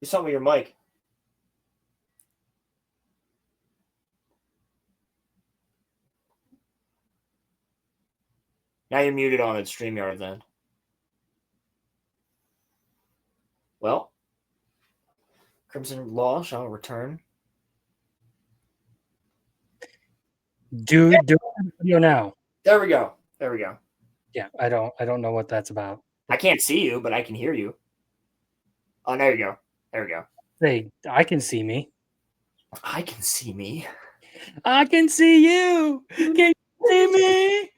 Do something with your mic. Now you're muted on it, StreamYard then. Well, Crimson Law shall return. Dude, do video now. There we go. There we go. Yeah, I don't know what that's about. I can't see you, but I can hear you. Oh, there you go. There we go. Hey, I can see me. I can see me. I can see you. Can you see me?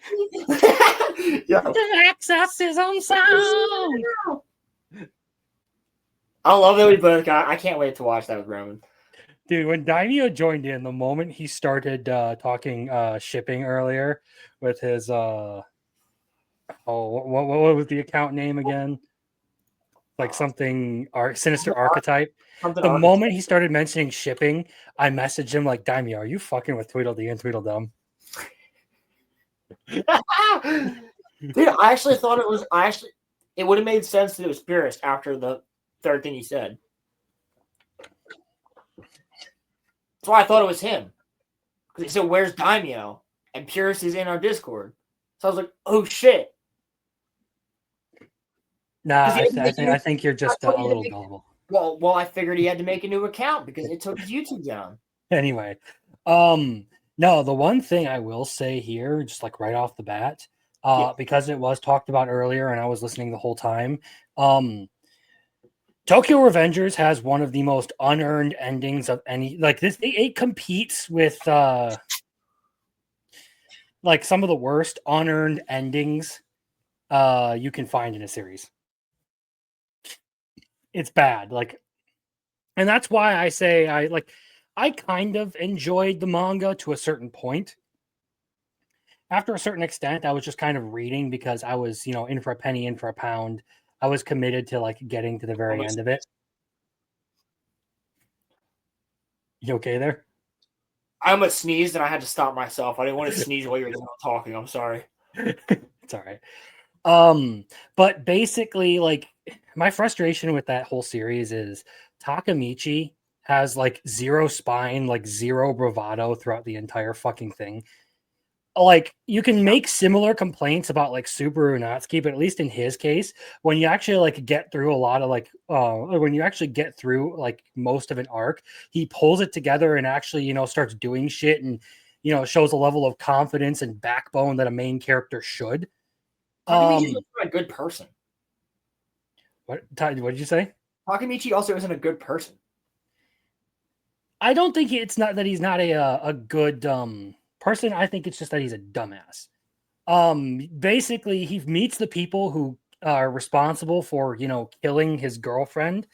Yeah. Access is on sound. I love that we both got. I can't wait to watch that with Roman. Dude, when Daimyo joined in, the moment he started talking shipping earlier with his what was the account name again? Like something sinister archetype. The moment he started mentioning shipping, I messaged him like, Daimyo, are you fucking with Tweedledee and Tweedledum? Dude, I actually thought it was. It would have made sense that it was Purist after the third thing he said. That's why I thought it was him. Because he said, "Where's Daimyo?" And Purist is in our Discord. So I was like, "Oh shit!" Nah, I think you're just a little gullible. Well, I figured he had to make a new account because it took his YouTube down. Anyway, no, the one thing I will say here, just like right off the bat, because it was talked about earlier and I was listening the whole time, Tokyo Revengers has one of the most unearned endings of any, like this, it competes with like some of the worst unearned endings you can find in a series. It's bad, like, and that's why I say I kind of enjoyed the manga to a certain point. After a certain extent, I was just kind of reading because I was, in for a penny, in for a pound. I was committed to like getting to the very end of it. You okay there? I almost sneezed and I had to stop myself. I didn't want to sneeze while you were talking. I'm sorry. It's all right. But basically, like, my frustration with that whole series is Takamichi has like zero spine, like zero bravado throughout the entire fucking thing. Like, you can make similar complaints about like Subaru Natsuki, but at least in his case, when you actually like get through a lot of like when you actually get through like most of an arc, he pulls it together and actually, starts doing shit and shows a level of confidence and backbone that a main character should. Takamichi's also a good person. What did you say? Takamichi also isn't a good person. I don't think it's not that he's not a good person. I think it's just that he's a dumbass. Basically, he meets the people who are responsible for killing his girlfriend,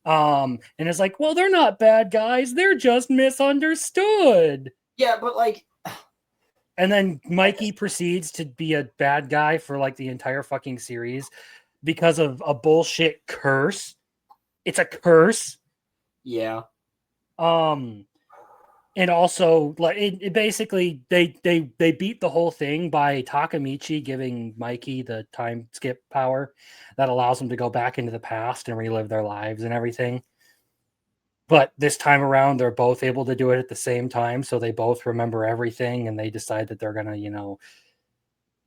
and it's like, well, they're not bad guys; they're just misunderstood. Yeah, but like, and then Mikey proceeds to be a bad guy for like the entire fucking series because of a bullshit curse. It's a curse. Yeah. And also, like, it basically they beat the whole thing by Takamichi giving Mikey the time skip power that allows them to go back into the past and relive their lives and everything. But this time around, they're both able to do it at the same time, so they both remember everything, and they decide that they're gonna,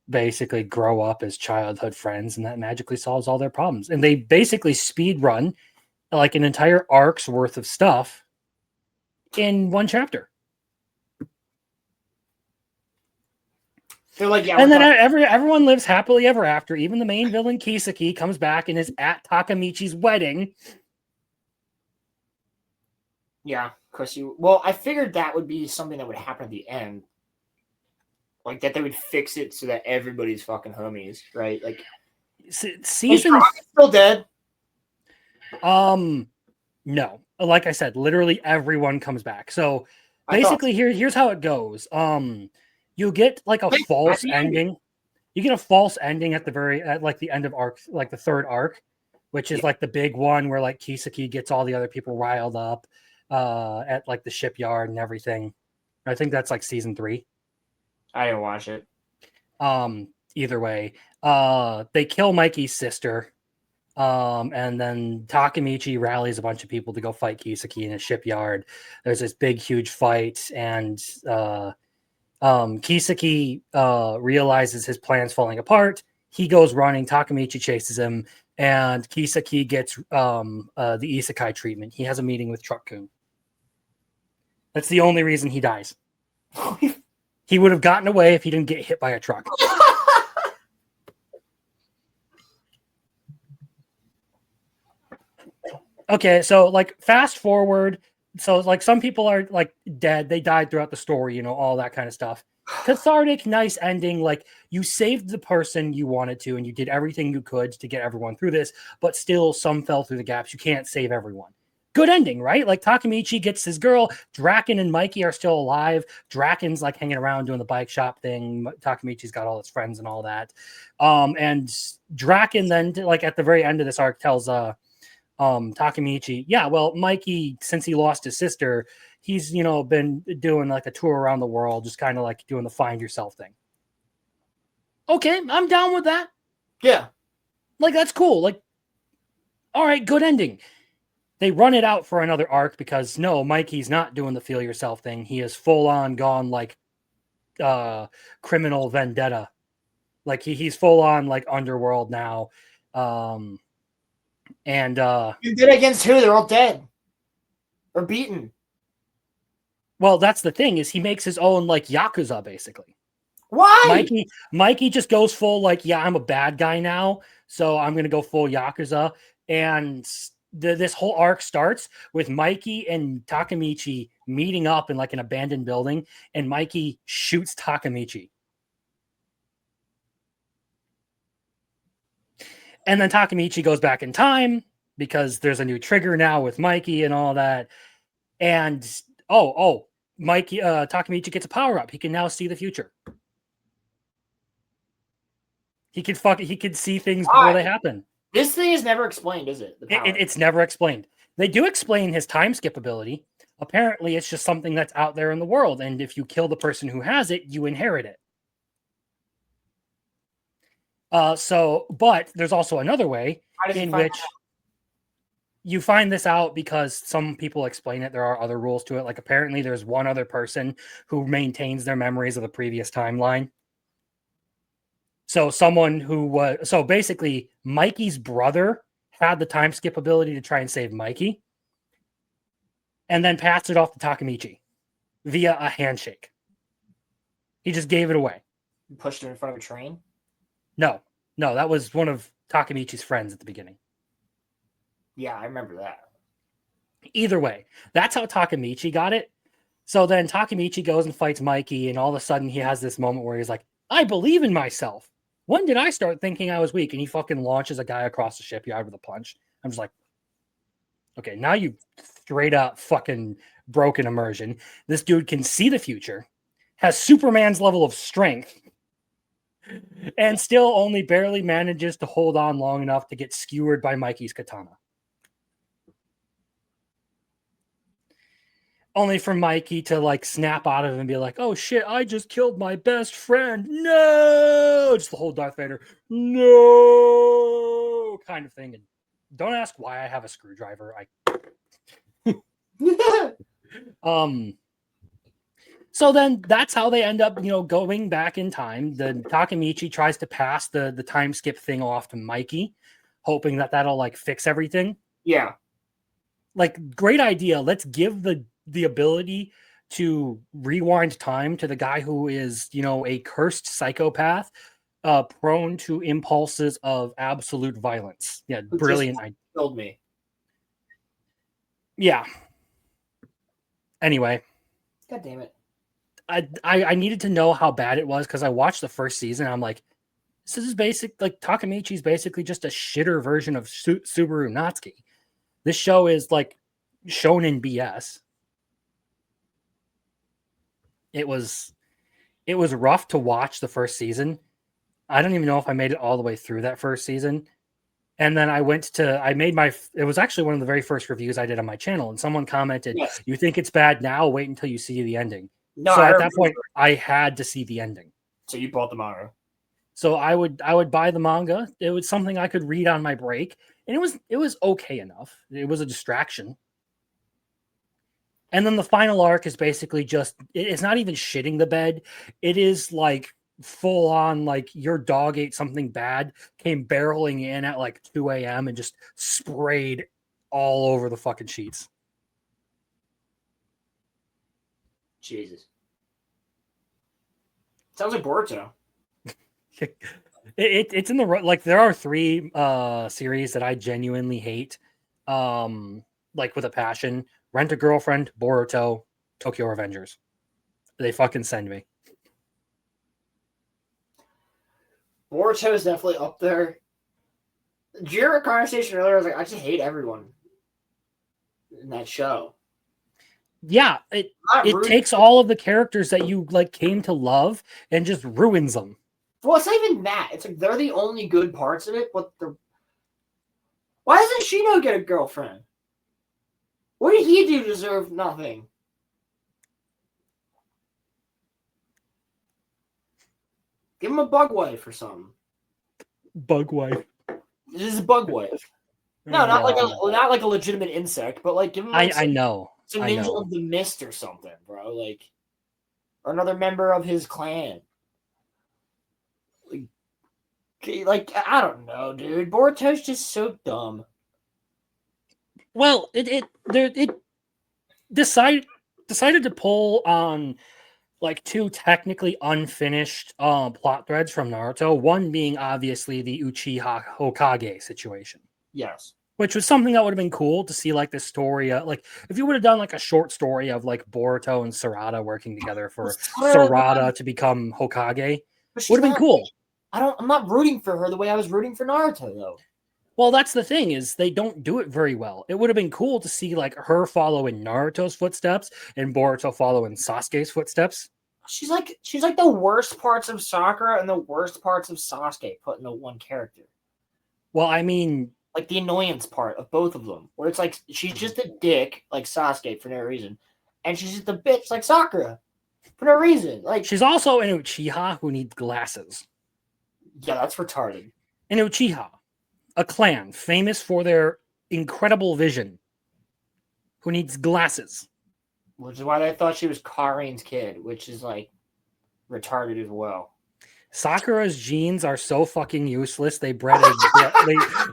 basically grow up as childhood friends, and that magically solves all their problems. And they basically speed run like an entire arc's worth of stuff in one chapter. They're like, yeah, and then everyone lives happily ever after. Even the main villain Kisaki comes back and is at Takamichi's wedding. Yeah, because well, I figured that would be something that would happen at the end. Like that they would fix it so that everybody's fucking homies, right? Like season still dead. No. Like I said, literally everyone comes back. So basically here's how it goes. You get like a false ending. You get a false ending at the end of arc, like the third arc, which is like the big one where like Kisaki gets all the other people riled up at like the shipyard and everything. I think that's like season 3. I didn't watch it. Either way, they kill Mikey's sister. And then Takemichi rallies a bunch of people to go fight Kisaki in a shipyard. There's this big, huge fight, and Kisaki realizes his plan's falling apart. He goes running. Takemichi chases him, and Kisaki gets the isekai treatment. He has a meeting with Truck-kun. That's the only reason he dies. He would have gotten away if he didn't get hit by a truck. Okay, so like fast forward. So like some people are like dead. They died throughout the story, you know, all that kind of stuff. Cathartic, nice ending. Like you saved the person you wanted to, and you did everything you could to get everyone through this, but still some fell through the gaps. You can't save everyone. Good ending, right? Like Takemichi gets his girl. Draken and Mikey are still alive. Draken's like hanging around doing the bike shop thing. Takemichi's got all his friends and all that. And Draken then, like at the very end of this arc, tells Takemichi, yeah, well, Mikey, since he lost his sister, he's, you know, been doing like a tour around the world, just kind of like doing the find yourself thing. Okay, I'm down with that. Yeah. Like, that's cool. Like, all right, good ending. They run it out for another arc because no, Mikey's not doing the feel yourself thing. He is full on gone like criminal vendetta. Like he's full on like underworld now. And you did against who? They're all dead or beaten. Well, that's the thing, is he makes his own like Yakuza basically. Why? Mikey just goes full like, yeah, I'm a bad guy now, so I'm gonna go full Yakuza. And this whole arc starts with Mikey and Takemichi meeting up in like an abandoned building, and Mikey shoots Takemichi. And then Takemichi goes back in time because there's a new trigger now with Mikey and all that. And Mikey Takemichi gets a power up. He can now see the future. He can see things before they happen. This thing is never explained, is it? It's never explained. They do explain his time skip ability. Apparently, it's just something that's out there in the world, and if you kill the person who has it, you inherit it. But there's also another way in which you find this out because some people explain it. There are other rules to it. Like apparently there's one other person who maintains their memories of the previous timeline. So so basically Mikey's brother had the time skip ability to try and save Mikey and then passed it off to Takemichi via a handshake. He just gave it away. You pushed him in front of a train? No, that was one of Takemichi's friends at the beginning. Yeah, I remember that. Either way, that's how Takemichi got it. So then Takemichi goes and fights Mikey, and all of a sudden he has this moment where he's like, I believe in myself. When did I start thinking I was weak? And he fucking launches a guy across the shipyard with a punch. I'm just like, okay, now you straight up fucking broken immersion. This dude can see the future, has Superman's level of strength, and still only barely manages to hold on long enough to get skewered by Mikey's katana. Only for Mikey to like snap out of it and be like, oh shit, I just killed my best friend. No! Just the whole Darth Vader, no! Kind of thing. And don't ask why I have a screwdriver. So then that's how they end up, going back in time. The Takemichi tries to pass the time skip thing off to Mikey, hoping that that'll like fix everything. Yeah. Like, great idea. Let's give the ability to rewind time to the guy who is, a cursed psychopath, prone to impulses of absolute violence. Yeah, brilliant. Killed me. Yeah. Anyway. God damn it. I needed to know how bad it was because I watched the first season. And I'm like, this is basic. Like Takemichi's basically just a shitter version of Subaru Natsuki. This show is like shonen BS. It was rough to watch the first season. I don't even know if I made it all the way through that first season. And then it was actually one of the very first reviews I did on my channel. And someone commented, yes, you think it's bad now? Wait until you see the ending. No, so at that point, I had to see the ending. So you bought the manga. So I would buy the manga. It was something I could read on my break. and it was okay enough. It was a distraction. And then the final arc is basically just it's not even shitting the bed. It is like full on like your dog ate something bad, came barreling in at like 2 a.m. and just sprayed all over the fucking sheets. Jesus. Sounds like Boruto. It's in the like there are 3 series that I genuinely hate, like with a passion. Rent a Girlfriend, Boruto, Tokyo Revengers. They fucking send me. Boruto is definitely up there. Did you hear a conversation earlier? I was like, I just hate everyone in that show. Yeah, it takes all of the characters that you like came to love and just ruins them. Well, it's not even that. It's like they're the only good parts of it, but the why doesn't Shino get a girlfriend? What did he do to deserve nothing? Give him a bug wife or something. Bug wife. This is a bug wife. No, not like a legitimate insect, but like give him like I know. Some ninja of the mist or something, bro. Like or another member of his clan. Like I don't know, dude. Boruto's just so dumb. Well, it decided to pull on like 2 technically unfinished plot threads from Naruto. One being obviously the Uchiha Hokage situation. Yes. Which was something that would have been cool to see, like the story. Like if you would have done like a short story of like Boruto and Sarada working together for Sarada to become Hokage, would have been cool. I'm not rooting for her the way I was rooting for Naruto though. Well, that's the thing is they don't do it very well. It would have been cool to see like her follow in Naruto's footsteps and Boruto follow in Sasuke's footsteps. She's like the worst parts of Sakura and the worst parts of Sasuke put into one character. Well, I mean, like the annoyance part of both of them, where it's like she's just a dick like Sasuke for no reason, and she's just a bitch like Sakura for no reason. Like she's also an Uchiha who needs glasses. Yeah, that's retarded. An Uchiha, a clan famous for their incredible vision, who needs glasses. Which is why they thought she was Karin's kid, which is like retarded as well. Sakura's genes are so fucking useless. They bred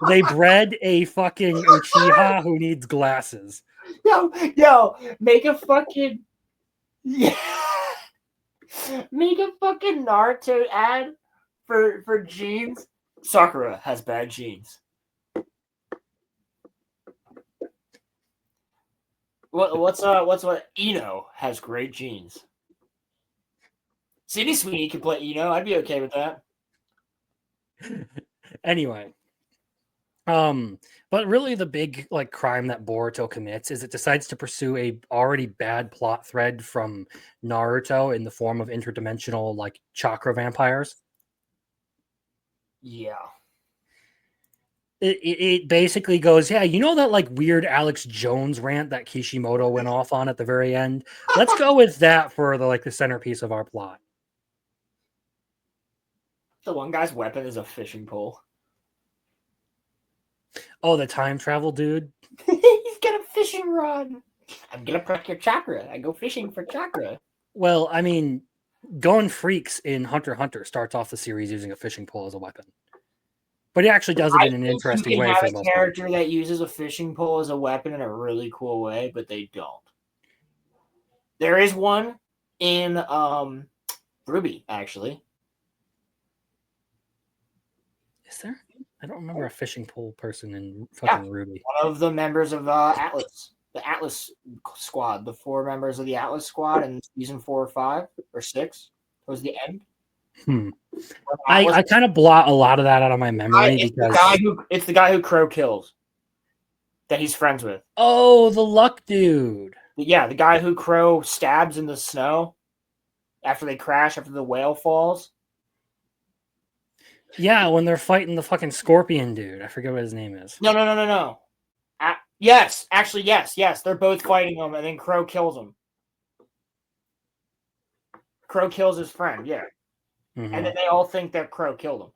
they bred a fucking Uchiha who needs glasses. Yo, make a fucking make a fucking Naruto ad for genes. Sakura has bad genes. What's what? Ino has great genes. Sydney Sweeney could play Ino. I'd be okay with that. Anyway, but really the big like crime that Boruto commits is it decides to pursue a already bad plot thread from Naruto in the form of interdimensional like chakra vampires. Yeah. It basically goes, yeah, you know that like weird Alex Jones rant that Kishimoto went off on at the very end? Let's go with that for the centerpiece of our plot. The one guy's weapon is a fishing pole. Oh, the time travel dude? He's got a fishing rod. I'm gonna press your chakra. I go fishing for chakra. Well, I mean, Gon Freaks in Hunter x Hunter starts off the series using a fishing pole as a weapon. But he actually does it in an interesting way. You can have a character that uses a fishing pole as a weapon in a really cool way, but they don't. There is one in Ruby, actually. Is there? I don't remember a fishing pole person in fucking Ruby. One of the members of Atlas, the Atlas squad, the 4 members of the Atlas squad in season 4 or 5 or 6 was the end. I kind of blot a lot of that out of my memory because it's the guy who Crow kills that he's friends with. Oh, the luck dude. Yeah, the guy who Crow stabs in the snow after they crash, after the whale falls. Yeah, when they're fighting the fucking scorpion dude. I forget what his name is. No. Yes, actually, yes. They're both fighting him, and then Crow kills him. Crow kills his friend, yeah. Mm-hmm. And then they all think that Crow killed him.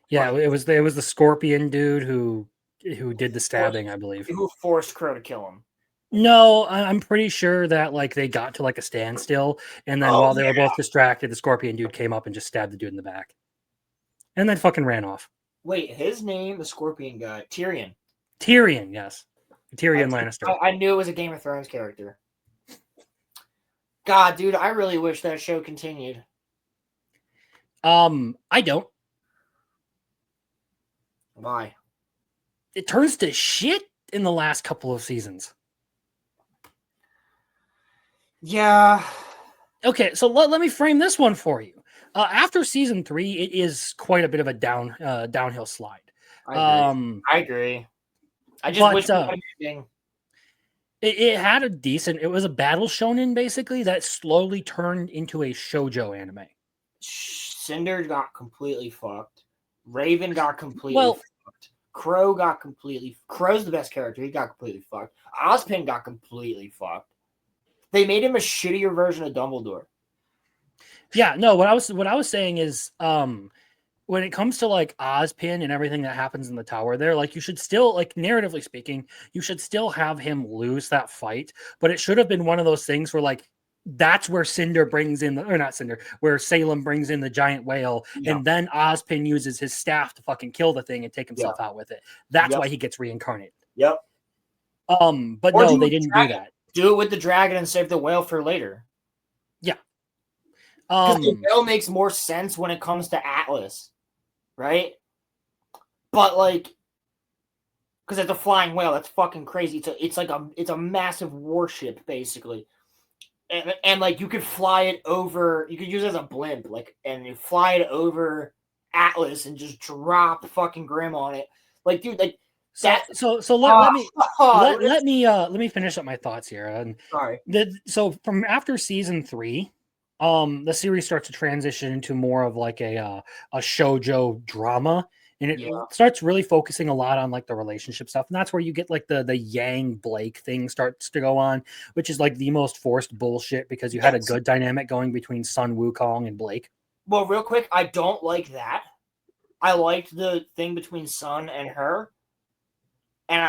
Yeah, Like, it was the Scorpion dude who did the stabbing, I believe. who forced Crow to kill him. No, I'm pretty sure that like they got to like a standstill, and then while they were both distracted, the Scorpion dude came up and just stabbed the dude in the back, and then fucking ran off. Wait, his name, the Scorpion guy, Tyrion. Tyrion, yes, Tyrion Lannister. I knew it was a Game of Thrones character. God, dude, I really wish that show continued. I don't. Why? It turns to shit in the last couple of seasons. Yeah. Okay, so let me frame this one for you. After season 3, it is quite a bit of a downhill slide. I agree. I just wish it had a decent. It was a battle shonen basically that slowly turned into a shoujo anime. Cinder got completely fucked. Raven got completely fucked. Crow got completely. Crow's the best character. He got completely fucked. Ozpin got completely fucked. They made him a shittier version of Dumbledore. Yeah, no. What I was saying is, when it comes to like Ozpin and everything that happens in the tower there, like you should still, like narratively speaking, you should still have him lose that fight. But it should have been one of those things where like that's where Cinder brings in or not Cinder, where Salem brings in the giant whale, and then Ozpin uses his staff to fucking kill the thing and take himself out with it. That's why he gets reincarnated. Yep. But or no, they didn't do that. Do it with the dragon and save the whale for later. Yeah. Because the whale makes more sense when it comes to Atlas, right? But like, because it's a flying whale, that's fucking crazy. It's a massive warship basically, and like you could fly it over. You could use it as a blimp, like, and you fly it over Atlas and just drop fucking Grim on it, like, dude, like. So let me finish up my thoughts here. And sorry. So from after season 3, the series starts to transition into more of like a shoujo drama, and it starts really focusing a lot on like the relationship stuff, and that's where you get like the Yang Blake thing starts to go on, which is like the most forced bullshit because you had a good dynamic going between Sun Wukong and Blake. Well, real quick, I don't like that. I liked the thing between Sun and her. And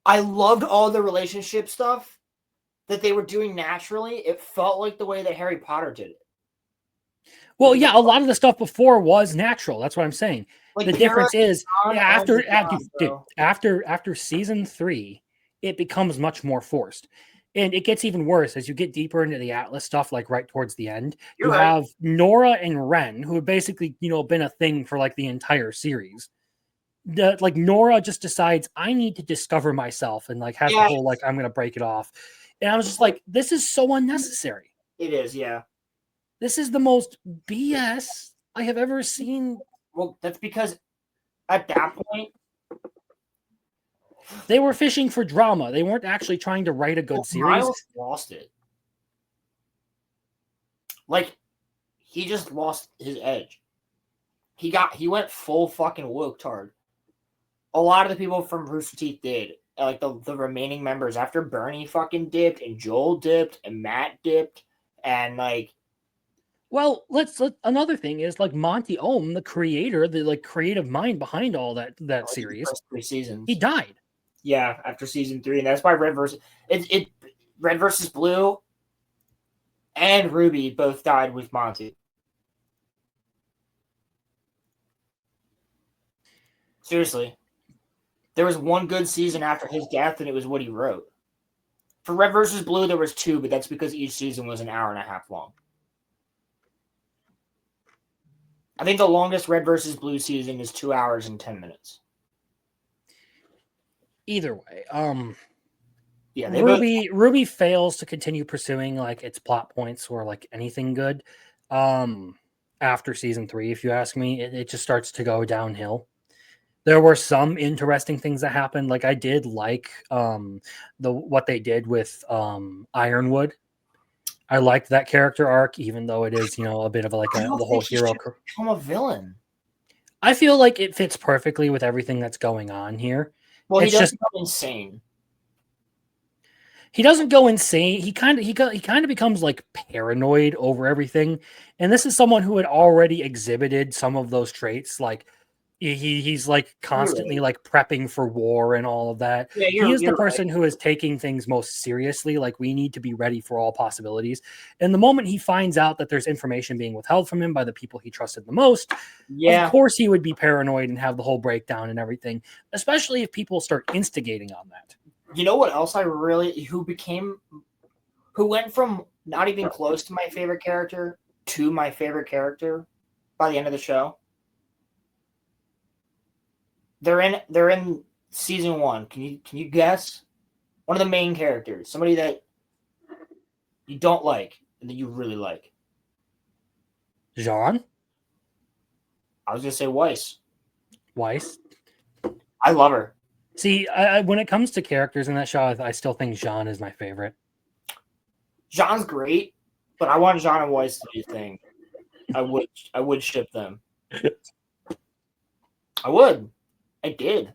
I loved all the relationship stuff that they were doing naturally. It felt like the way that Harry Potter did it. Well, yeah, a lot of the stuff before was natural. That's what I'm saying. Like the difference is after season 3, it becomes much more forced. And it gets even worse as you get deeper into the Atlas stuff, like right towards the end. You have Nora and Ren, who have basically, been a thing for like the entire series. Like Nora just decides I need to discover myself and like has the whole like I'm gonna break it off, and I was just like, this is so unnecessary. It is, yeah. This is the most BS I have ever seen. Well, that's because at that point they were fishing for drama. They weren't actually trying to write a good series. Miles lost it. Like he just lost his edge. He went full fucking woke-tard. A lot of the people from Rooster Teeth did. Like the remaining members after Bernie fucking dipped and Joel dipped and Matt dipped and like. Well, another thing is like Monty Ohm, the creator, the like creative mind behind all that series. 3 seasons. He died. Yeah, after season 3, and that's why Red versus Blue and Ruby both died with Monty. Seriously. There was one good season after his death, and it was what he wrote. For Red vs. Blue, there was 2, but that's because each season was an hour and a half long. I think the longest Red vs. Blue season is 2 hours and 10 minutes. Either way, yeah, Ruby fails to continue pursuing like its plot points or like anything good. After season 3, if you ask me, it just starts to go downhill. There were some interesting things that happened. Like I did like what they did with Ironwood. I liked that character arc, even though it is, a bit of like the whole hero. Become a villain. I feel like it fits perfectly with everything that's going on here. Well, he doesn't go insane. He doesn't go insane. He kind of becomes like paranoid over everything. And this is someone who had already exhibited some of those traits. Like he's like constantly like prepping for war and all of that. Yeah, He is the you're person who is taking things most seriously. Like, we need to be ready for all possibilities. And the moment he finds out that there's information being withheld from him by the people he trusted the most, of course he would be paranoid and have the whole breakdown and everything, especially if people start instigating on that. You know what else who went from not even close to my favorite character to my favorite character by the end of the show? They're in season 1. Can you guess? One of the main characters, somebody that you don't like and that you really like. Jean? I was gonna say Weiss. Weiss? I love her. See, when it comes to characters in that show, I still think Jean is my favorite. Jean's great, but I want Jean and Weiss to be a thing. I would ship them. I would. I did.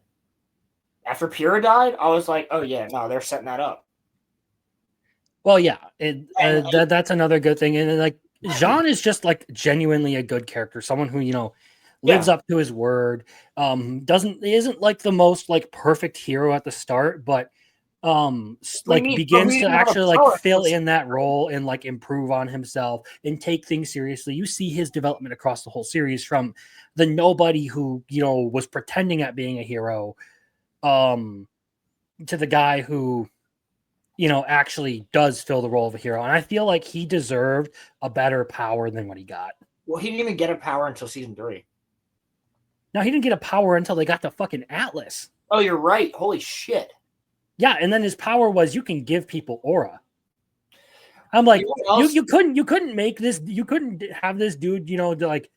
After Pyrrha died, I was like, oh yeah, no, they're setting that up. Well, yeah, that's another good thing. And like, Jean is just like genuinely a good character, someone who, lives up to his word. Isn't like the most like perfect hero at the start, but begins to actually like fill in that role and like improve on himself and take things seriously. You see his development across the whole series, from the nobody who was pretending at being a hero, to the guy who actually does fill the role of a hero. And I feel like he deserved a better power than what he got. Well, he didn't even get a power until season 3. No, he didn't get a power until they got the fucking Atlas. Oh, you're right. Holy shit. Yeah, and then his power was you can give people aura. I'm like, you couldn't make this, you couldn't have this dude, like,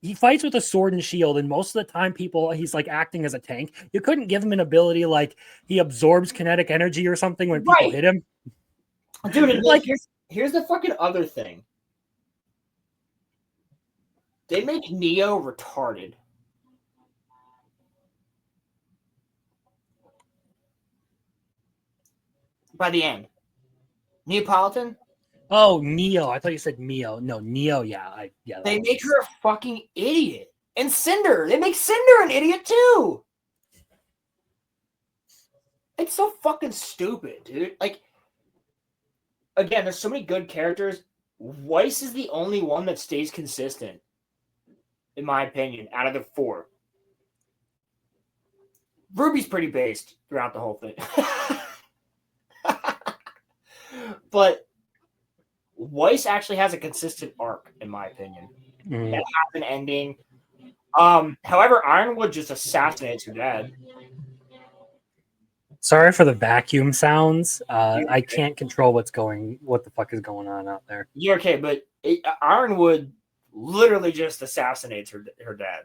he fights with a sword and shield, and most of the time he's like acting as a tank. You couldn't give him an ability like he absorbs kinetic energy or something when people hit him. Dude, like, here's the fucking other thing. They make Neo retarded. By the end. Neapolitan? Oh, Neo. I thought you said Neo. No, Neo, yeah. They make her a fucking idiot. And Cinder. They make Cinder an idiot too. It's so fucking stupid, dude. Like, again, there's so many good characters. Weiss is the only one that stays consistent, in my opinion, out of the 4. Ruby's pretty based throughout the whole thing. But Weiss actually has a consistent arc, in my opinion. That has an ending. However, Ironwood just assassinates her dad. Sorry for the vacuum sounds. I can't control what the fuck is going on out there. You're okay, but Ironwood literally just assassinates her dad.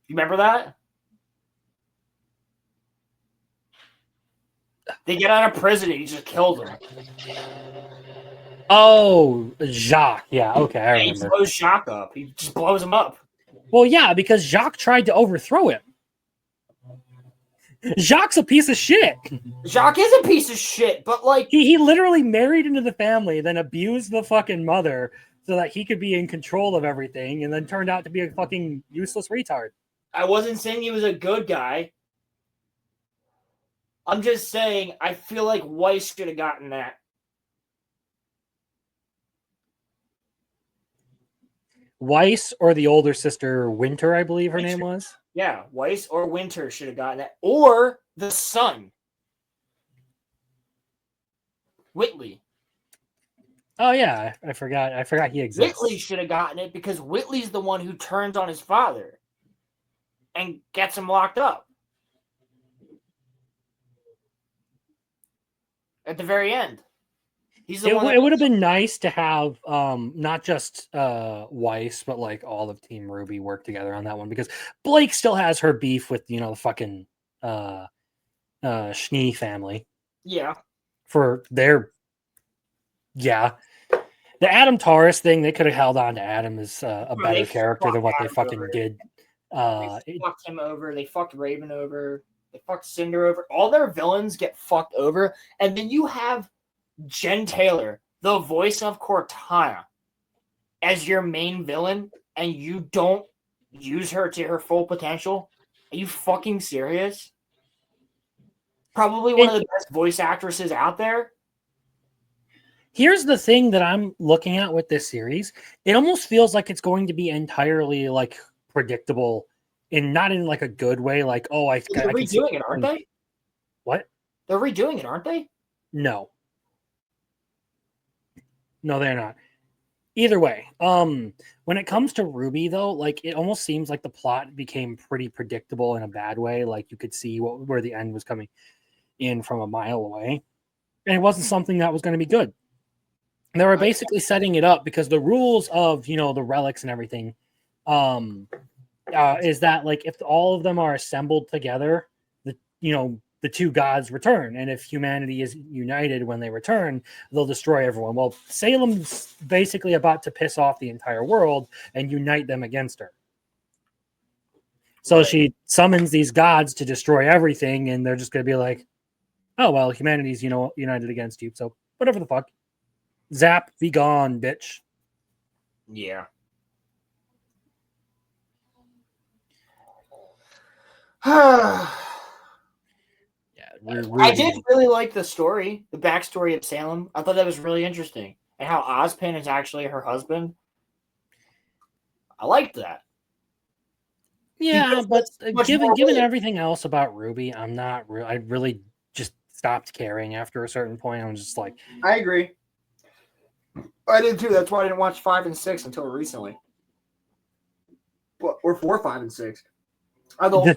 You remember that? They get out of prison and he just kills him. Oh, Jacques. Yeah, okay, I remember. He blows Jacques up. He just blows him up. Well, yeah, because Jacques tried to overthrow him. Jacques a piece of shit. Jacques is a piece of shit, but like he literally married into the family, then abused the fucking mother so that he could be in control of everything, and then turned out to be a fucking useless retard. I wasn't saying he was a good guy. I'm just saying I feel like Weiss should have gotten that. Weiss or the older sister, Winter, I believe her name was. Yeah, Weiss or Winter should have gotten that. Or the son. Whitley. Oh, yeah. I forgot he exists. Whitley should have gotten it because Whitley's the one who turns on his father and gets him locked up. At the very end. It would have been nice to have not just Weiss, but like all of Team Ruby work together on that one, because Blake still has her beef with the fucking Schnee family. Yeah. For their the Adam Taurus thing, they could have held on to Adam as a better character than what they fucking did. They fucked him over. They fucked Raven over. They fucked Cinder over. All their villains get fucked over, and then you have Jen Taylor, the voice of Cortana, as your main villain, and you don't use her to her full potential? Are you fucking serious? Probably one of the best voice actresses out there. Here's the thing that I'm looking at with this series. It almost feels like it's going to be entirely like predictable and not in like a good way. Like, oh, They're redoing it, aren't they? What? They're redoing it, aren't they? No, they're not. Either way, when it comes to Ruby though, like it almost seems like the plot became pretty predictable in a bad way. Like you could see where the end was coming in from a mile away, and it wasn't something that was going to be good. They were basically setting it up because the rules of the relics and everything is that like if all of them are assembled together, the two gods return, and if humanity is united when they return, they'll destroy everyone. Well, Salem's basically about to piss off the entire world and unite them against her. So she summons these gods to destroy everything, and they're just going to be like, "Oh well, humanity's united against you, so whatever the fuck." Zap, be gone, bitch. Yeah. I did really like the story, the backstory of Salem. I thought that was really interesting. And how Ozpin is actually her husband. I liked that. Yeah, but given everything else about Ruby, I'm not I really just stopped caring after a certain point. I'm just like, I agree. I did too. That's why I didn't watch 5 and 6 until recently. Or 4, 5, and 6. Although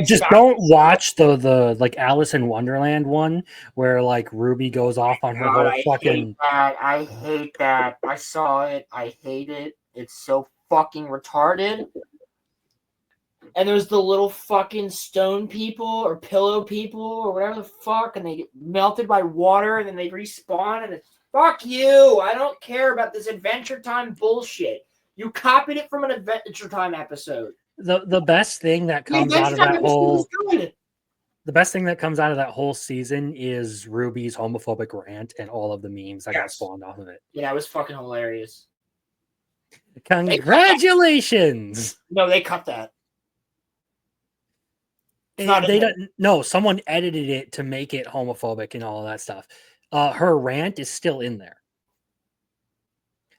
just don't watch the like Alice in Wonderland one where like Ruby goes off on her whole fucking. I hate that. I saw it. I hate it. It's so fucking retarded. And there's the little fucking stone people or pillow people or whatever the fuck, and they get melted by water and then they respawn, and it's fuck you. I don't care about this Adventure Time bullshit. You copied it from an Adventure Time episode. The best thing that comes out of that whole season is Ruby's homophobic rant and all of the memes that got spawned off of it. Yeah, it was fucking hilarious. Congratulations! No, they cut that. They don't. No, someone edited it to make it homophobic and all of that stuff. Her rant is still in there.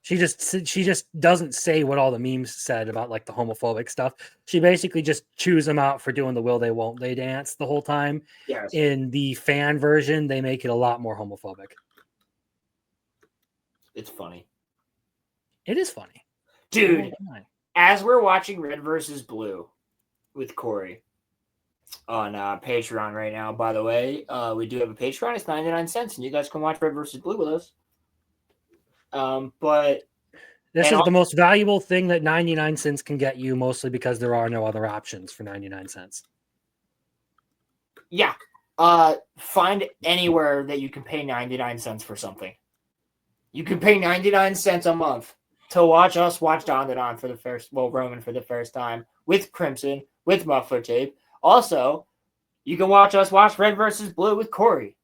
She just doesn't say what all the memes said about like the homophobic stuff. She basically just chews them out for doing the will they won't they dance the whole time. Yes. In the fan version, they make it a lot more homophobic. It's funny. It is funny. Dude, as we're watching Red versus Blue with Corey on Patreon right now, by the way, we do have a Patreon. It's 99 cents, and you guys can watch Red versus Blue with us. But this is the most valuable thing that 99 cents can get you, mostly because there are no other options for 99 cents. Yeah. Find anywhere that you can pay 99 cents for something. You can pay 99 cents a month to watch us watch Roman for the first time with Crimson, with Muffler Tape. Also, you can watch us watch Red versus Blue with Corey,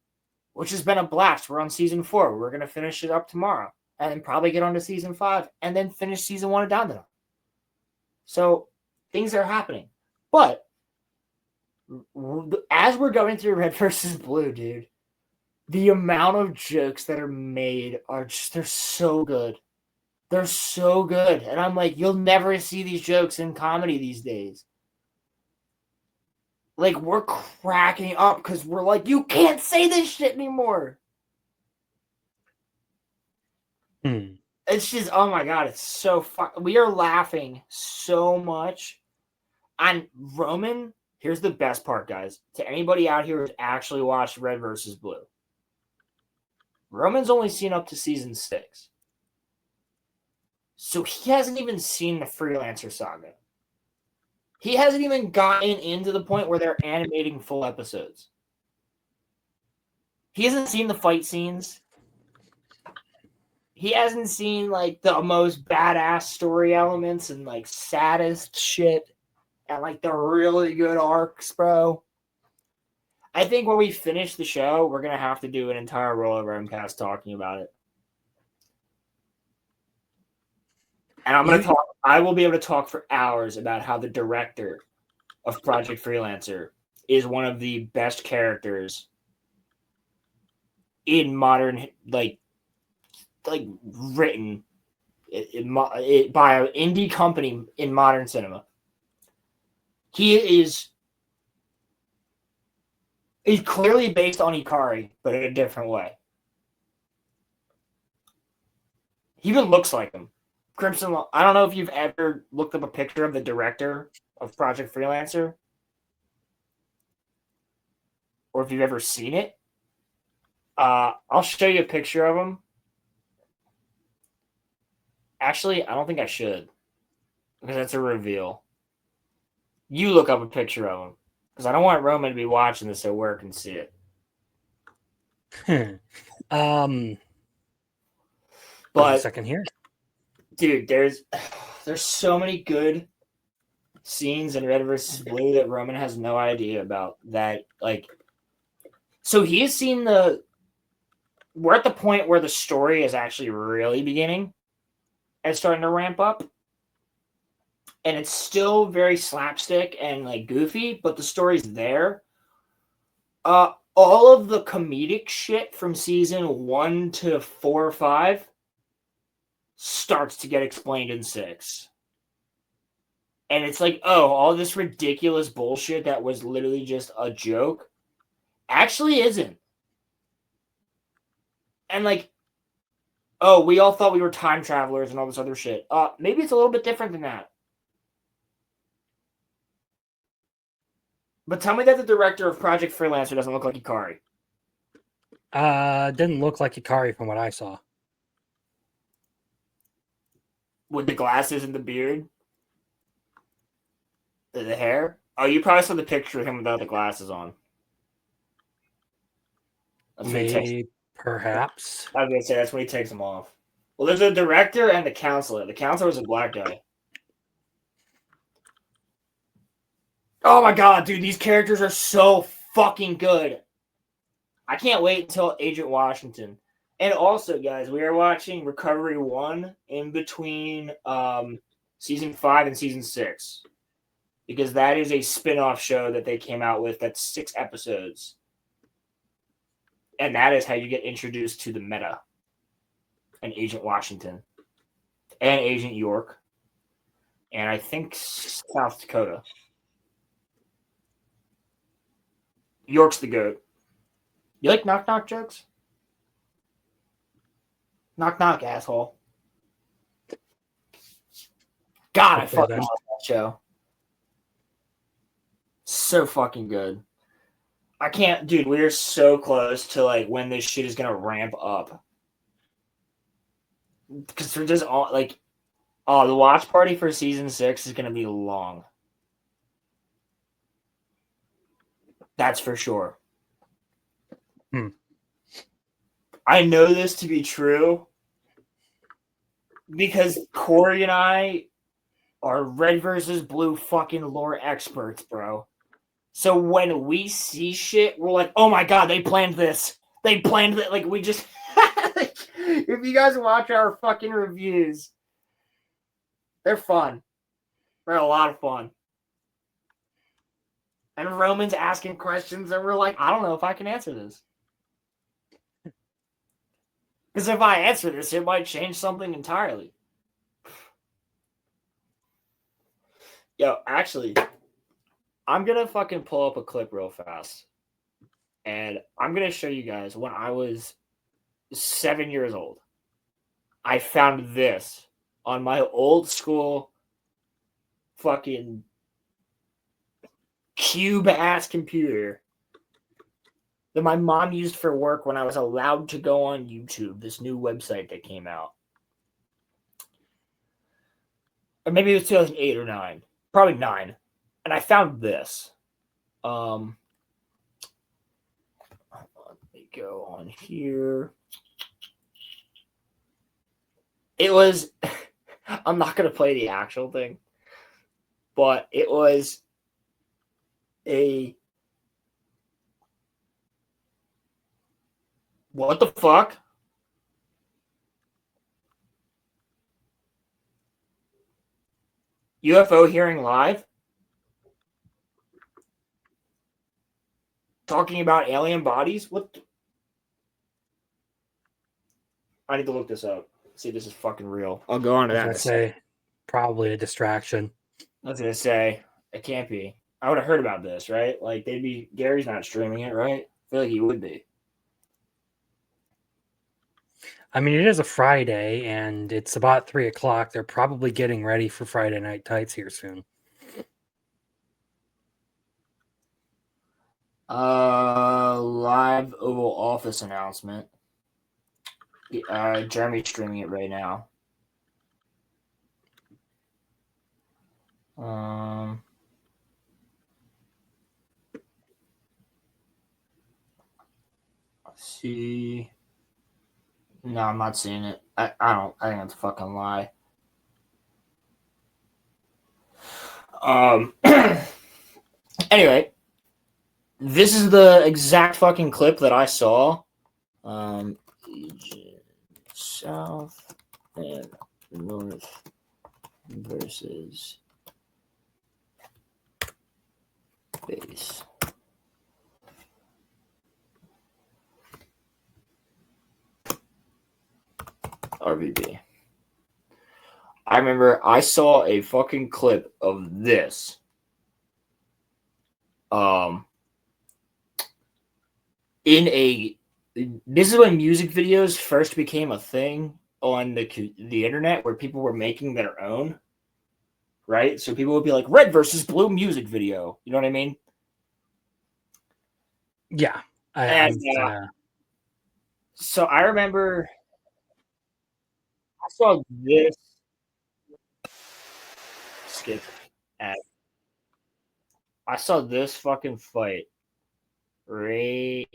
which has been a blast. We're on season 4. We're going to finish it up tomorrow. And then probably get on to season 5 and then finish season 1 of Dandadan. So things are happening. But as we're going through Red versus Blue, dude, the amount of jokes that are made they're so good. They're so good. And I'm like, you'll never see these jokes in comedy these days. Like, we're cracking up because we're like, you can't say this shit anymore. It's just, oh my God, it's so fun. We are laughing so much. And Roman, here's the best part, guys. To anybody out here who's actually watched Red versus Blue, Roman's only seen up to season 6. So he hasn't even seen the Freelancer Saga. He hasn't even gotten into the point where they're animating full episodes. He hasn't seen the fight scenes. He hasn't seen like the most badass story elements and like saddest shit and like the really good arcs, bro. I think when we finish the show, we're going to have to do an entire RoloRome cast talking about it. And I'm going to talk. I will be able to talk for hours about how the director of Project Freelancer is one of the best characters in modern, like written by an indie company in modern cinema. He's clearly based on Ikari, but in a different way. He even looks like him. Crimson. I don't know if you've ever looked up a picture of the director of Project Freelancer, or if you've ever seen it. I'll show you a picture of him. Actually, I don't think I should, because that's a reveal. You look up a picture of him, because I don't want Roman to be watching this at work and see it. But a second here, dude, there's so many good scenes in Red vs. Blue that Roman has no idea about. That, like, so he has seen we're at the point where the story is actually really beginning and starting to ramp up. And it's still very slapstick and like goofy, but the story's there. All of the comedic shit from season 1 to 4 or 5 starts to get explained in 6. And it's like, oh, all this ridiculous bullshit that was literally just a joke actually isn't. And like, oh, we all thought we were time travelers and all this other shit. Maybe it's a little bit different than that. But tell me that the director of Project Freelancer doesn't look like Ikari. Didn't look like Ikari from what I saw. With the glasses and the beard? The hair? Oh, you probably saw the picture of him without the glasses on. Maybe, perhaps. I was going to say, that's when he takes them off. Well, there's a director and the counselor. The counselor was a black guy. Oh my god, dude, these characters are so fucking good. I can't wait until Agent Washington. And also, guys, we are watching Recovery 1 in between season 5 and season 6. Because that is a spin-off show that they came out with that's 6 episodes. And that is how you get introduced to the meta. And Agent Washington. And Agent York. And I think South Dakota. York's the goat. You like knock-knock jokes? Knock-knock, asshole. God, I fucking love that show. So fucking good. I can't, dude, we're so close to, like, when this shit is going to ramp up. Because we're just all, like, the watch party for season 6 is going to be long. That's for sure. I know this to be true because Corey and I are Red versus Blue fucking lore experts, bro. So when we see shit, we're like, oh my god, they planned this. They planned it. Like, we just... like, if you guys watch our fucking reviews, they're fun. They're a lot of fun. And Roman's asking questions and we're like, I don't know if I can answer this. Because if I answer this, it might change something entirely. Yo, actually, I'm going to fucking pull up a clip real fast. And I'm going to show you guys when I was 7 years old. I found this on my old school fucking cube-ass computer that my mom used for work when I was allowed to go on YouTube, this new website that came out. Or maybe it was 2008 or 9. Probably 9. And I found this. Let me go on here. It was... I'm not going to play the actual thing. But it was a... What the fuck? UFO hearing live? Talking about alien bodies? What? I need to look this up. See if this is fucking real. I'll go on to I was that in gonna a second. say probably a distraction. I was gonna say it can't be. I would have heard about this, right? Like they'd be Gary's not streaming it, right? I feel like he would be. I mean, it is a Friday, and it's about 3 o'clock. They're probably getting ready for Friday Night Tights here soon. Live Oval Office announcement. Jeremy's streaming it right now. Let's see. No, I'm not seeing it. I don't. I think that's a fucking lie. Anyway, this is the exact fucking clip that I saw. South and North versus base. RVB. I remember I saw a fucking clip of this. This is when music videos first became a thing on the internet, where people were making their own, right? So people would be like, red versus blue music video. You know what I mean? Yeah. So I remember I saw this. Skip ad. I saw this fucking fight. Right.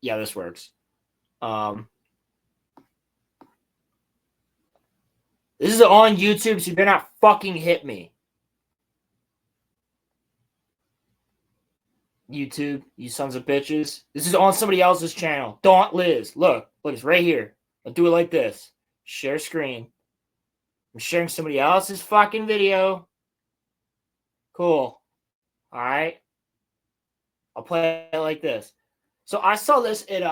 Yeah, this works. This is on YouTube, so you better not fucking hit me. YouTube, you sons of bitches. This is on somebody else's channel. Don't Liz. Look, it's right here. I'll do it like this. Share screen. I'm sharing somebody else's fucking video. Cool. All right. I'll play it like this. So I saw this in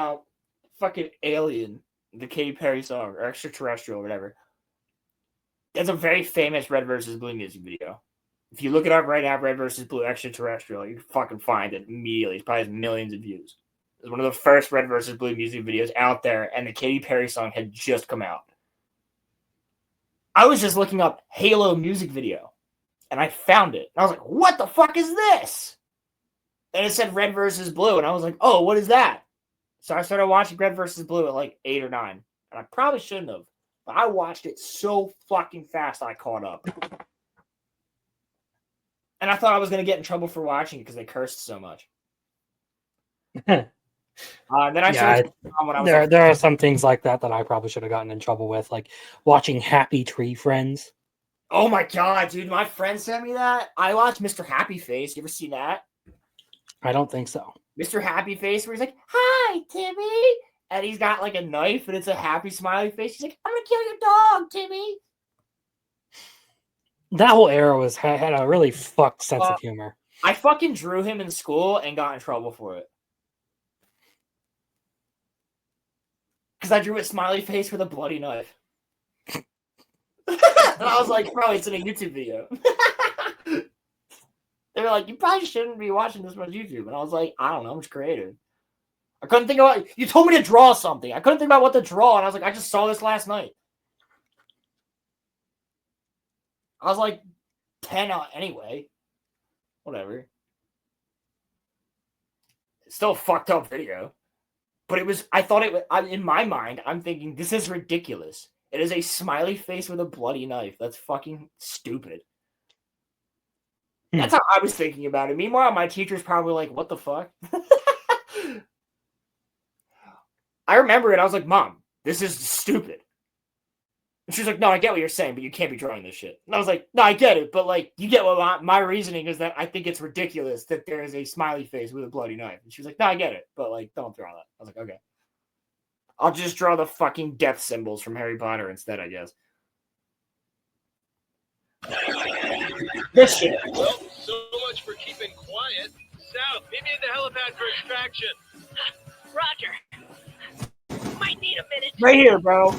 fucking Alien, the Katy Perry song, or Extraterrestrial, or whatever. That's a very famous Red versus Blue music video. If you look it up right now, Red versus Blue Extraterrestrial, you can fucking find it immediately. It probably has millions of views. It was one of the first Red versus Blue music videos out there, and the Katy Perry song had just come out. I was just looking up Halo music video, and I found it. And I was like, what the fuck is this? And it said Red versus Blue, and I was like, oh, what is that? So I started watching Red versus Blue at like 8 or 9, and I probably shouldn't have, but I watched it so fucking fast I caught up. And I thought I was going to get in trouble for watching it because they cursed so much. Then I started when I was there are some things like that I probably should have gotten in trouble with, like watching Happy Tree Friends. Oh my god, dude! My friend sent me that. I watched Mr. Happy Face. You ever seen that? I don't think so. Mr. Happy Face, where he's like, "Hi, Timmy," and he's got like a knife, and it's a happy smiley face. He's like, "I'm gonna kill your dog, Timmy." That whole era had a really fucked sense of humor. I fucking drew him in school and got in trouble for it. Because I drew a smiley face with a bloody knife. And I was like, bro, it's in a YouTube video. They were like, you probably shouldn't be watching this much YouTube. And I was like, I don't know, I'm just creative. I couldn't think about it. You told me to draw something. I couldn't think about what to draw. And I was like, I just saw this last night. I was like 10 anyway. Whatever. It's still a fucked up video. But it was, I thought it was, in my mind, I'm thinking, this is ridiculous. It is a smiley face with a bloody knife. That's fucking stupid. That's how I was thinking about it. Meanwhile, my teacher's probably like, what the fuck? I remember it. I was like, Mom, this is stupid. And she's like, no, I get what you're saying, but you can't be drawing this shit. And I was like, no, I get it. But like, you get what my reasoning is, that I think it's ridiculous that there is a smiley face with a bloody knife. And she was like, no, I get it. But like, don't draw that. I was like, okay. I'll just draw the fucking death symbols from Harry Potter instead, I guess. This shit. Well, so much for keeping quiet. South, meet me at the helipad for extraction. Roger. Might need a minute. Right here, bro.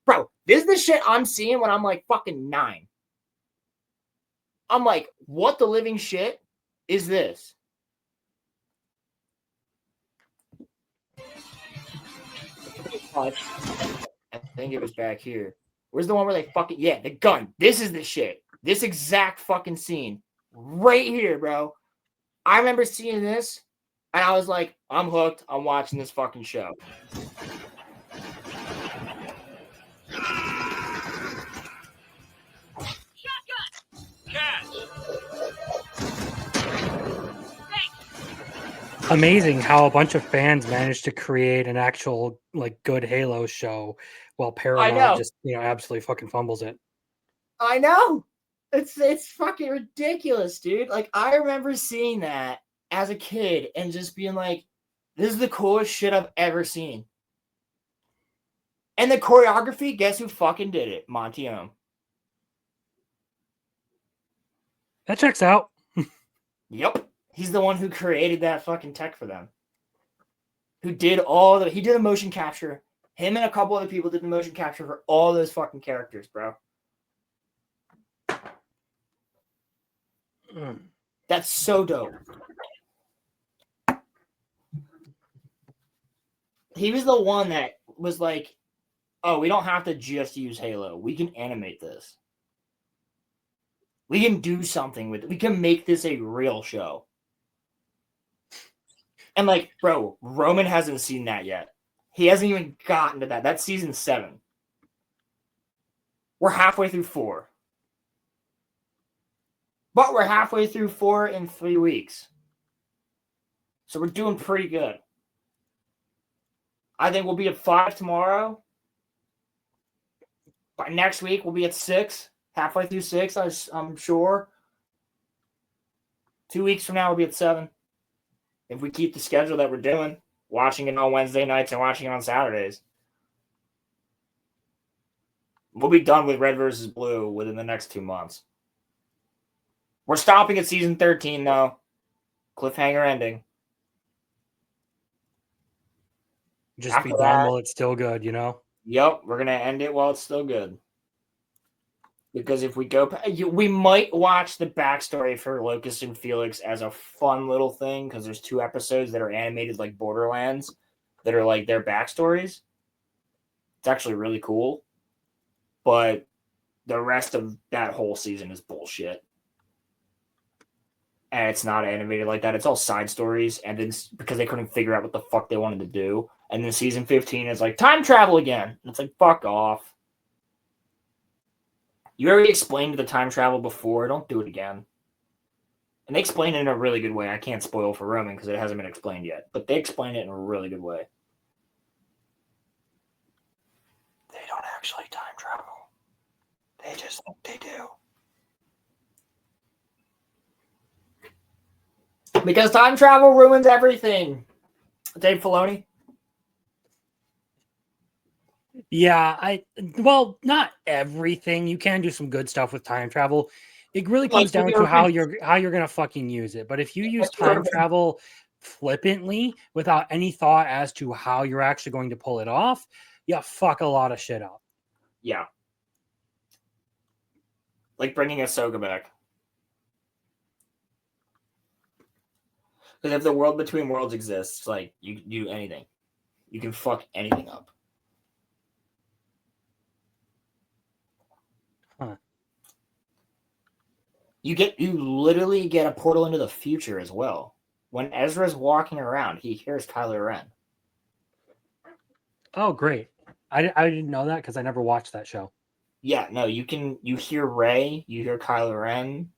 Bro, this is the shit I'm seeing when I'm like fucking 9. I'm like, what the living shit is this? I think it was back here. Where's the one where they fucking... Yeah, the gun. This is the shit. This exact fucking scene. Right here, bro. I remember seeing this, and I was like, I'm hooked. I'm watching this fucking show. Amazing how a bunch of fans managed to create an actual like good Halo show while Paramount just absolutely fucking fumbles it. I know. It's fucking ridiculous, dude. Like I remember seeing that as a kid and just being like, this is the coolest shit I've ever seen. And the choreography, guess who fucking did it? Monty Ohm. That checks out. Yep. He's the one who created that fucking tech for them. He did the motion capture. Him and a couple other people did the motion capture for all those fucking characters, bro. That's so dope. He was the one that was like, oh, we don't have to just use Halo. We can animate this. We can do something with it. We can make this a real show. And like, bro, Roman hasn't seen that yet. He hasn't even gotten to that. That's season 7. We're halfway through 4. But we're halfway through 4 in 3 weeks. So we're doing pretty good. I think we'll be at 5 tomorrow. By next week, we'll be at 6. Halfway through 6, I'm sure. 2 weeks from now, we'll be at 7. If we keep the schedule that we're doing, watching it on Wednesday nights and watching it on Saturdays. We'll be done with Red versus Blue within the next 2 months. We're stopping at season 13, though. Cliffhanger ending. Just be done while it's still good, you know? Yep, we're going to end it while it's still good. Because if we go... We might watch the backstory for Locust and Felix as a fun little thing, because there's 2 episodes that are animated like Borderlands that are like their backstories. It's actually really cool. But the rest of that whole season is bullshit. And it's not animated like that. It's all side stories. And then because they couldn't figure out what the fuck they wanted to do. And then season 15 is like, time travel again. And it's like, fuck off. You already explained the time travel before. Don't do it again. And they explain it in a really good way. I can't spoil for Roman because it hasn't been explained yet. But they explain it in a really good way. They don't actually time travel. They just think they do. Because time travel ruins everything. Dave Filoni? Yeah, well, not everything. You can do some good stuff with time travel. It really comes down to how you're gonna fucking use it. But if you use time travel flippantly without any thought as to how you're actually going to pull it off, you fuck a lot of shit up. Yeah. Like bringing Ahsoka back. Because if the world between worlds exists, like, you can do anything. You can fuck anything up. Huh. You literally get a portal into the future as well. When Ezra's walking around, he hears Kylo Ren. Oh, great. I didn't know that because I never watched that show. Yeah, no, you hear Rey, you hear Kylo Ren,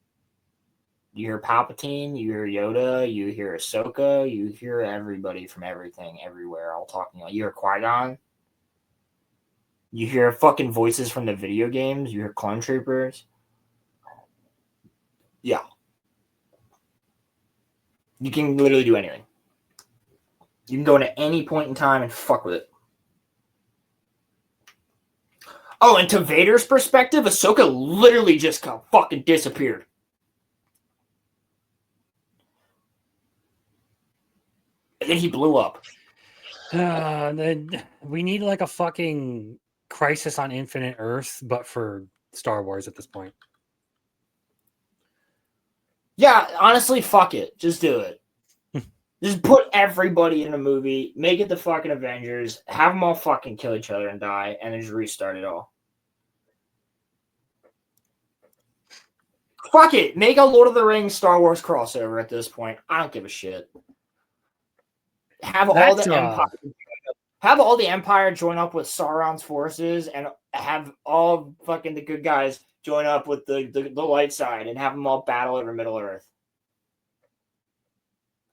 you hear Palpatine, you hear Yoda, you hear Ahsoka, you hear everybody from everything, everywhere, all talking. You hear Qui-Gon. You hear fucking voices from the video games. You hear clone troopers. Yeah. You can literally do anything. You can go into any point in time and fuck with it. Oh, and to Vader's perspective, Ahsoka literally just fucking disappeared. And then he blew up. Then we need like a fucking Crisis on Infinite Earth, but for Star Wars at this point. Yeah, honestly, fuck it. Just do it. Just put everybody in a movie, make it the fucking Avengers, have them all fucking kill each other and die, and then just restart it all. Fuck it. Make a Lord of the Rings Star Wars crossover at this point. I don't give a shit. Have all the Empire join up with Sauron's forces and have all fucking the good guys join up with the light side and have them all battle over Middle Earth.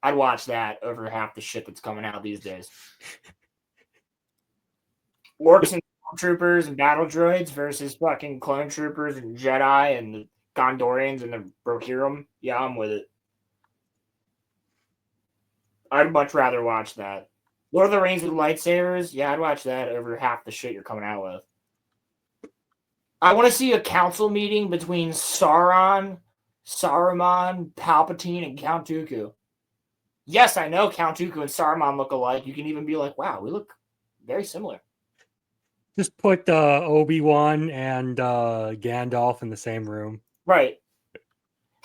I'd watch that over half the shit that's coming out these days. Orcs and troopers and battle droids versus fucking clone troopers and Jedi and the Gondorians and the Rohirrim. Yeah, I'm with it. I'd much rather watch that. Lord of the Rings with lightsabers? Yeah, I'd watch that over half the shit you're coming out with. I want to see a council meeting between Saruman, Palpatine, and Count Dooku. Yes, I know Count Dooku and Saruman look alike. You can even be like, wow, we look very similar. Just put Obi-Wan and Gandalf in the same room. Right.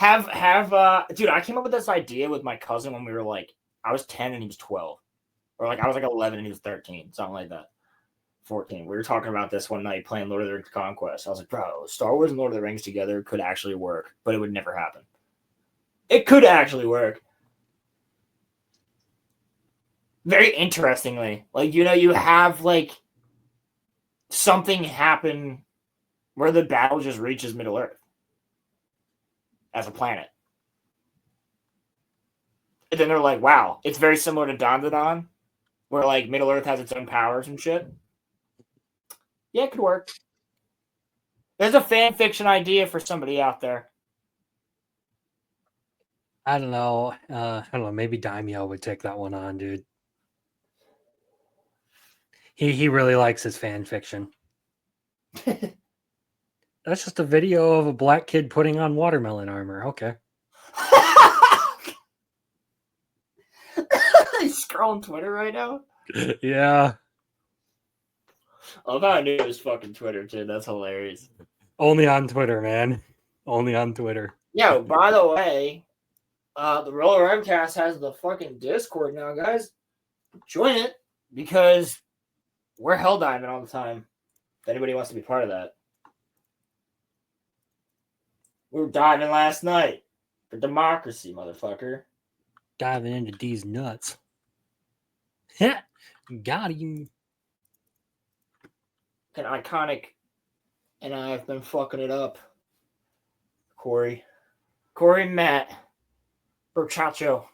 Dude, I came up with this idea with my cousin when we were like, I was 10 and he was 12. Or like I was like 11 and he was 13, something like that. 14. We were talking about this one night playing Lord of the Rings Conquest. I was like, bro, Star Wars and Lord of the Rings together could actually work, but it would never happen. It could actually work. Very interestingly, like, you know, you have like something happen where the battle just reaches Middle Earth as a planet. And then they're like, wow, it's very similar to Don, where like Middle Earth has its own powers and shit. Yeah, it could work. There's a fan fiction idea for somebody out there. I don't know. Maybe Daimyo would take that one on, dude. He really likes his fan fiction. That's just a video of a black kid putting on watermelon armor. Okay. He's scrolling Twitter right now. Yeah. I love how I knew it was fucking Twitter too. That's hilarious. Only on Twitter, man. Only on Twitter. Yo, by the way, the RoloRome cast has the fucking Discord now, guys. Join it because we're hell diving all the time. If anybody wants to be part of that. We were diving last night for democracy, motherfucker. Diving into these nuts. Got him. An iconic, and I've been fucking it up. Corey Matt. Brochacho.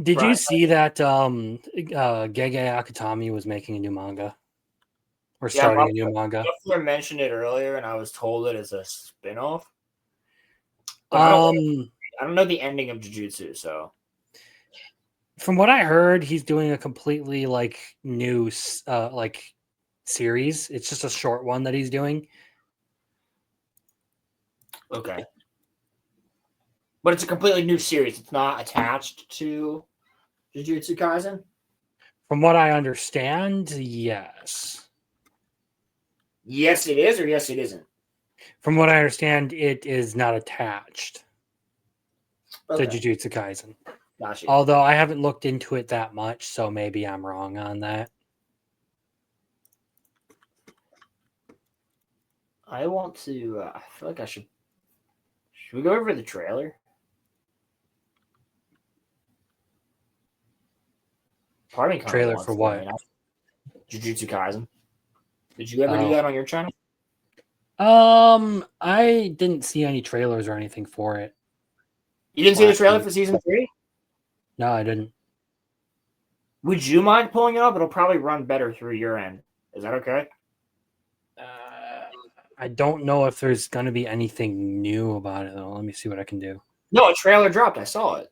Did you see that Gege Akutami was making a new manga? Or starting a new manga? I mentioned it earlier, and I was told it is a spinoff. I don't know the ending of Jujutsu, so. From what I heard, he's doing a completely like new series. It's just a short one that he's doing. Okay. But it's a completely new series. It's not attached to Jujutsu Kaisen? From what I understand, yes. Yes, it is, or yes, it isn't? From what I understand, it is not attached to Jujutsu Kaisen. Gotcha. Although I haven't looked into it that much, so maybe I'm wrong on that. I want to... I feel like I should... Should we go over the trailer? Pardon me. Trailer for what? Jujutsu Kaisen. Did you ever do that on your channel? I didn't see any trailers or anything for it. You didn't see the trailer for season 3? No, I didn't. Would you mind pulling it up? It'll probably run better through your end. Is that okay? I don't know if there's going to be anything new about it, though. Let me see what I can do. No, a trailer dropped. I saw it.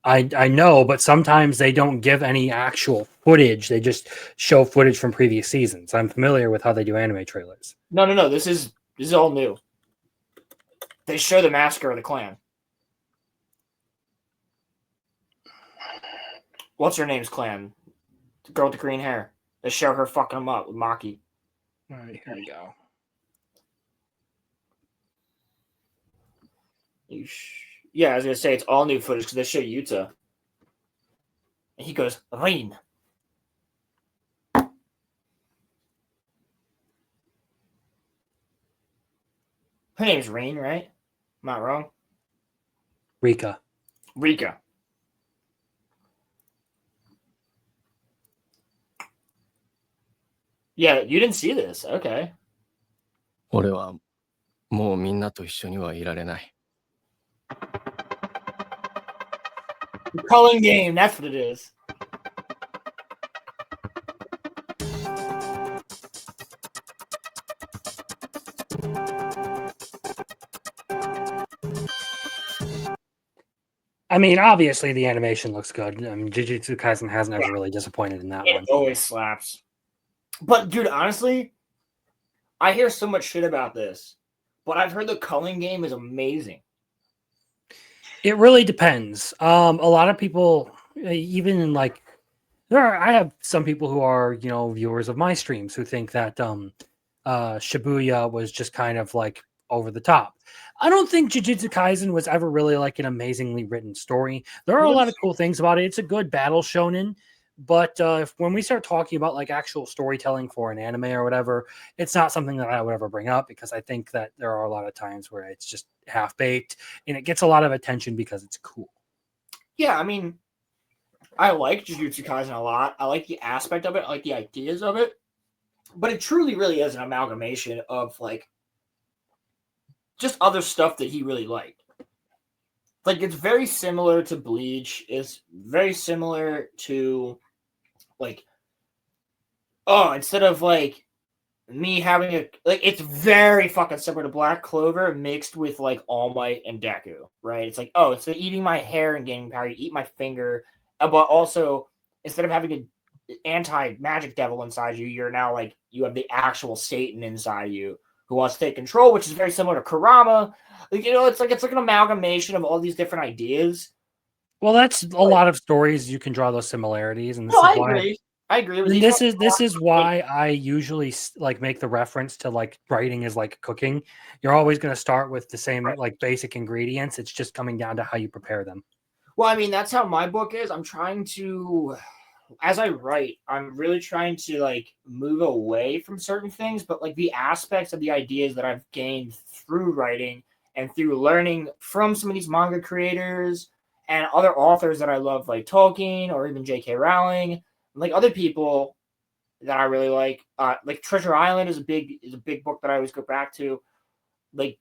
I know, but sometimes they don't give any actual footage. They just show footage from previous seasons. I'm familiar with how they do anime trailers. No. This is all new. They show the massacre of the clan. What's her name's clan? The girl with the green hair. They show her fucking them up with Maki. All right, here we go. Yeah, I was gonna say it's all new footage because they show Yuta. And he goes, Rain. Her name's Rain, right? I'm not wrong. Rika. Yeah, you didn't see this. Okay. 俺はもうみんなと一緒にはいられない。 Culling game, that's what it is. I mean, obviously the animation looks good. I mean, Jujutsu Kaisen hasn't ever really disappointed in that one. It always slaps. But dude, honestly, I hear so much shit about this, but I've heard the culling game is amazing. It really depends. A lot of people, even in like, I have some people who are, viewers of my streams who think that Shibuya was just kind of like over the top. I don't think Jujutsu Kaisen was ever really like an amazingly written story. There are a lot of cool things about it. It's a good battle shonen, but when we start talking about like actual storytelling for an anime or whatever, it's not something that I would ever bring up because I think that there are a lot of times where it's just half-baked and it gets a lot of attention because it's cool. Yeah, I mean, I like Jujutsu Kaisen a lot. I like the aspect of it. I like the ideas of it. But it truly, really is an amalgamation of like just other stuff that he really liked. Like, it's very similar to Bleach. It's very similar to, like, instead of, like, me having it's very fucking similar to Black Clover mixed with, like, All Might and Deku, right? It's like, instead of eating my hair and gaining power, you eat my finger. But also, instead of having an anti-magic devil inside you, you're now, like, you have the actual Satan inside you who wants to take control, which is very similar to Kurama. Like, it's like an amalgamation of all these different ideas. Well, that's a lot of stories you can draw those similarities, and I agree. And this is why I usually like make the reference to like writing is like cooking. You're always going to start with the same like basic ingredients. It's just coming down to how you prepare them. Well, I mean, that's how my book is. I'm trying to, as I write, I'm really trying to like move away from certain things, but like the aspects of the ideas that I've gained through writing and through learning from some of these manga creators and other authors that I love, like Tolkien or even J.K. Rowling, like other people that I really like Treasure Island is a big book that I always go back to. Like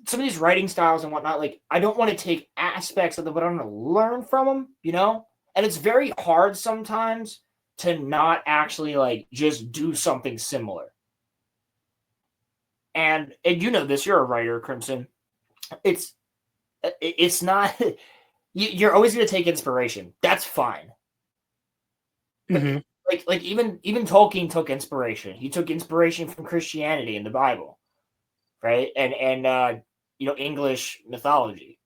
some of these writing styles and whatnot, like I don't want to take aspects of them, but I want to learn from them, And it's very hard sometimes to not actually like just do something similar. And you know this, you're a writer, Crimson. It's not you're always going to take inspiration. That's fine. Mm-hmm. Like even Tolkien took inspiration. He took inspiration from Christianity and the Bible, right? And English mythology.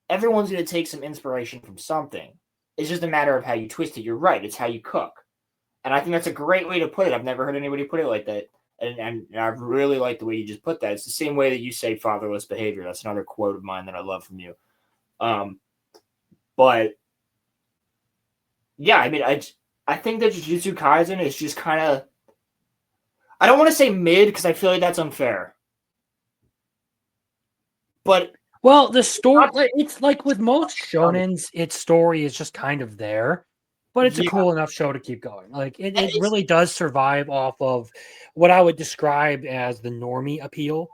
Everyone's going to take some inspiration from something. It's just a matter of how you twist it. You're right. It's how you cook. And I think that's a great way to put it. I've never heard anybody put it like that. And I really like the way you just put that. It's the same way that you say fatherless behavior. That's another quote of mine that I love from you. But yeah, I mean, I think that Jujutsu Kaisen is just kind of, I don't want to say mid because I feel like that's unfair. But well, the story, it's like with most shonens, its story is just kind of there, but it's a cool enough show to keep going. Like it really does survive off of what I would describe as the normie appeal.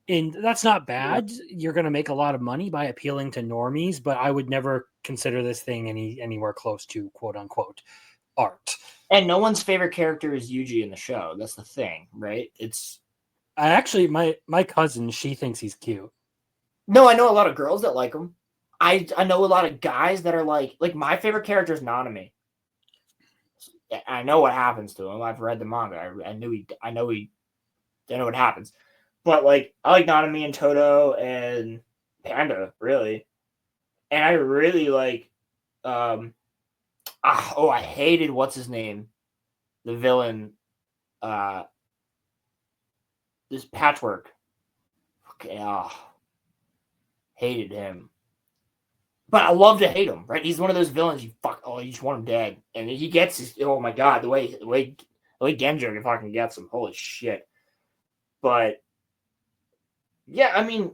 And that's not bad. You're going to make a lot of money by appealing to normies, but I would never consider this thing anywhere close to quote unquote art. And no one's favorite character is Yuji in the show. That's the thing, right? My cousin, she thinks he's cute. No, I know a lot of girls that like him. I know a lot of guys that are like my favorite character is Nanami. I know what happens to him. I've read the manga. I know what happens. But like I like Nanami and Toto and Panda, really. And I really like I hated what's his name? The villain. This Patchwork. Okay, hated him. But I love to hate him, right? He's one of those villains you just want him dead. And he gets his, oh my god, the way Genjo fucking gets him. Holy shit. But yeah, I mean,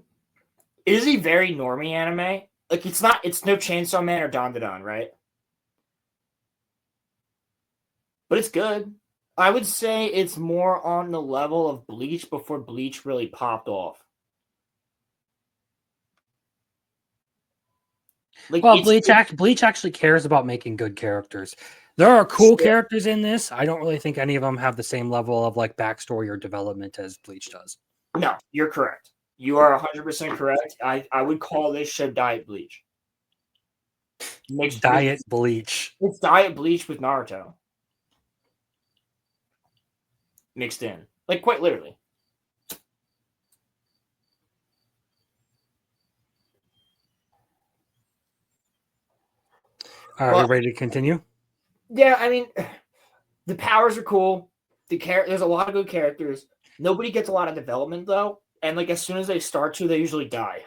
is he very normie anime? Like it's no Chainsaw Man or Don, right? But it's good. I would say it's more on the level of Bleach before Bleach really popped off. Like, well, Bleach actually cares about making good characters. There are cool characters in this. I don't really think any of them have the same level of like backstory or development as Bleach does. No, you're correct. You are 100% correct. I would call this show Diet Bleach. Diet Bleach. It's Diet Bleach with Naruto. Mixed in. Like, quite literally. Are we ready to continue? Yeah, I mean, the powers are cool. There's a lot of good characters. Nobody gets a lot of development, though. And, like, as soon as they start to, they usually die.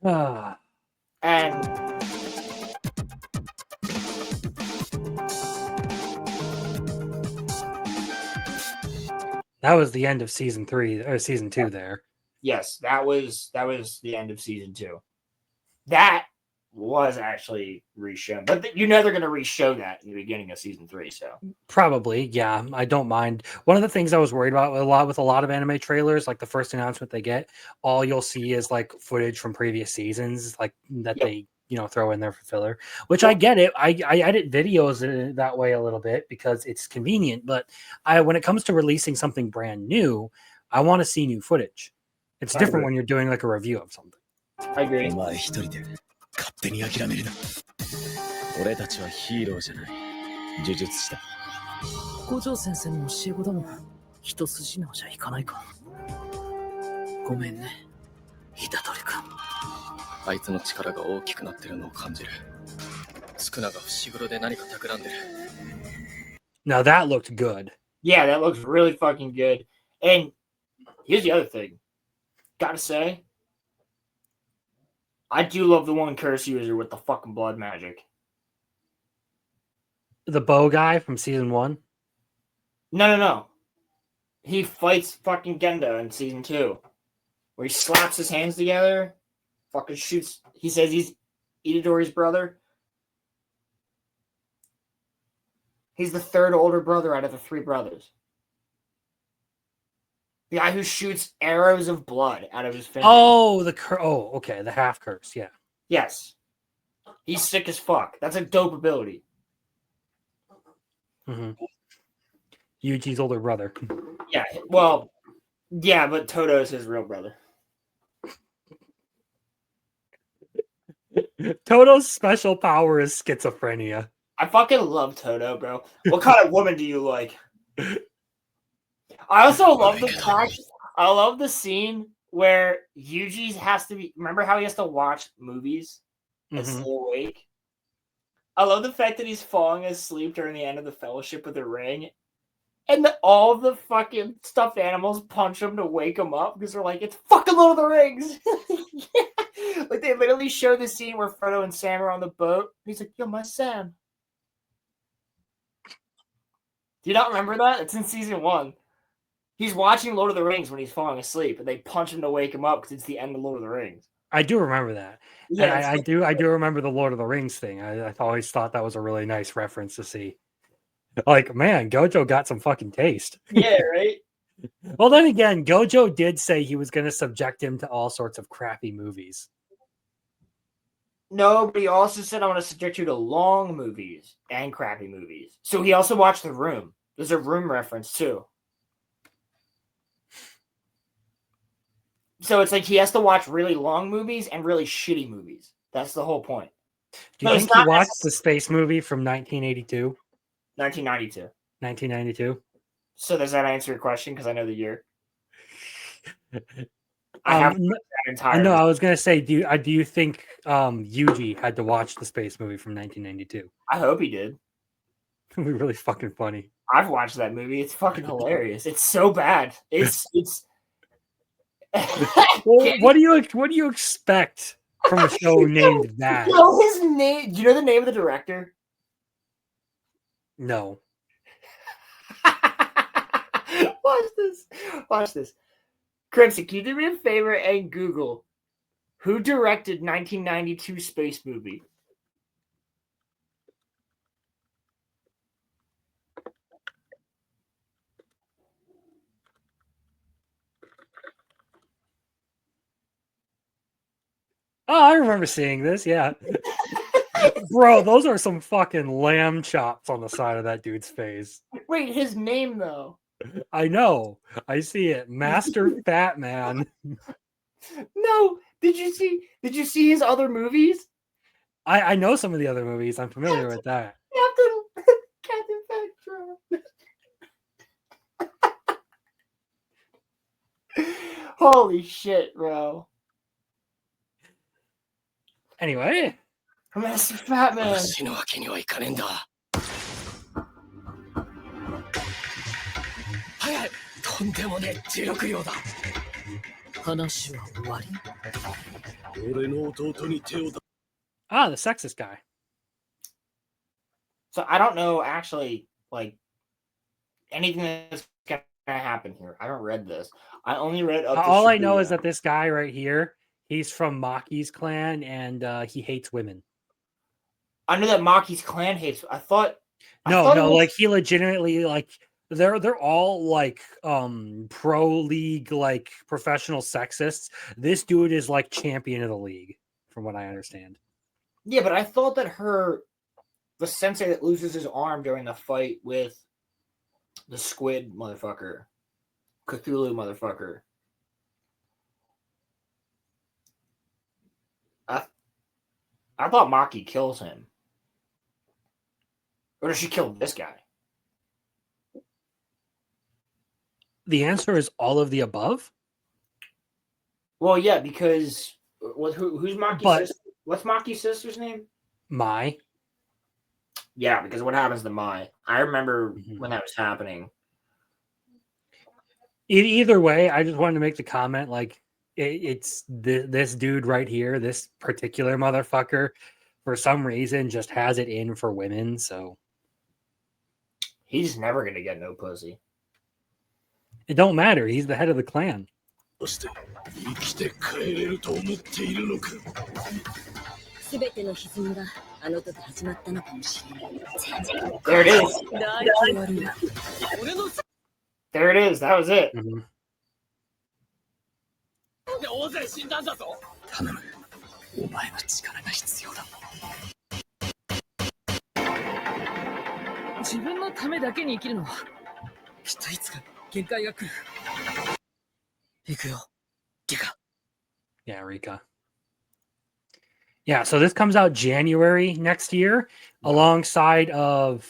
And that was the end of season 3 or season 2 there. Yes, that was the end of season 2. That was actually reshown, but they're going to reshow that in the beginning of season 3. So probably, yeah, I don't mind. One of the things I was worried about with a lot of anime trailers, like the first announcement they get, all you'll see is like footage from previous seasons, like that they throw in there for filler. Which I get it. I edit videos that way a little bit because it's convenient. But when it comes to releasing something brand new, I want to see new footage. It's different when you're doing like a review of something. I agree. 勝手に諦めるな。俺たちはヒーローじゃない。呪術師だ。五条先生の教え子だもん。一筋縄じゃいかないか。ごめんね、虎杖君。あいつの力が大きくなってるのを感じる。スクナが伏黒で何か企んでる。Now that looked good. Yeah, that looks really fucking good. And here's the other thing. Gotta say, I do love the one curse user with the fucking blood magic. The bow guy from season 1? No. He fights fucking Gendo in season 2. Where he slaps his hands together, fucking shoots. He says he's Itadori's brother. He's the third older brother out of the 3 brothers. The guy who shoots arrows of blood out of his fingers. Oh, okay, the half curse, yeah. Yes. He's sick as fuck. That's a dope ability. Mm-hmm. Yuji's older brother. Yeah, well, yeah, but Toto is his real brother. Toto's special power is schizophrenia. I fucking love Toto, bro. What kind of woman do you like? I also love the fact. I love the scene where Yuji has to be. Remember how he has to watch movies and stay awake? I love the fact that he's falling asleep during the end of the Fellowship with the Ring, and all the fucking stuffed animals punch him to wake him up because they're like, "It's fucking Lord of the Rings." Yeah. Like they literally show the scene where Frodo and Sam are on the boat. He's like, "Yo, my Sam." Do you not remember that? It's in season 1. He's watching Lord of the Rings when he's falling asleep, and they punch him to wake him up because it's the end of Lord of the Rings. I do remember that. Yeah, I do remember the Lord of the Rings thing. I always thought that was a really nice reference to see. Like, man, Gojo got some fucking taste. Yeah, right? Well, then again, Gojo did say he was going to subject him to all sorts of crappy movies. No, but he also said, "I want to subject you to long movies and crappy movies." So he also watched The Room. There's a Room reference, too. So it's like he has to watch really long movies and really shitty movies. That's the whole point. Do you So think it's he not watched the space movie from 1982? 1992. 1992? So does that answer your question? Because I know the year. I have No, that entire. I was gonna say, do you think Yuji had to watch the space movie from 1992? I hope he did. It'd be really fucking funny. I've watched that movie. It's fucking hilarious. It's so bad. It's. Well, what do you expect from a show named that? You know his name? Do you know the name of the director? No. Watch this. Crimson, can you do me a favor and Google who directed 1992 space movie? Oh, I remember seeing this. Yeah. Bro, those are some fucking lamb chops on the side of that dude's face. Wait, his name though. I know. I see it. Master Fat Man. No, did you see his other movies? I know some of the other movies. I'm familiar with that. Captain Spectrum. Holy shit, bro. Anyway. Master Fat Man. 私のわけにはいかねえんだ。早い、とんでもねえ磁力量だ。話は終わり。俺の弟に手を出。Ah, the sexist guy. So I don't know actually like anything that's gonna happen here. I haven't read this. I only read up to All I know Shibuya. is that this guy right here, he's from Maki's clan and he hates women. I know that Maki's clan hates. I thought No, it was- like he legitimately like they're all like pro league like professional sexists. This dude is like champion of the league, from what I understand. Yeah, but I thought that the sensei that loses his arm during the fight with the squid motherfucker, Cthulhu motherfucker. I thought Maki kills him. Or does she kill this guy? The answer is all of the above. Well, yeah, because who's Maki's But- sister? What's Maki's sister's name? My. Yeah, because what happens to Mai? I remember Mhm. when that was happening. Either way, I just wanted to make the comment like it's this dude right here, this particular motherfucker, for some reason just has it in for women. So He's never gonna get no pussy. it don't matter. He's the head of the clan. そして生きて帰れると思っているのか。すべての歪みがあの時始まったのかもしれない。 There it is. 大気悪いな。 There it is. That was it. Mhm. 大勢死んだんだぞ。頼む。お前の力が必要だ。自分のためだけに生きるのはきっといつか限界が来る。行くよ、リカ。 Yeah, Rika. Yeah, so this comes out January next year, alongside of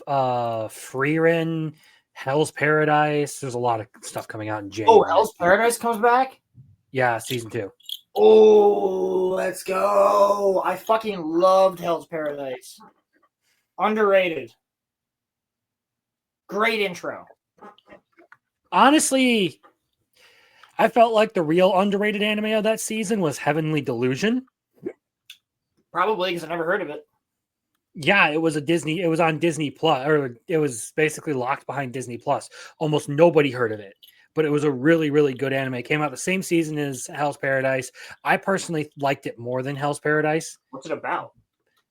Freerin, Hell's Paradise. There's a lot of stuff coming out in January. Oh, Hell's Paradise comes back? Yeah, season 2. Oh, let's go. I fucking loved Hell's Paradise. Underrated. Great intro. Honestly, I felt like the real underrated anime of that season was Heavenly Delusion. Probably because I never heard of it. Yeah, it was on Disney Plus, or it was basically locked behind Disney Plus. Almost nobody heard of it, but it was a really, really good anime. It came out the same season as Hell's Paradise. I personally liked it more than Hell's Paradise. What's it about?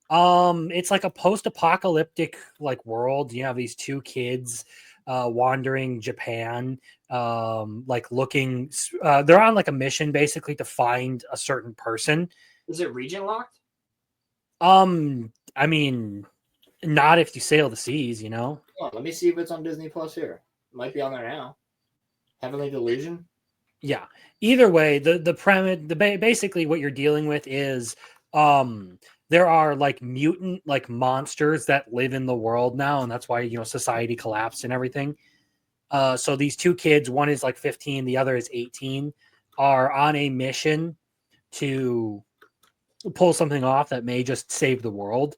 It's like a post-apocalyptic like world. You have these two kids wandering Japan, like looking. They're on like a mission basically to find a certain person. Is it region locked? I mean, not if you sail the seas, you know. Hold on, let me see if it's on Disney Plus here. It might be on there now. Heavenly Delusion. Yeah. Either way, the premise, basically what you're dealing with is there are like mutant like monsters that live in the world now, and that's why society collapsed and everything. So these two kids, one is like 15, the other is 18, are on a mission to pull something off that may just save the world.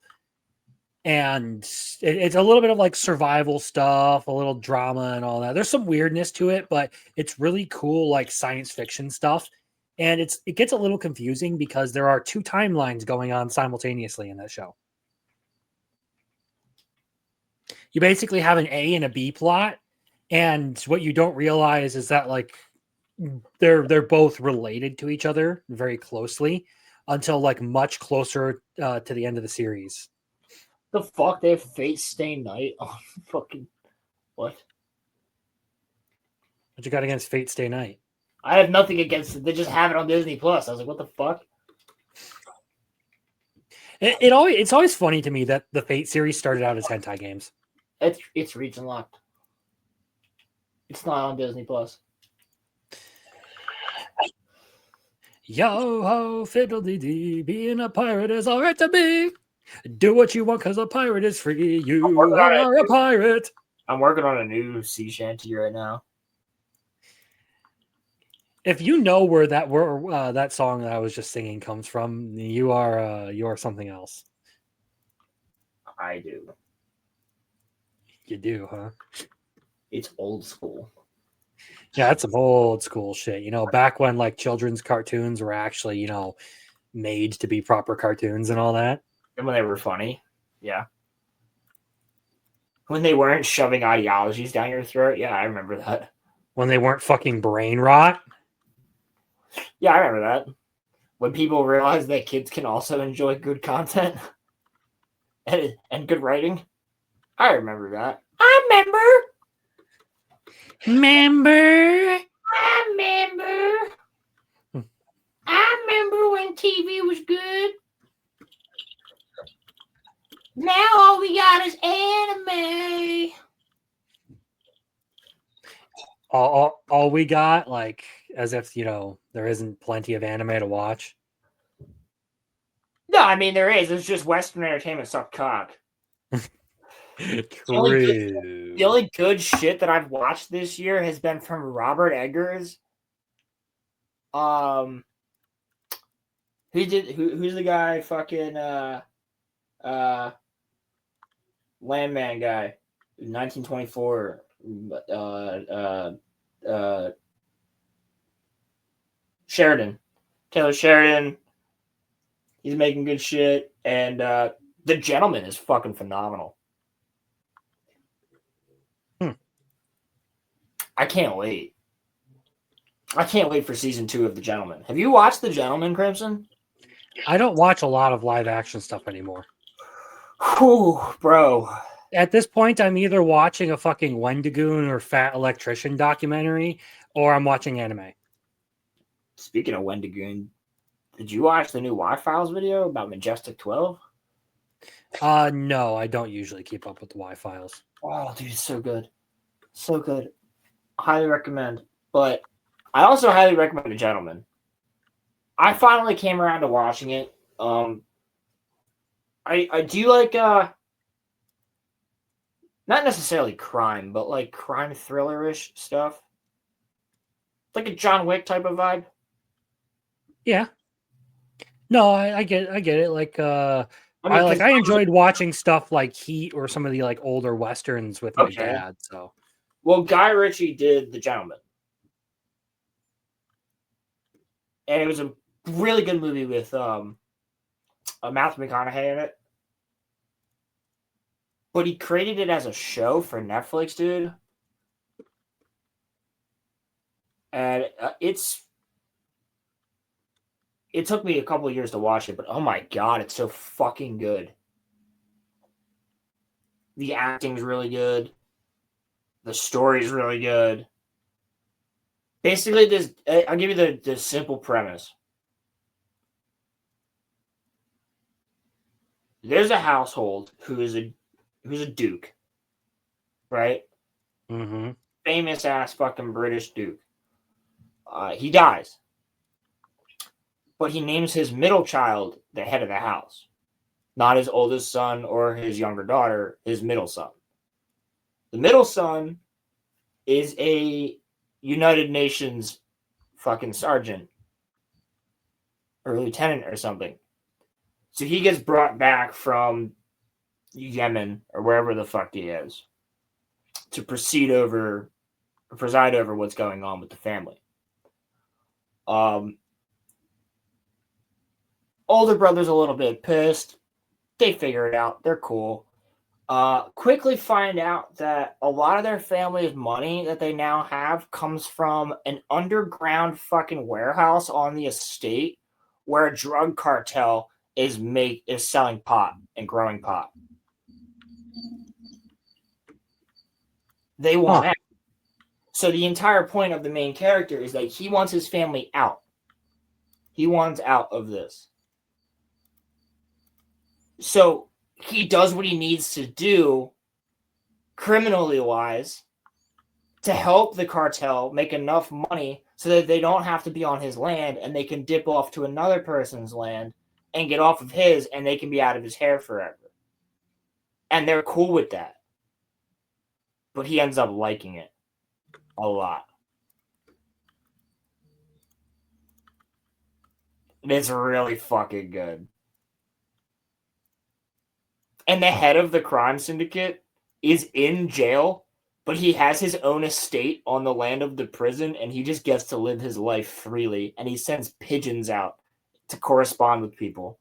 And it's a little bit of like survival stuff, a little drama and all that. There's some weirdness to it, but it's really cool, like science fiction stuff. And it gets a little confusing because there are two timelines going on simultaneously in that show. You basically have an A and a B plot, and what you don't realize is that like they're both related to each other very closely until like much closer to the end of the series. The fuck? They have Fate Stay Night on fucking what? What you got against Fate Stay Night? I have nothing against it. They just have it on Disney Plus. I was like, what the fuck? It's always funny to me that the Fate series started out as hentai games. It's region locked. It's not on Disney Plus. Yo ho fiddle-dee dee, being a pirate is all right to me. Do what you want because a pirate is free. You are a pirate. I'm working on a new sea shanty right now. If you know where that song that I was just singing comes from, you are something else. I do. You do, huh? It's old school. Yeah, that's some old school shit. Back when like children's cartoons were actually, made to be proper cartoons and all that. And when they were funny. Yeah. When they weren't shoving ideologies down your throat. Yeah, I remember that. When they weren't fucking brain rot. Yeah, I remember that. When people realized that kids can also enjoy good content and good writing. I remember that. I remember when TV was good. Now all we got is anime. All we got, like, as if there isn't plenty of anime to watch. No, I mean there is. It's just Western entertainment suck cock. The only good shit that I've watched this year has been from Robert Eggers. Who's the guy? Fucking Landman guy, 1924. Sheridan, Taylor Sheridan. He's making good shit, and The Gentleman is fucking phenomenal. I can't wait. I can't wait for season 2 of The Gentleman. Have you watched The Gentleman, Crimson? I don't watch a lot of live action stuff anymore. Whew, bro. At this point, I'm either watching a fucking Wendigoon or Fat Electrician documentary, or I'm watching anime. Speaking of Wendigoon, did you watch the new Y-Files video about Majestic 12? No, I don't usually keep up with the Y-Files. Oh, dude, it's so good. So good. Highly recommend. But I also highly recommend The Gentleman. I finally came around to watching it. I do like not necessarily crime, but like crime thriller-ish stuff. It's like a John Wick type of vibe. Yeah. No, I get it. Like I enjoyed watching stuff like Heat or some of the like older westerns with my dad. So well, Guy Ritchie did The Gentleman. And it was a really good movie with Matthew McConaughey in it. But he created it as a show for Netflix, dude. And it took me a couple of years to watch it, but oh my god, it's so fucking good. The acting's really good. The story's really good. Basically, I'll give you the simple premise. There's a household who's a duke, right? Mm-hmm. Famous ass fucking British duke. he dies. But he names his middle child the head of the house. Not his oldest son or his younger daughter, his middle son. The middle son is a United Nations fucking sergeant or lieutenant or something. So he gets brought back from Yemen or wherever the fuck he is to preside over what's going on with the family. Older brother's a little bit pissed. They figure it out. They're cool. Quickly find out that a lot of their family's money that they now have comes from an underground fucking warehouse on the estate where a drug cartel is selling pot and growing pot. They want out. So the entire point of the main character is that he wants his family out. He wants out of this. So he does what he needs to do, criminally wise, to help the cartel make enough money so that they don't have to be on his land and they can dip off to another person's land and get off of his and they can be out of his hair forever. And they're cool with that. But he ends up liking it a lot. And it's really fucking good. And the head of the crime syndicate is in jail, but he has his own estate on the land of the prison, and he just gets to live his life freely, and he sends pigeons out to correspond with people.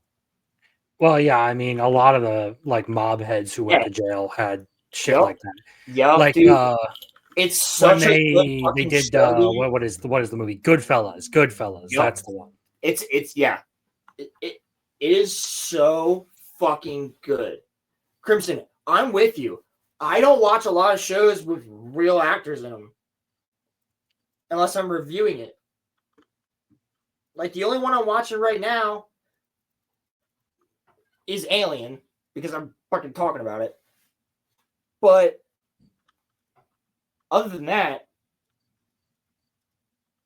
Well, yeah, I mean, a lot of the like mob heads who went to jail had shit like that. Yeah, like dude, it's such when a they did what is the movie Goodfellas? Goodfellas, that's the one. It is so fucking good. Crimson, I'm with you. I don't watch a lot of shows with real actors in them unless I'm reviewing it. Like, the only one I'm watching right now is Alien, because I'm fucking talking about it. But other than that,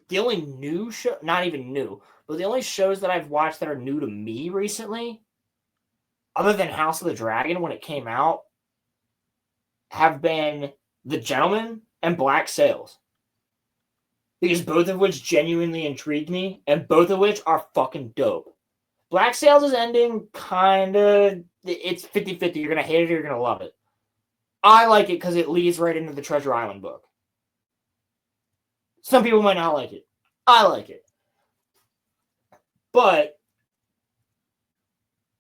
the only new show, not even new, but the only shows that I've watched that are new to me recently, other than House of the Dragon when it came out, have been The Gentleman and Black Sails. Because both of which genuinely intrigued me, and both of which are fucking dope. Black Sails is ending kind of, it's 50-50. You're going to hate it or you're going to love it. I like it because it leads right into the Treasure Island book. Some people might not like it. I like it. But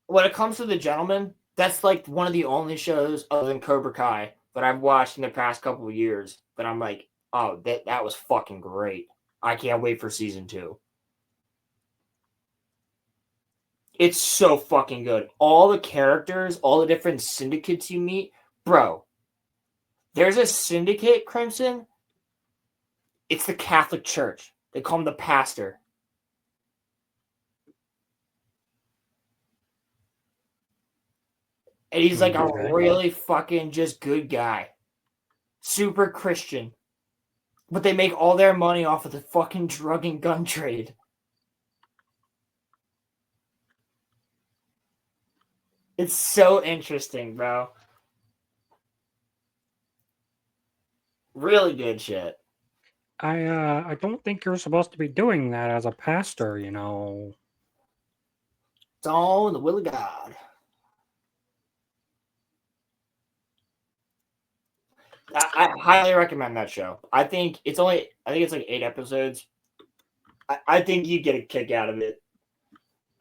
when it comes to The Gentleman, that's like one of the only shows other than Cobra Kai that I've watched in the past couple of years that I'm like, oh, that was fucking great. I can't wait for season 2. It's so fucking good. All the characters, all the different syndicates you meet. Bro, there's a syndicate, Crimson. It's the Catholic Church. They call him the pastor. And he's like a really fucking just good guy. Super Christian. But they make all their money off of the fucking drug and gun trade. It's so interesting, bro. Really good shit. I don't think you're supposed to be doing that as a pastor, you know. It's all in the will of God. I highly recommend that show. I think it's like 8 episodes. I think you'd get a kick out of it.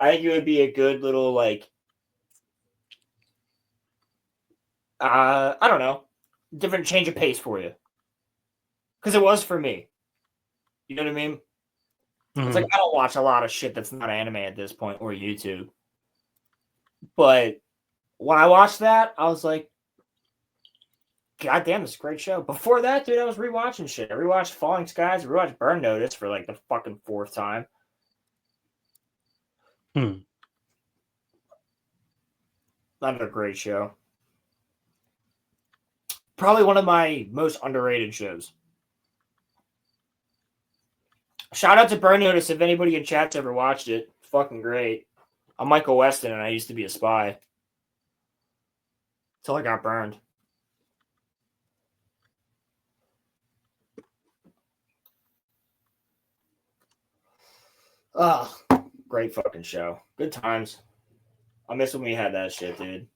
I think it would be a good little, like, I don't know, different change of pace for you. Because it was for me. You know what I mean? Mm-hmm. It's like, I don't watch a lot of shit that's not anime at this point or YouTube. But when I watched that, I was like, God damn, this is a great show. Before that, dude, I was rewatching shit. I rewatched Falling Skies. I rewatched Burn Notice for like the fucking 4th time. Another great show. Probably one of my most underrated shows. Shout out to Burn Notice if anybody in chat's ever watched it. It's fucking great. I'm Michael Weston and I used to be a spy. Until I got burned. Oh, great fucking show. Good times. I miss when we had that shit, dude.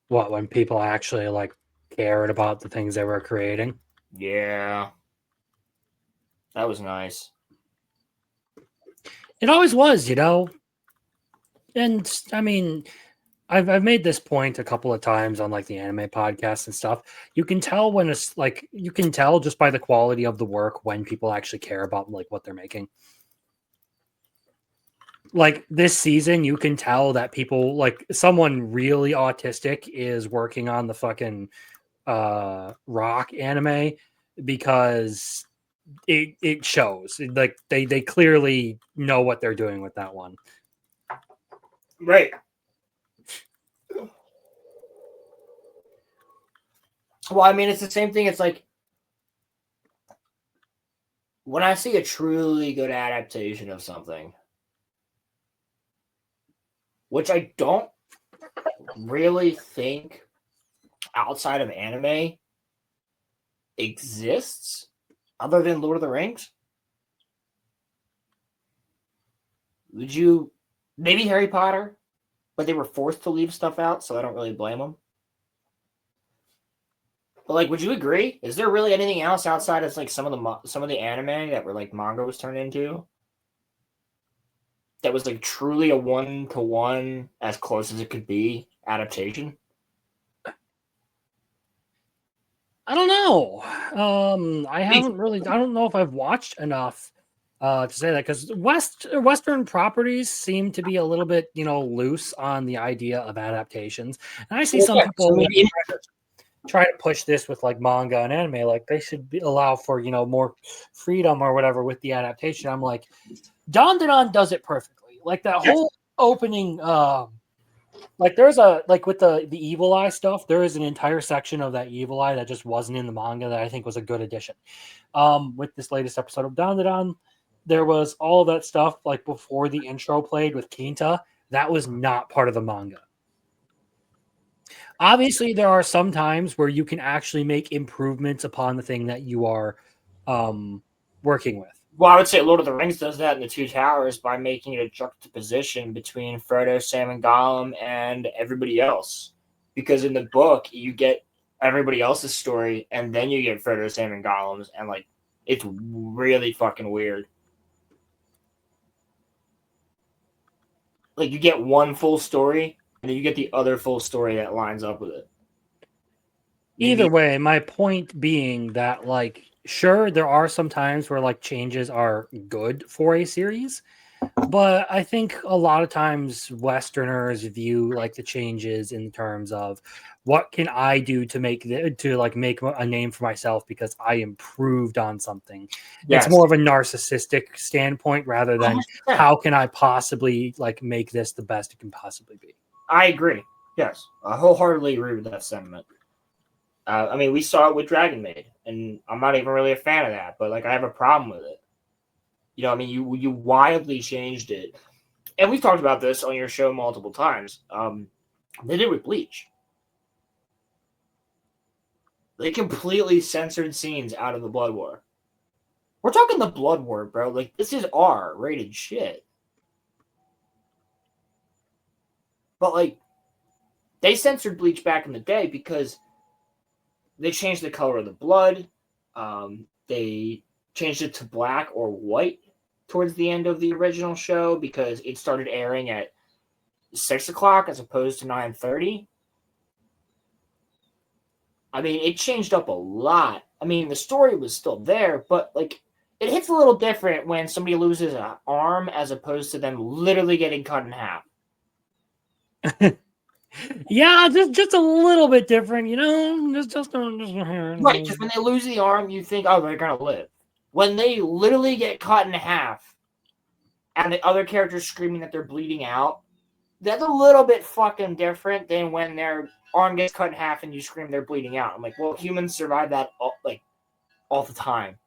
What, when people actually like cared about the things they were creating? Yeah. That was nice. It always was, you know. And I mean, I've made this point a couple of times on like the anime podcasts and stuff. You can tell when it's like you can tell just by the quality of the work when people actually care about like what they're making. Like this season, you can tell that people like someone really autistic is working on the fucking rock anime because it shows like they clearly know what they're doing with that one. Right. Well, I mean, it's the same thing. It's like when I see a truly good adaptation of something, which I don't really think outside of anime exists other than Lord of the Rings. Would you maybe Harry Potter, but they were forced to leave stuff out, so I don't really blame them. But like, would you agree? Is there really anything else outside of like some of the anime that were like manga was turned into that was like truly a 1-to-1 as close as it could be adaptation? I don't know. I haven't really. I don't know if I've watched enough to say that because Western properties seem to be a little bit, loose on the idea of adaptations. And I see some people try to push this with like manga and anime, like they should allow for more freedom or whatever with the adaptation. I'm like, Dandadan does it perfectly. Like that whole opening. Like there's with the Evil Eye stuff, there is an entire section of that Evil Eye that just wasn't in the manga that I think was a good addition. With this latest episode of Dandadan, there was all that stuff like before the intro played with Kinta. That was not part of the manga. Obviously, there are some times where you can actually make improvements upon the thing that you are working with. Well, I would say Lord of the Rings does that in the Two Towers by making it a juxtaposition between Frodo, Sam, and Gollum and everybody else. Because in the book, you get everybody else's story, and then you get Frodo, Sam, and Gollum's, and like it's really fucking weird. Like you get one full story, and then you get the other full story that lines up with it. Either way, my point being that like sure, there are some times where like changes are good for a series, but I think a lot of times Westerners view like the changes in terms of what can I do to make a name for myself because I improved on something. Yes. It's more of a narcissistic standpoint rather than 100%. How can I possibly like make this the best it can possibly be. I agree. Yes, I wholeheartedly agree with that sentiment. I mean, we saw it with Dragon Maid, and I'm not even really a fan of that, but like I have a problem with it. I mean, you wildly changed it, and we've talked about this on your show multiple times. They did it with Bleach. They completely censored scenes out of the Blood War. We're talking the Blood War, bro. Like this is R-rated shit. But like, they censored Bleach back in the day because they changed the color of the blood. They changed it to black or white towards the end of the original show because it started airing at 6 o'clock as opposed to 9:30. I mean, it changed up a lot. I mean, the story was still there, but like it hits a little different when somebody loses an arm as opposed to them literally getting cut in half. Yeah, just a little bit different, just right. Just when they lose the arm, you think, oh, they're gonna live. When they literally get cut in half, and the other characters screaming that they're bleeding out, that's a little bit fucking different than when their arm gets cut in half and you scream they're bleeding out. I'm like, well, humans survive that all the time.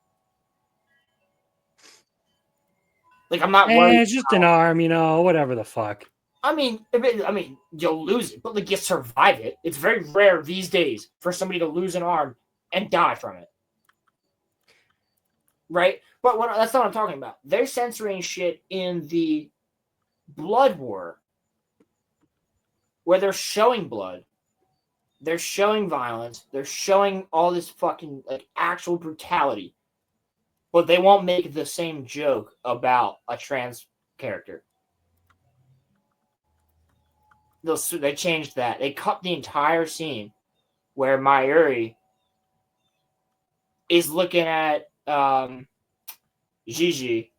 Like, I'm not worried. It's just an arm, whatever the fuck. I mean, you'll lose it, but like you survive it. It's very rare these days for somebody to lose an arm and die from it, right? But that's not what I'm talking about. They're censoring shit in the Blood War, where they're showing blood, they're showing violence, they're showing all this fucking like actual brutality, but they won't make the same joke about a trans character. They changed that. They cut the entire scene where Mayuri is looking at Gigi,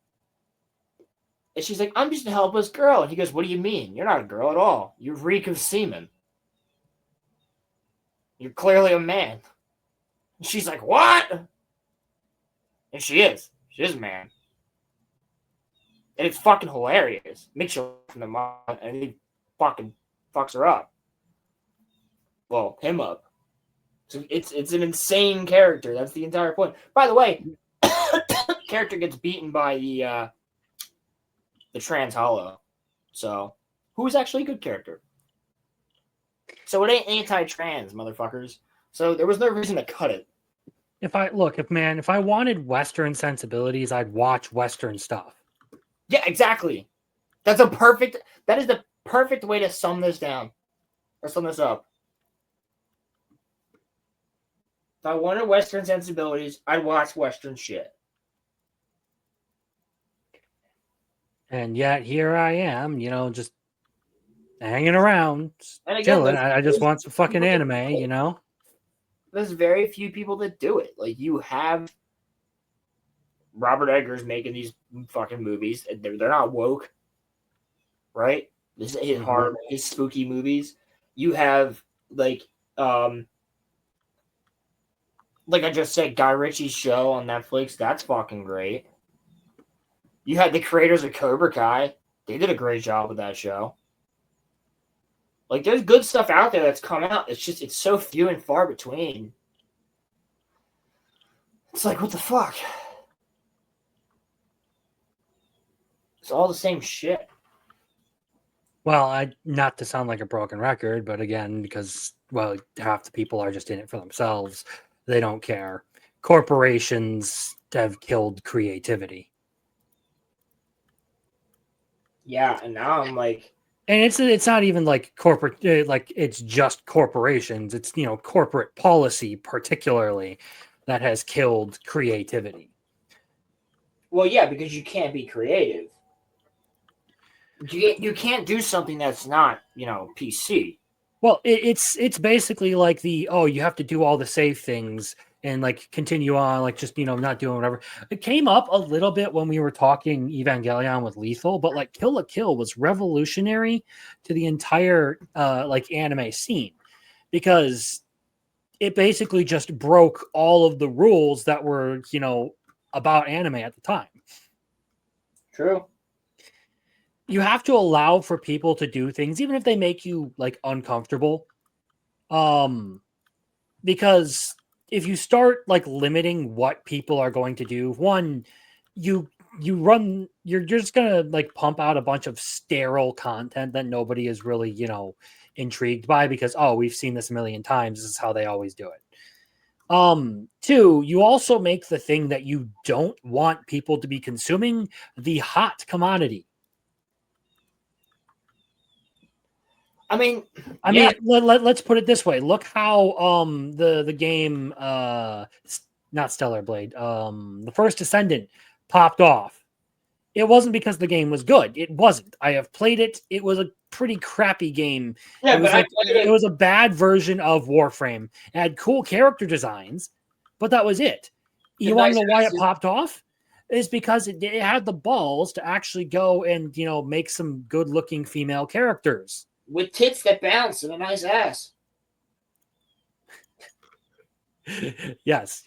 and she's like, "I'm just a helpless girl." And he goes, "What do you mean? You're not a girl at all. You reek of semen. You're clearly a man." And she's like, "What?" And she is. She is a man. And it's fucking hilarious. Makes you laugh in the mind, and he fucking fucks her up. Well, him up. So it's an insane character. That's the entire point. By the way, character gets beaten by the trans hollow. So who's actually a good character? So it ain't anti-trans, motherfuckers. So there was no reason to cut it. If I wanted Western sensibilities, I'd watch Western stuff. Yeah, exactly. That is the perfect way to sum this down. Or sum this up. If I wanted Western sensibilities, I'd watch Western shit. And yet here I am, just hanging around, And again, chilling. I just want some fucking anime, There's very few people that do it. Like, you have Robert Eggers making these fucking movies. They're not woke, right? This is his horror, his spooky movies. You have like I just said, Guy Ritchie's show on Netflix. That's fucking great. You had the creators of Cobra Kai. They did a great job with that show. Like, there's good stuff out there that's come out. It's so few and far between. It's like, what the fuck? It's all the same shit. Well, not to sound like a broken record, but again, because, half the people are just in it for themselves. They don't care. Corporations have killed creativity. Yeah, and now I'm like... And it's not even like corporate, like it's just corporations. It's, corporate policy particularly that has killed creativity. Well, yeah, because you can't be creative. You can't do something that's not, PC. Well, it's basically like you have to do all the safe things and like continue on, like just, not doing whatever. It came up a little bit when we were talking Evangelion with Lethal, but like Kill la Kill was revolutionary to the entire anime scene because it basically just broke all of the rules that were, about anime at the time. True. You have to allow for people to do things, even if they make you like uncomfortable. Because if you start like limiting what people are going to do, one, you're just gonna like pump out a bunch of sterile content that nobody is really, intrigued by because, we've seen this a million times. This is how they always do it. Two, you also make the thing that you don't want people to be consuming the hot commodity. I mean, let's put it this way. Look how the game not Stellar Blade, the First Descendant popped off. It wasn't because the game was good. It wasn't. I have played it. It was a pretty crappy game. Yeah, it was a bad version of Warframe. It had cool character designs, but that was it. You want to know why it popped off? Is because it had the balls to actually go and make some good-looking female characters. With tits that bounce and a nice ass. Yes.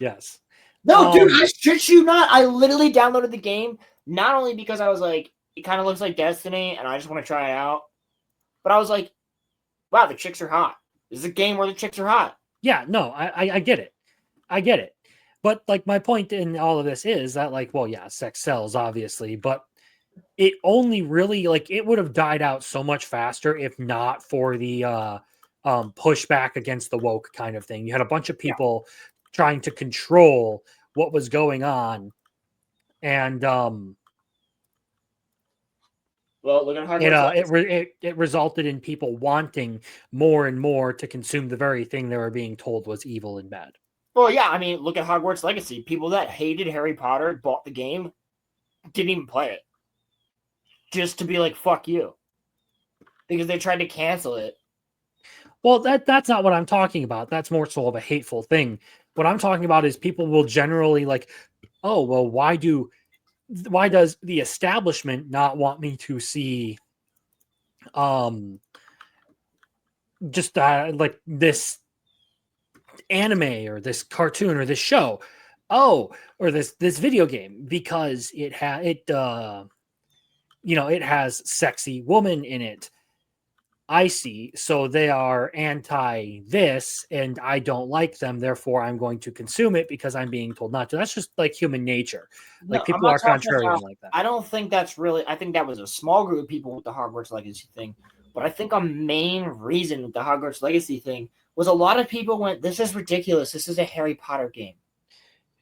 No, dude, I shit you not. I literally downloaded the game, not only because I was like, it kind of looks like Destiny, and I just want to try it out, but I was like, wow, the chicks are hot. This is a game where the chicks are hot. Yeah, no, I get it. I get it. But, like, my point in all of this is that, like, well, yeah, sex sells, obviously, but it only really like it would have died out so much faster if not for the pushback against the woke kind of thing. You had a bunch of people trying to control what was going on, and Well, look at Hogwarts. it resulted in people wanting more and more to consume the very thing they were being told was evil and bad. Well, yeah, I mean, look at Hogwarts Legacy. People that hated Harry Potter bought the game, didn't even play it, just to be like, "Fuck you," because they tried to cancel it. Well, that's not what I'm talking about. That's more so of a hateful thing. What I'm talking about is people will generally like, oh, well, why does the establishment not want me to see just like this anime or this cartoon or this show, or this video game, because it has sexy woman in it. I see. So they are anti this, and I don't like them. Therefore, I'm going to consume it because I'm being told not to. That's just like human nature. Like, people are contrarian like that. I don't think that's really. I think that was a small group of people with the Hogwarts Legacy thing. But I think a main reason with the Hogwarts Legacy thing was a lot of people went, "This is ridiculous. This is a Harry Potter game.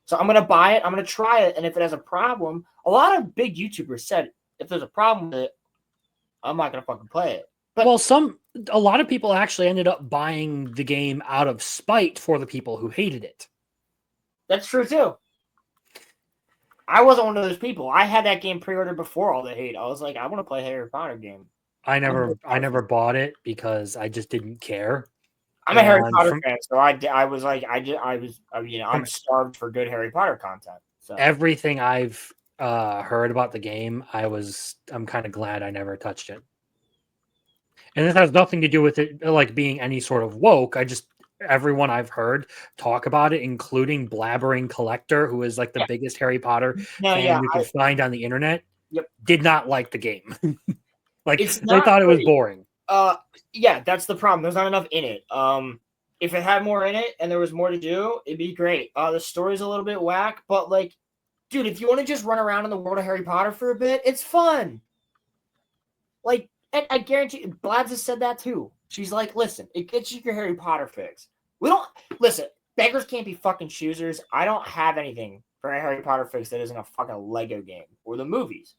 So I'm going to buy it. I'm going to try it. And if it has a problem," a lot of big YouTubers said, "If there's a problem with it, I'm not going to fucking play it." But, well, a lot of people actually ended up buying the game out of spite for the people who hated it. That's true too. I wasn't one of those people. I had that game pre-ordered before all the hate. I was like, I want to play a Harry Potter game. I never bought it because I just didn't care. I'm a Harry Potter fan, so I'm starved for good Harry Potter content. So everything I've heard about the game, I'm kind of glad I never touched it. And this has nothing to do with it like being any sort of woke. Everyone I've heard talk about it, including Blabbering Collector, who is like the biggest Harry Potter fan you can find on the internet, did not like the game. Like, they thought it was boring. Yeah, that's the problem. There's not enough in it. If it had more in it and there was more to do, it'd be great. The story's a little bit whack, but like, dude, if you want to just run around in the world of Harry Potter for a bit, it's fun. Like, and I guarantee you, Blabs has said that too. She's like, listen, it gets you your Harry Potter fix. Listen, beggars can't be fucking choosers. I don't have anything for a Harry Potter fix that isn't a fucking Lego game or the movies.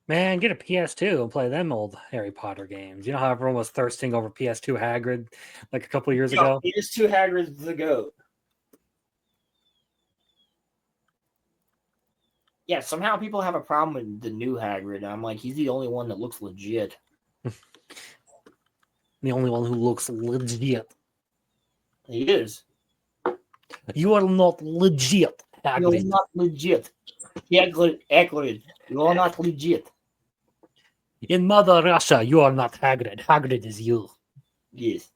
Man, get a PS2 and play them old Harry Potter games. You know how everyone was thirsting over PS2 Hagrid like a couple years ago? PS2 Hagrid's the GOAT. Yeah, somehow people have a problem with the new Hagrid. I'm like, he's the only one that looks legit. The only one who looks legit. He is. You are not legit, Hagrid. You're not legit. Hagrid, you are not legit. In Mother Russia, you are not Hagrid. Hagrid is you. Yes.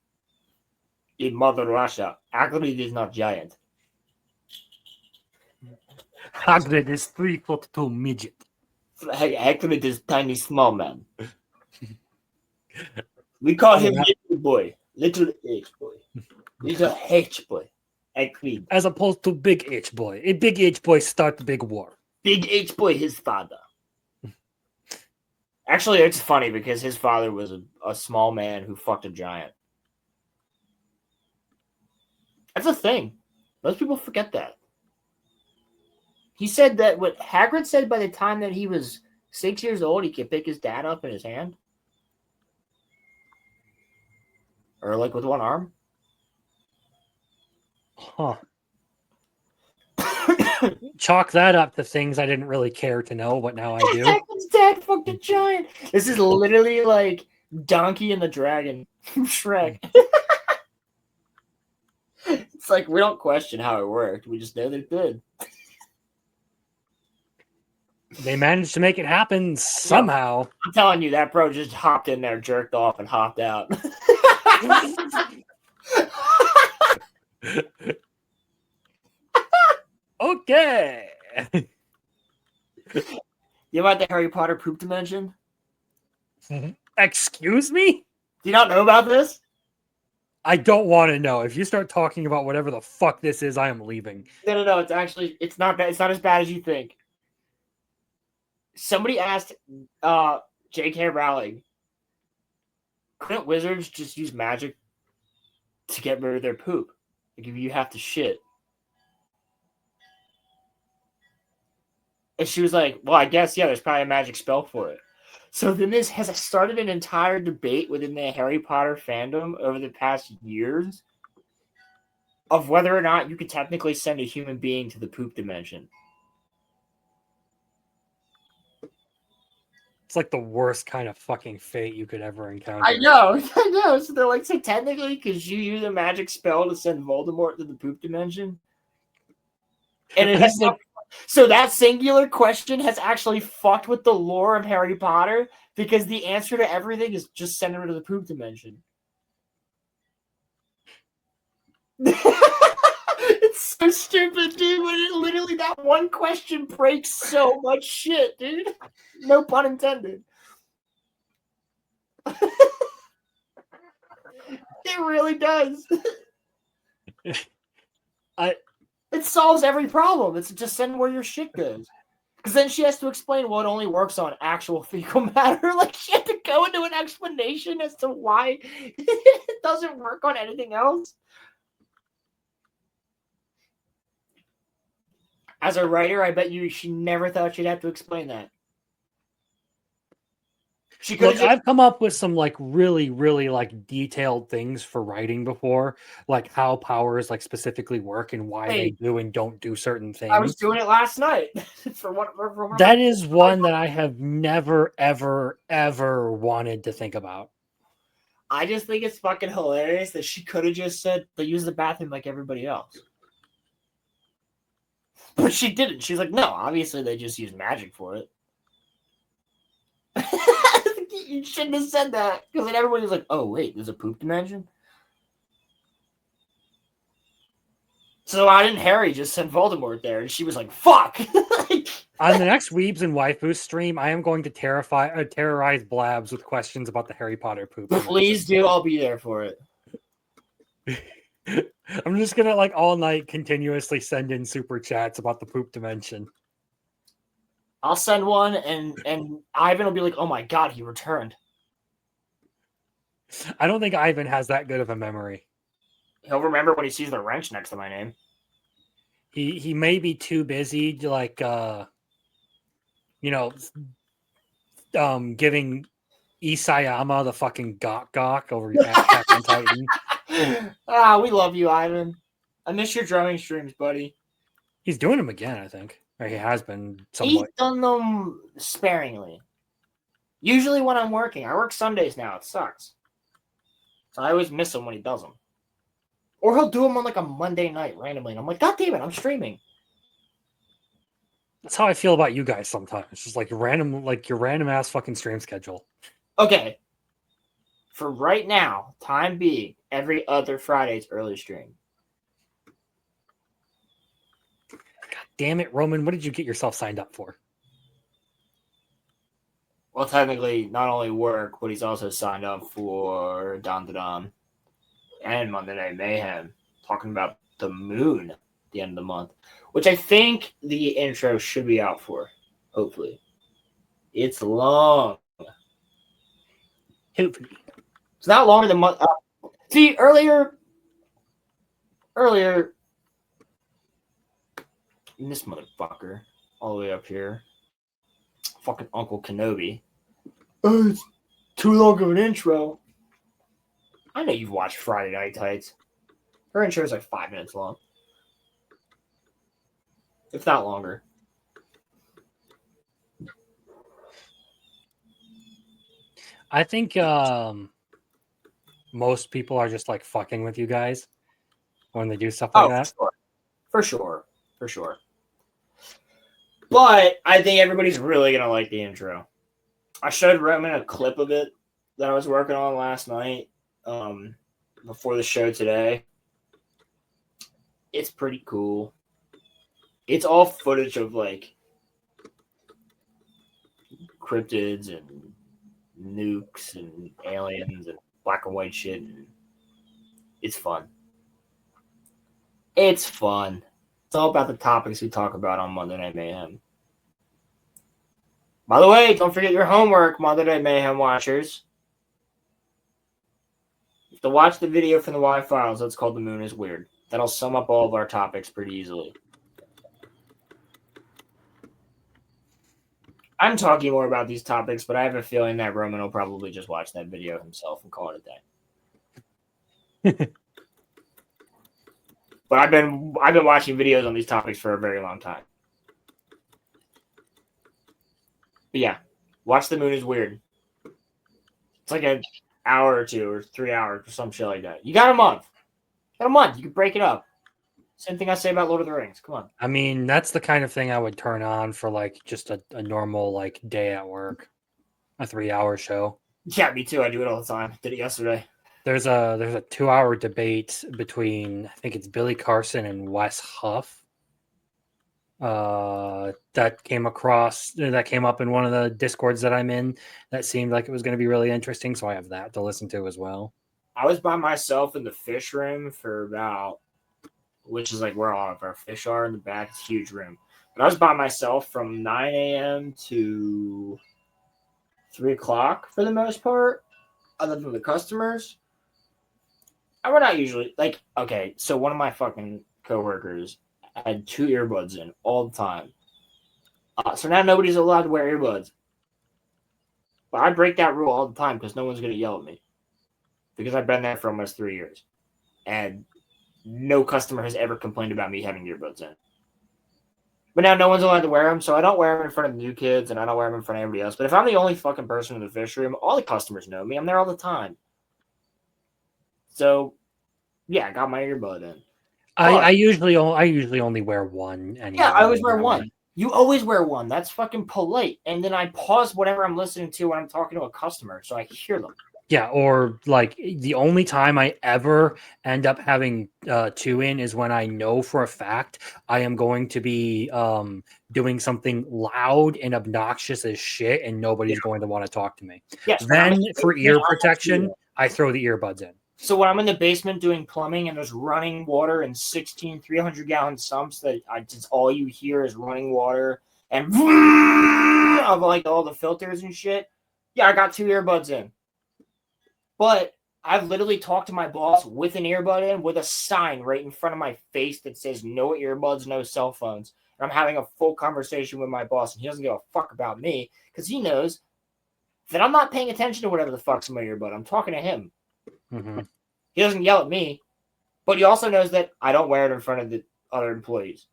In Mother Russia, Hagrid is not giant. Hagrid is 3'2" midget. Hagrid is tiny small man. We call him little boy. Little H boy. Little H boy. Hagrid. As opposed to big H boy. A big H boy start big war. Big H boy, his father. Actually, it's funny because his father was a small man who fucked a giant. That's a thing. Most people forget that. He said that what Hagrid said by the time that he was 6 years old, he could pick his dad up in his hand. Or like with one arm. Huh. Chalk that up to things I didn't really care to know, but now I do. Hagrid's dad fucked a giant. This is literally like Donkey and the Dragon from Shrek. It's like we don't question how it worked. We just know that it did. They managed to make it happen somehow. I'm telling you, that bro just hopped in there, jerked off, and hopped out. Okay. You about the Harry Potter poop dimension? Excuse me? Do you not know about this? I don't want to know. If you start talking about whatever the fuck this is, I am leaving. No. It's not bad. It's not as bad as you think. somebody asked J.K. Rowling, couldn't wizards just use magic to get rid of their poop? Like if you have to shit. And she was like, well, I guess, yeah, there's probably a magic spell for it. So then this has started an entire debate within the Harry Potter fandom over the past years of whether or not you could technically send a human being to the poop dimension. It's like the worst kind of fucking fate you could ever encounter. I know. So they're like, so technically, because you use a magic spell to send Voldemort to the poop dimension? And it has like, so that singular question has actually fucked with the lore of Harry Potter because the answer to everything is just send him to the poop dimension. It's so stupid, dude. When it literally that one question breaks so much shit, dude. No pun intended. It really does. It solves every problem. It's just send where your shit goes. Because then she has to explain, well, it only works on actual fecal matter. Like, she had to go into an explanation as to why it doesn't work on anything else. As a writer, I bet you she never thought she'd have to explain that. She could. Look, I've come up with some like really, really like detailed things for writing before, like how powers like specifically work and why they do and don't do certain things. I was doing it last night. That is one that I have never, ever, ever wanted to think about. I just think it's fucking hilarious that she could have just said they use the bathroom like everybody else. But she didn't. She's like, no, obviously they just use magic for it. You shouldn't have said that. Because then everybody was like, oh, wait, there's a poop dimension? So why didn't Harry just send Voldemort there? And she was like, fuck! On the next Weebs and Waifus stream, I am going to terrorize Blabs with questions about the Harry Potter poop. Please do. I'll be there for it. I'm just going to like all night continuously send in super chats about the poop dimension. I'll send one, and Ivan will be like, oh my god, he returned. I don't think Ivan has that good of a memory. He'll remember when he sees the wrench next to my name. He may be too busy to like giving Isayama the fucking gawk over Attack on Titan. We love you, Ivan. I miss your drumming streams, buddy. He's doing them again, I think. Or he has been somewhat. He's done them sparingly. Usually when I'm working. I work Sundays now. It sucks. So I always miss him when he does them. Or he'll do them on like a Monday night randomly. And I'm like, God damn it, I'm streaming. That's how I feel about you guys sometimes. It's just like your random ass fucking stream schedule. Okay. For right now, time being, every other Friday's early stream. God damn it, Roman. What did you get yourself signed up for? Well, technically, not only work, but he's also signed up for Don Da Don and Monday Night Mayhem, talking about the moon at the end of the month, which I think the intro should be out for, hopefully. It's long. Hopefully. It's not longer than month. See, earlier, this motherfucker, all the way up here, fucking Uncle Kenobi. Oh, it's too long of an intro. I know you've watched Friday Night Tights. Her intro is like 5 minutes long, if not longer. I think most people are just like fucking with you guys when they do stuff like that. For sure. But I think everybody's really gonna like the intro. I showed Roman a clip of it that I was working on last night, before the show today. It's pretty cool. It's all footage of like cryptids and nukes and aliens and black and white shit. It's fun. It's fun. It's all about the topics we talk about on Monday Night Mayhem. By the way, don't forget your homework, Mother Day Mayhem watchers. You have to watch the video from the Y-Files that's called The Moon is Weird. That'll sum up all of our topics pretty easily. I'm talking more about these topics, but I have a feeling that Roman will probably just watch that video himself and call it a day. But I've been watching videos on these topics for a very long time. But yeah, watch The Moon is Weird. It's like an hour or 2 or 3 hours or some shit like that. You got a month. You can break it up. Same thing I say about Lord of the Rings. Come on. I mean, that's the kind of thing I would turn on for like just a normal like day at work, a 3-hour show. Yeah, me too. I do it all the time. Did it yesterday. There's a 2-hour debate between, I think it's Billy Carson and Wes Huff. That came up in one of the discords that I'm in. That seemed like it was going to be really interesting, so I have that to listen to as well. I was by myself in the fish room for about, which is like where all of our fish are in the back. It's a huge room. But I was by myself from 9 a.m. to 3 o'clock for the most part, other than the customers. I would not usually, like, okay, so one of my fucking coworkers had 2 earbuds in all the time. So now nobody's allowed to wear earbuds. But I break that rule all the time because no one's going to yell at me. Because I've been there for almost 3 years. And no customer has ever complained about me having earbuds in. But now no one's allowed to wear them, so I don't wear them in front of the new kids, and I don't wear them in front of everybody else. But if I'm the only fucking person in the fish room, all the customers know me. I'm there all the time. So, yeah, I got my earbud in. I usually only wear one. Anyway, yeah, I always wear one. You always wear one. That's fucking polite. And then I pause whatever I'm listening to when I'm talking to a customer, so I hear them. Yeah, or like the only time I ever end up having 2 in is when I know for a fact I am going to be doing something loud and obnoxious as shit, and nobody's going to want to talk to me. Yes. Then for ear protection, I throw the earbuds in. So when I'm in the basement doing plumbing and there's running water in 16 300-gallon sumps that just all you hear is running water and of like all the filters and shit. Yeah, I got 2 earbuds in. But I've literally talked to my boss with an earbud in with a sign right in front of my face that says no earbuds, no cell phones. And I'm having a full conversation with my boss, and he doesn't give a fuck about me because he knows that I'm not paying attention to whatever the fuck's in my earbud. I'm talking to him. Mm-hmm. He doesn't yell at me, but he also knows that I don't wear it in front of the other employees.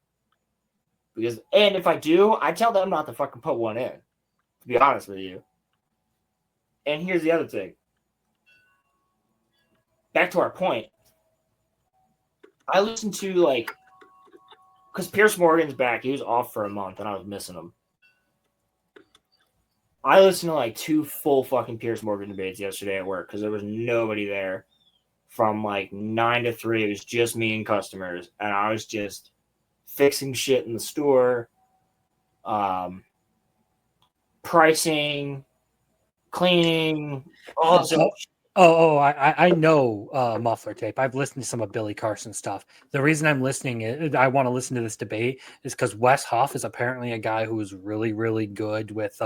And if I do, I tell them not to fucking put one in, to be honest with you. And here's the other thing. Back to our point. I listened to, like, because Pierce Morgan's back. He was off for a month, and I was missing him. I listened to, like, 2 full fucking Pierce Morgan debates yesterday at work because there was nobody there. From like 9 to 3, it was just me and customers, and I was just fixing shit in the store, pricing, cleaning, all that. I know Muffler Tape. I've listened to some of Billy Carson's stuff. The reason I'm listening, I want to listen to this debate, is because Wes Huff is apparently a guy who is really, really good with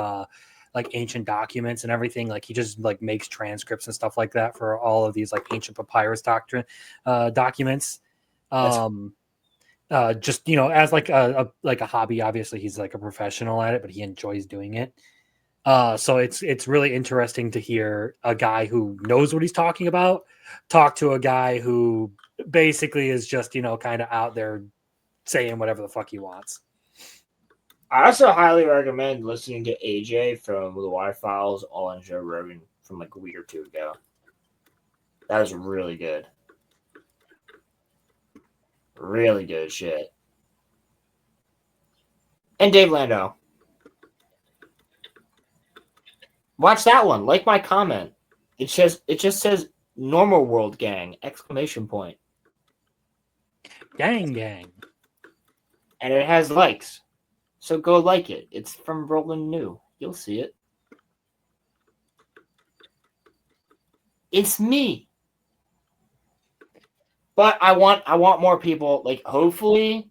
like ancient documents and everything. Like he just like makes transcripts and stuff like that for all of these like ancient papyrus documents. Just, you know, as like a hobby. Obviously he's like a professional at it, but he enjoys doing it. So it's really interesting to hear a guy who knows what he's talking about talk to a guy who basically is just, you know, kind of out there saying whatever the fuck he wants. I also highly recommend listening to AJ from the Y-Files on Joe Rogan from like a week or 2 ago. That was really good. Really good shit. And Dave Landau. Watch that one. Like my comment. It just says normal world gang! ! Gang. And it has likes. So go like it. It's from Roland New. You'll see it. It's me. But I want more people. Like, hopefully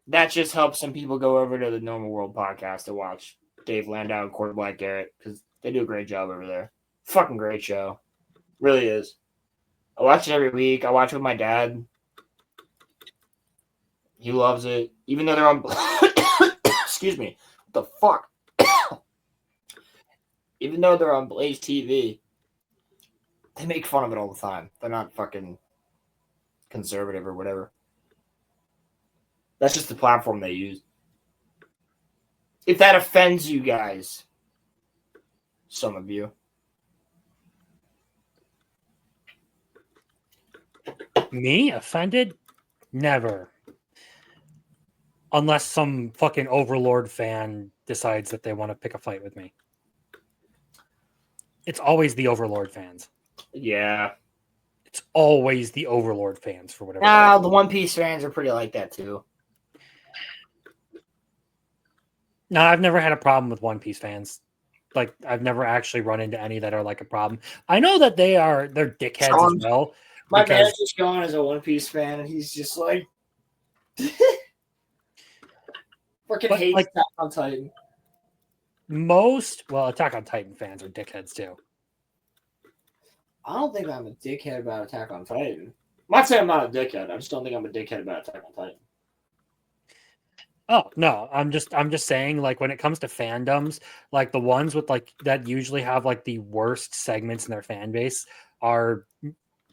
that just helps some people go over to the Normal World podcast to watch Dave Landau and Corey Black Garrett because they do a great job over there. Fucking great show. Really is. I watch it every week. I watch it with my dad. He loves it. Even though they're on... Excuse me. What the fuck? Even though they're on Blaze TV, they make fun of it all the time. They're not fucking conservative or whatever. That's just the platform they use. If that offends you guys, some of you. Me? Offended? Never. Unless some fucking Overlord fan decides that they want to pick a fight with me. It's always the Overlord fans. Yeah. It's always the Overlord fans for whatever. Nah, the One Piece fans are pretty like that too. No, I've never had a problem with One Piece fans. Like, I've never actually run into any that are like a problem. I know that they're dickheads as well. My man's just going as a One Piece fan, and he's just like, freaking hates like, Attack on Titan. Attack on Titan fans are dickheads too. I don't think I'm a dickhead about Attack on Titan. I'm not saying I'm not a dickhead. I just don't think I'm a dickhead about Attack on Titan. Oh no, I'm just saying, like, when it comes to fandoms, like the ones with like that usually have like the worst segments in their fan base are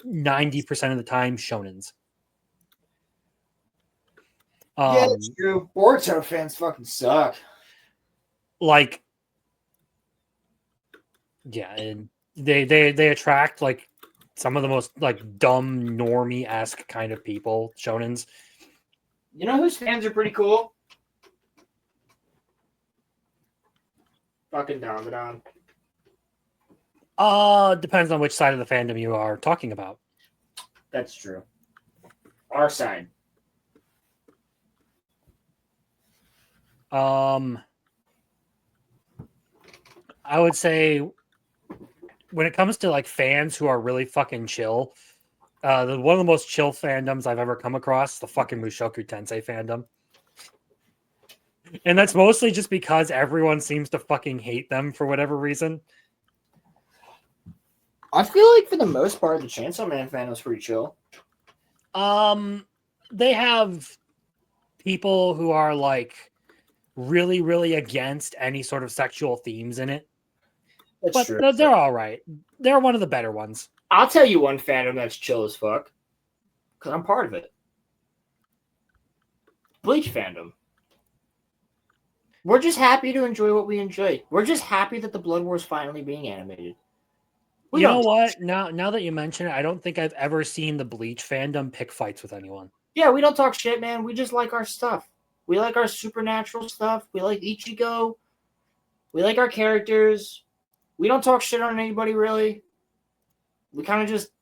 90% of the time shonens. Yeah, that's true. Boruto fans fucking suck. Like, yeah, and they attract like some of the most like dumb normie-esque kind of people, shonens. You know whose fans are pretty cool? Fucking Dandadan. Depends on which side of the fandom you are talking about. That's true. Our side. I would say when it comes to like fans who are really fucking chill, one of the most chill fandoms I've ever come across, the fucking Mushoku Tensei fandom. And that's mostly just because everyone seems to fucking hate them for whatever reason. I feel like for the most part, the Chainsaw Man fandom's pretty chill. They have people who are like really, really against any sort of sexual themes in it. That's but true. They're all right. They're one of the better ones. I'll tell you one fandom that's chill as fuck, because I'm part of it. Bleach fandom. We're just happy to enjoy what we enjoy. We're just happy that the Blood War is finally being animated. You know what? Now that you mention it, I don't think I've ever seen the Bleach fandom pick fights with anyone. Yeah, we don't talk shit, man. We just like our stuff. We like our supernatural stuff. We like Ichigo. We like our characters. We don't talk shit on anybody, really. We're kind of just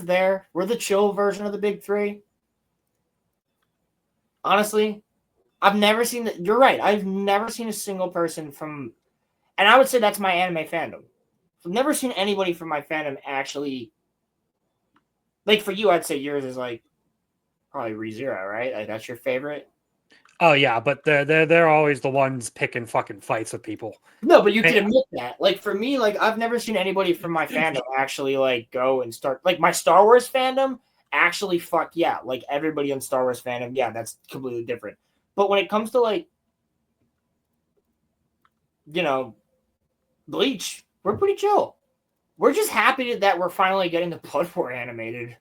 there. We're the chill version of the big three. Honestly, I've never seen that. You're right. I've never seen a single person from, and I would say that's my anime fandom. I've never seen anybody from my fandom actually, like for you, I'd say yours is like probably ReZero, right? Like that's your favorite. Oh yeah, but they're always the ones picking fucking fights with people. No, but you can admit that. Like for me, like I've never seen anybody from my fandom actually like go and start like my Star Wars fandom. Actually, fuck yeah, like everybody in Star Wars fandom, yeah, that's completely different. But when it comes to like, you know, Bleach, we're pretty chill. We're just happy that we're finally getting the Blood War animated.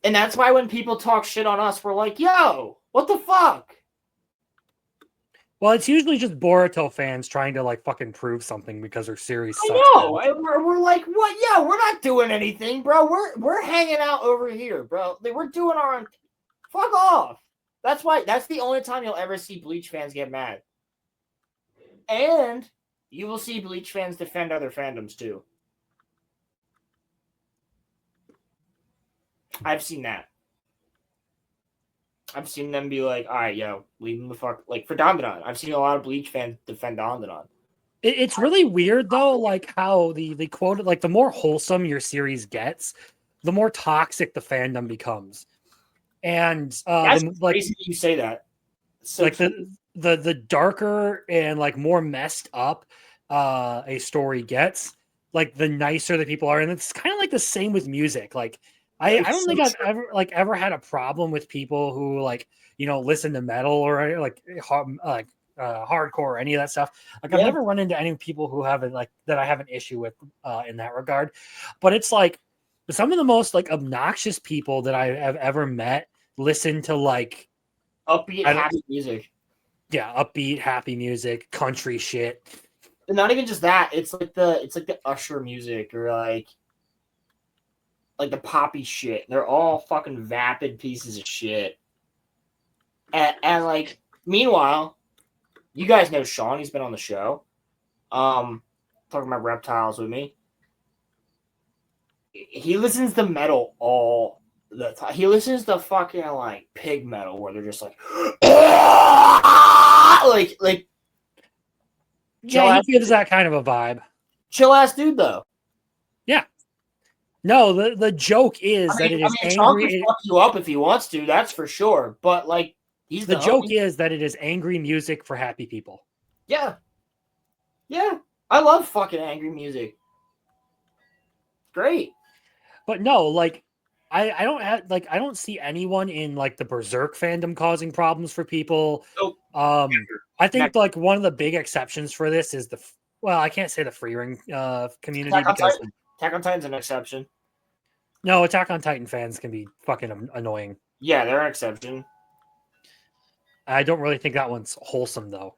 And that's why when people talk shit on us, we're like, yo, what the fuck? Well, it's usually just Boruto fans trying to like fucking prove something because their series sucks. I know. We're like, what? Yeah, we're not doing anything, bro. We're hanging out over here, bro. We're doing our own. Fuck off. That's why. That's the only time you'll ever see Bleach fans get mad. And you will see Bleach fans defend other fandoms too. I've seen that. I've seen them be like, all right, yo, leave him the fuck. Like for Dandadan, I've seen a lot of Bleach fans defend Dandadan. It's really weird though, like how the quote, like the more wholesome your series gets, the more toxic the fandom becomes. And That's crazy you say that. So like the darker and like more messed up a story gets, like the nicer the people are. And it's kind of like the same with music. Like I don't think I've ever had a problem with people who like, you know, listen to metal or like hardcore or any of that stuff. Like I've never run into any people who haven't like that I have an issue with in that regard. But it's like some of the most like obnoxious people that I have ever met listen to like upbeat, happy music. Yeah, upbeat, happy music, country shit. And not even just that. It's like the Usher music or like the poppy shit. They're all fucking vapid pieces of shit. And like, meanwhile, you guys know Sean. He's been on the show. Talking about reptiles with me. He listens to metal all the time. He listens to fucking like pig metal where they're just like like yeah, he gives that kind of a vibe. Chill ass dude though. Yeah. No, the joke is that it is angry. Sean can fuck you up if he wants to, that's for sure. But like he's the joke is that it is angry music for happy people. Yeah. Yeah. I love fucking angry music. Great. But no, like I don't see anyone in like the Berserk fandom causing problems for people. Nope. I think like one of the big exceptions for this is I can't say the free ring community because Attack on Titan's an exception. No, Attack on Titan fans can be fucking annoying. Yeah, they're an exception. I don't really think that one's wholesome though.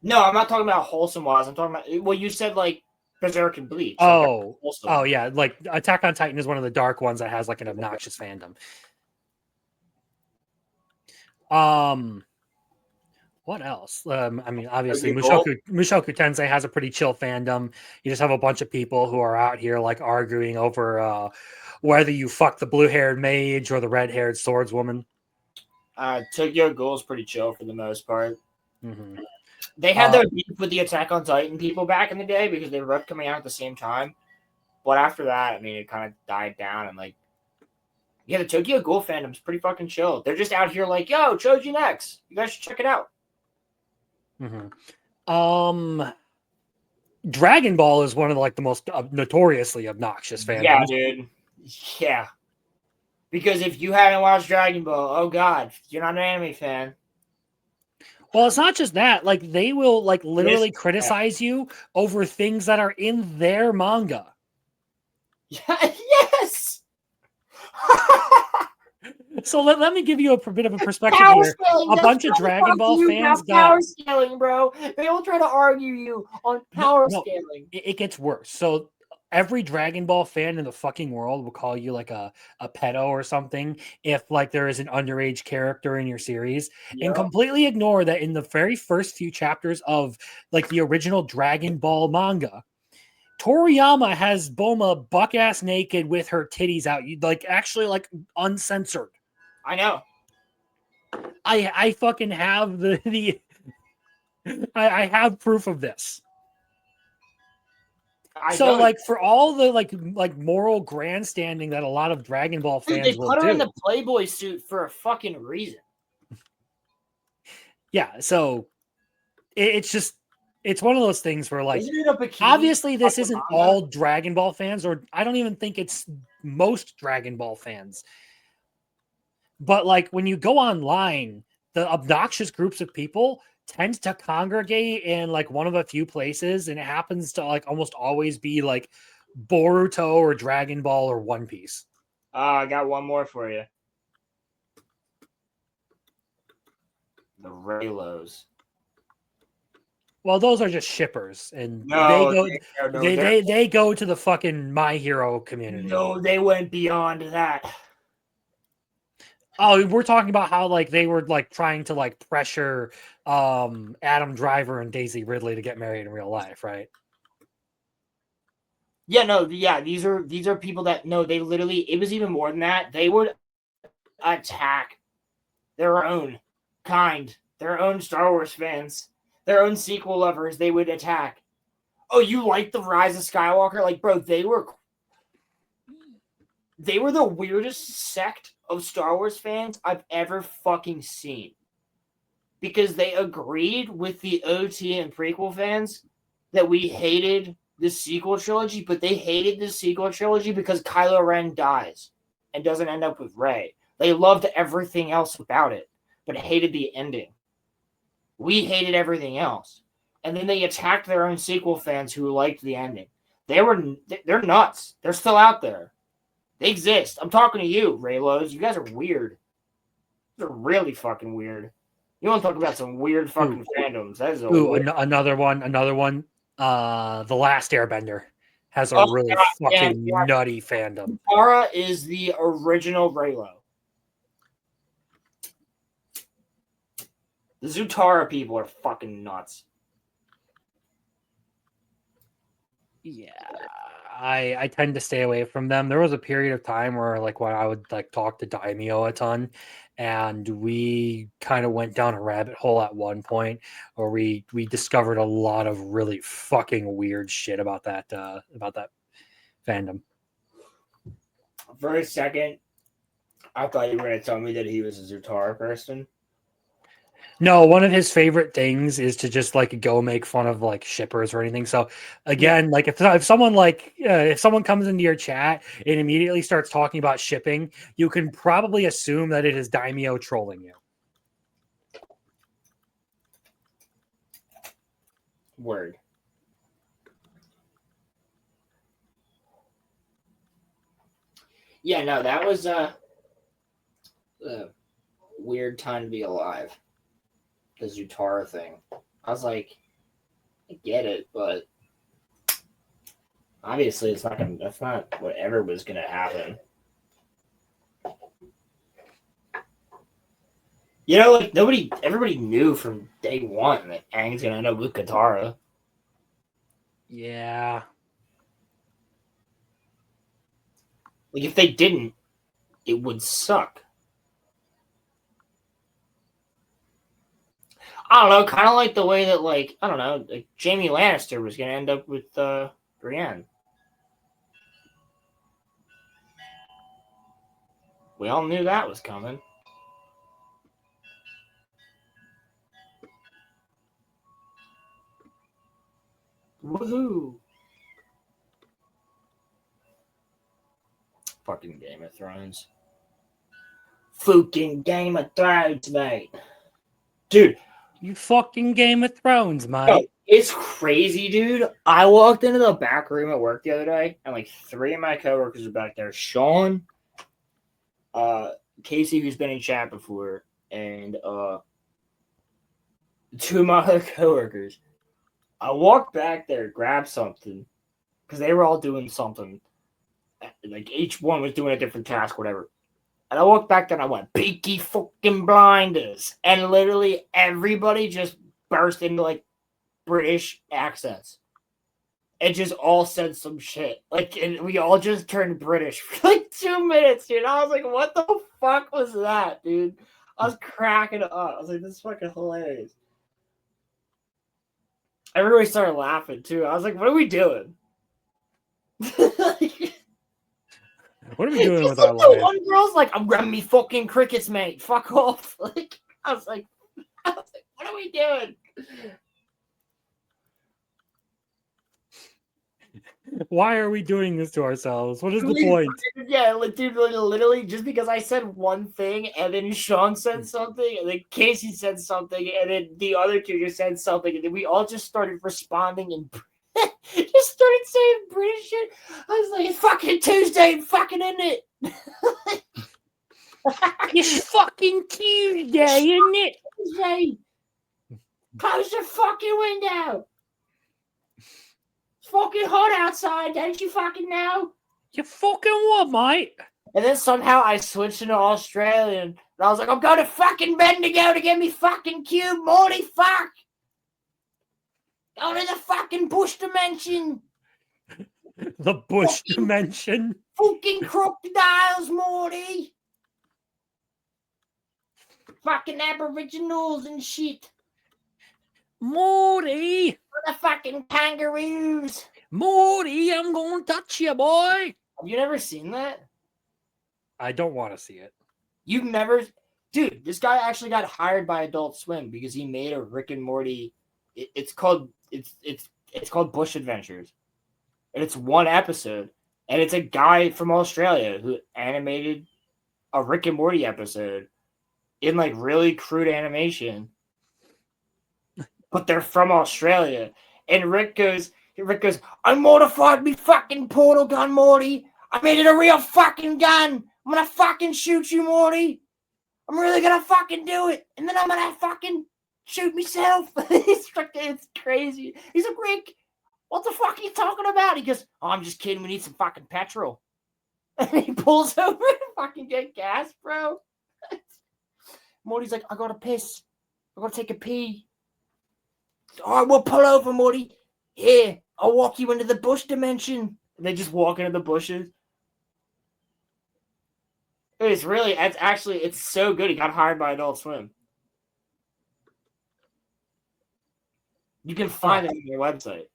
No, I'm not talking about wholesome wise. I'm talking about you said like Berserk and Bleach. Oh yeah, like Attack on Titan is one of the dark ones that has like an obnoxious fandom. What else? I mean, obviously Mushoku Tensei has a pretty chill fandom. You just have a bunch of people who are out here like arguing over whether you fuck the blue-haired mage or the red-haired swordswoman. Tokyo Ghoul is pretty chill for the most part. Mm-hmm. They had their beef with the Attack on Titan people back in the day because they were coming out at the same time. But after that, I mean, it kind of died down. And like, yeah, the Tokyo Ghoul fandom's pretty fucking chill. They're just out here like, yo, Choji next. You guys should check it out. Mm-hmm. Dragon Ball is one of the most notoriously obnoxious fandoms. Yeah, dude. Yeah. Because if you haven't watched Dragon Ball, oh god, you're not an anime fan. Well, it's not just that. Like, they will like literally criticize you over things that are in their manga. Yes. So let me give you a bit of a perspective here. A bunch of Dragon Ball fans got power scaling, bro. They all try to argue you on power scaling. It gets worse. So every Dragon Ball fan in the fucking world will call you like a pedo or something if like there is an underage character in your series, and completely ignore that in the very first few chapters of like the original Dragon Ball manga, Toriyama has Bulma buck ass naked with her titties out, like actually like uncensored. I know. I fucking have I have proof of this. So like for all the like moral grandstanding that a lot of Dragon Ball fans they put her in the Playboy suit for a fucking reason. Yeah, so it's one of those things where like obviously this isn't all Dragon Ball fans, or I don't even think it's most Dragon Ball fans. But like when you go online, the obnoxious groups of people tends to congregate in like one of a few places, and it happens to like almost always be like Boruto or Dragon Ball or One Piece. I got one more for you. The Rolos. Well, those are just shippers, and they go to the fucking My Hero community. No, they went beyond that. Oh, we're talking about how like they were like trying to like pressure Adam Driver and Daisy Ridley to get married in real life, right? Yeah, no, yeah, these are people that they literally, it was even more than that. They would attack their own kind, their own Star Wars fans, their own sequel lovers. They would attack. Oh, you like the Rise of Skywalker? Like, bro, they were they were the weirdest sect of Star Wars fans I've ever fucking seen. Because they agreed with the OT and prequel fans that we hated the sequel trilogy, but they hated the sequel trilogy because Kylo Ren dies and doesn't end up with Rey. They loved everything else about it, but hated the ending. We hated everything else. And then they attacked their own sequel fans who liked the ending. They're nuts. They're still out there. They exist. I'm talking to you, Raylos. You guys are weird. They're really fucking weird. You want to talk about some weird fucking fandoms? That is another one. The Last Airbender has a really fucking nutty fandom. Zutara is the original Raylo. The Zutara people are fucking nuts. Yeah, I tend to stay away from them. There was a period of time where like when I would like talk to Daimyo a ton, and we kind of went down a rabbit hole at one point where we discovered a lot of really fucking weird shit about that fandom. For a second, I thought you were going to tell me that he was a Zutara person. No, one of his favorite things is to just like go make fun of like shippers or anything. So again, like if someone comes into your chat and immediately starts talking about shipping, you can probably assume that it is Daimyo trolling you. Word. Yeah, no, that was a weird time to be alive. The Zutara thing. I was like, I get it, but obviously that's not whatever was gonna happen. You know, like everybody knew from day one that Aang's gonna end up with Katara. Yeah. Like if they didn't, it would suck. I don't know, kind of like the way that, like, I don't know, like Jaime Lannister was going to end up with Brienne. We all knew that was coming. Woohoo! Fucking Game of Thrones. Fucking Game of Thrones, mate. Dude. You fucking Game of Thrones, mate. Oh, it's crazy, dude. I walked into the back room at work the other day, and like 3 of my coworkers were back there. Sean, Casey, who's been in chat before, and 2 of my other coworkers. I walked back there, grabbed something, because they were all doing something. Like each one was doing a different task, whatever. And I walked back there and I went, Peaky fucking blinders. And literally everybody just burst into like British accents. It just all said some shit. Like, and we all just turned British for like 2 minutes, dude. I was like, what the fuck was that, dude? I was cracking up. I was like, this is fucking hilarious. Everybody started laughing too. I was like, what are we doing? What are we doing with our life? One girl's like, I'm grabbing me fucking crickets, mate. Fuck off. Like, I was like, what are we doing? Why are we doing this to ourselves? What is the point? Yeah, like, dude, literally, just because I said one thing, and then Sean said something, and then Casey said something, and then the other 2 just said something, and then we all just started responding and just started saying British shit. I was like, it's fucking Tuesday, fucking isn't it? It's fucking Tuesday, isn't it? Tuesday. Close the fucking window. It's fucking hot outside, don't you fucking know? You fucking what, mate? And then somehow I switched into Australian, and I was like, I'm going to fucking Bendigo to get me fucking cube, Morty, fuck! Go to the fucking bush dimension! The bush dimension? Fucking crocodiles, Morty! Fucking aboriginals and shit. Morty! The fucking kangaroos. Morty, I'm gonna touch you, boy. Have you never seen that? I don't want to see it. You've never, dude. This guy actually got hired by Adult Swim because he made a Rick and Morty. It's called Bush Adventures, and it's one episode, and it's a guy from Australia who animated a Rick and Morty episode in like really crude animation, but they're from Australia. And Rick goes, I'm mortified me fucking portal gun, Morty. I made it a real fucking gun. I'm gonna fucking shoot you, Morty. I'm really gonna fucking do it. And then I'm gonna fucking shoot myself. It's crazy. He's like, Rick, what the fuck are you talking about? He goes, oh, I'm just kidding. We need some fucking petrol. And he pulls over and fucking get gas, bro. Morty's like, I gotta piss. I gotta take a pee. All right, we'll pull over, Morty. Here, I'll walk you into the bush dimension. And they just walk into the bushes. It's so good. He got hired by Adult Swim. You can find it on their website.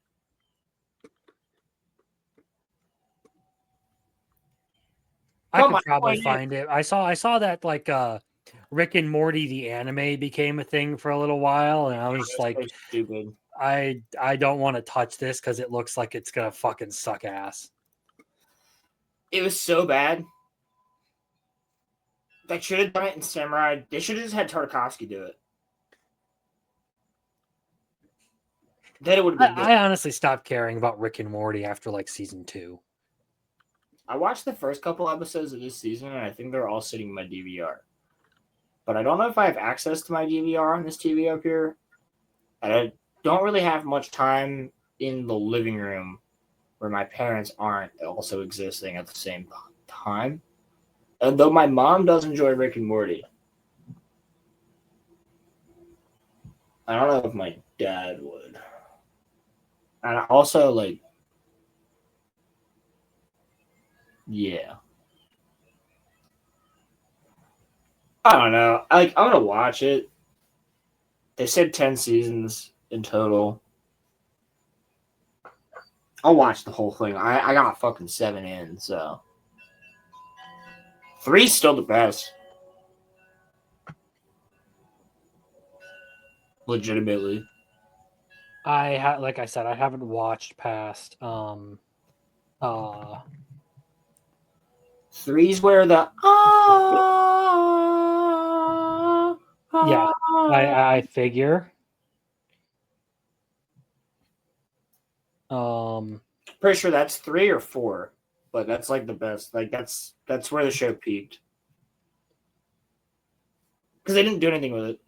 I could probably find it. I saw that like Rick and Morty the anime became a thing for a little while, and I was just like, so stupid. I don't want to touch this because it looks like it's gonna fucking suck ass. It was so bad. They should have done it in Samurai. They should have just had Tartakovsky do it. Then it would have been good. I honestly stopped caring about Rick and Morty after like season 2. I watched the first couple episodes of this season, and I think they're all sitting in my DVR. But I don't know if I have access to my DVR on this TV up here. And I don't really have much time in the living room where my parents aren't also existing at the same time. And though my mom does enjoy Rick and Morty, I don't know if my dad would. And I also, like, yeah. I don't know. I'm gonna watch it. They said 10 seasons in total. I'll watch the whole thing. I got fucking 7 in, so 3's still the best. Legitimately. Like I said, I haven't watched past 3's where the yeah, I figure. Pretty sure that's 3 or 4, but that's like the best. Like that's where the show peaked. Because they didn't do anything with it.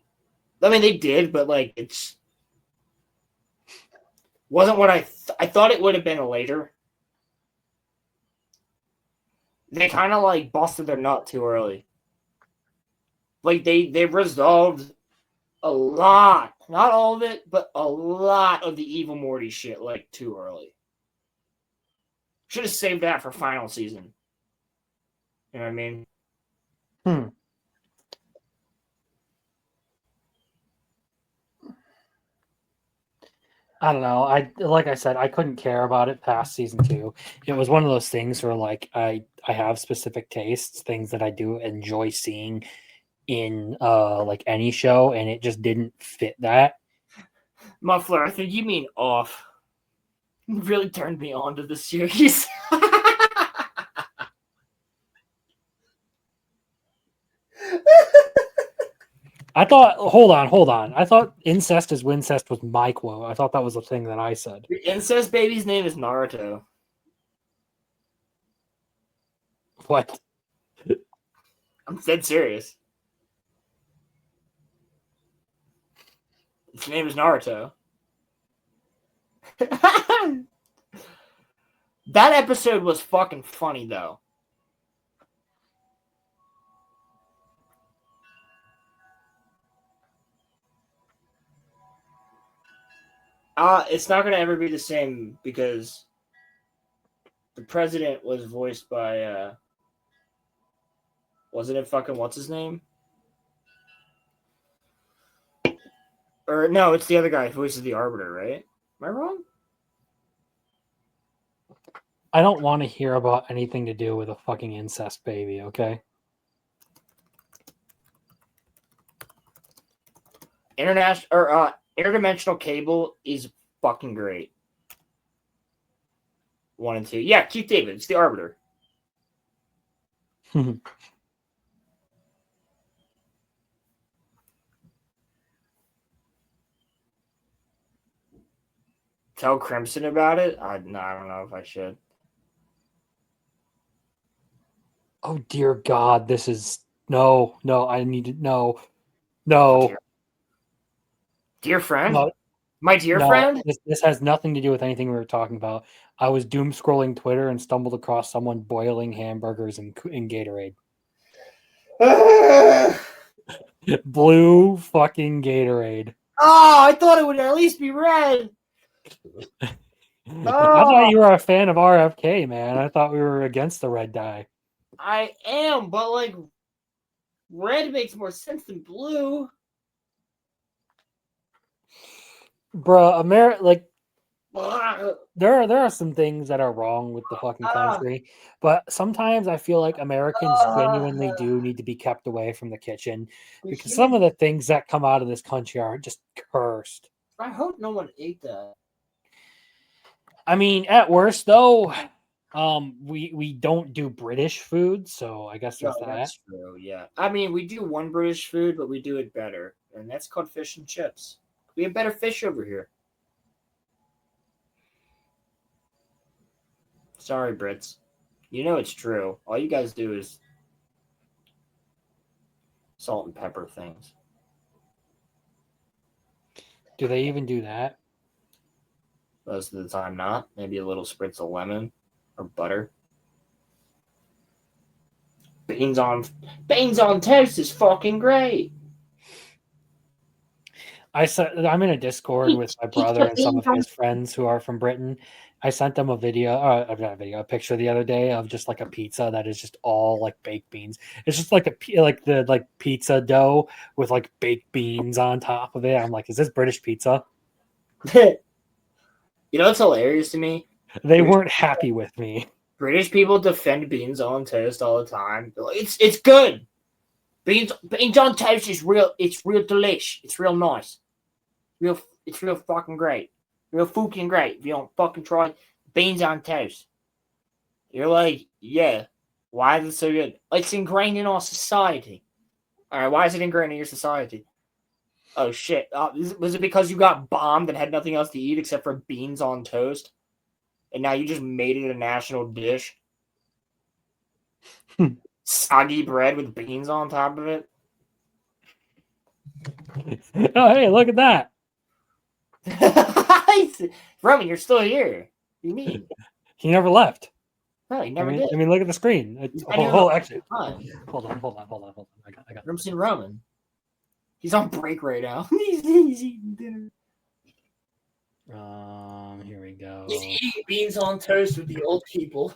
I mean, they did, but like it's wasn't what I thought it would have been later. They kind of like busted their nut too early. Like they resolved a lot, not all of it, but a lot of the evil Morty shit like too early. Should have saved that for final season. You know what I mean? I don't know. Like I said, I couldn't care about it past season 2. It was one of those things where like I have specific tastes, things that I do enjoy seeing in like any show, and it just didn't fit that. Muffler, I think you mean off. You really turned me on to the series. I thought, hold on. I thought incest is wincest was my quote. I thought that was the thing that I said. The incest baby's name is Naruto. What? I'm dead serious. His name is Naruto. That episode was fucking funny, though. It's not going to ever be the same because the president was voiced by, wasn't it fucking what's his name? Or no, it's the other guy who voices the Arbiter, right? Am I wrong? I don't want to hear about anything to do with a fucking incest baby, okay? Interdimensional Cable is fucking great. 1 and 2. Yeah, Keith David. It's the Arbiter. Tell Crimson about it? I don't know if I should. Oh dear God, this is no. I need to no. Dear friend, No, my dear friend. This has nothing to do with anything we were talking about. I was doom scrolling Twitter and stumbled across someone boiling hamburgers in Gatorade. Blue fucking Gatorade. Oh, I thought it would at least be red. I thought you were a fan of RFK, man. I thought we were against the red dye. I am, but like red makes more sense than blue. Bruh, like Ugh. there are some things that are wrong with the fucking country, but sometimes I feel like Americans genuinely do need to be kept away from the kitchen because some of the things that come out of this country are just cursed. I hope no one ate that. I mean, at worst though, we don't do British food, so I guess there's that. That's true, yeah. I mean, we do one British food, but we do it better, and that's called fish and chips. We have better fish over here. Sorry, Brits. You know it's true. All you guys do is salt and pepper things. Do they even do that? Most of the time, not. Maybe a little spritz of lemon or butter. Beans on toast is fucking great. I'm in a Discord with my brother and some of his friends who are from Britain. I sent them a picture the other day of just like a pizza that is just all like baked beans. It's just like the pizza dough with like baked beans on top of it. I'm like, is this British pizza? You know what's hilarious to me? They weren't happy with me. British people defend beans on toast all the time. They're like, it's good. Beans on toast is real. It's real delish. It's real nice. It's real fucking great. Real fucking great. If you don't fucking try beans on toast, you're like, yeah. Why is it so good? It's ingrained in our society. All right, why is it ingrained in your society? Oh shit! Was it because you got bombed and had nothing else to eat except for beans on toast, and now you just made it a national dish? Soggy bread with beans on top of it. Oh, hey, look at that. Roman, you're still here. What do you mean? He never left. No, he never did. I mean, look at the screen. Actually, hold on. I got. Never seen Roman. He's on break right now. He's eating dinner. Here we go. He's eating beans on toast with the old people.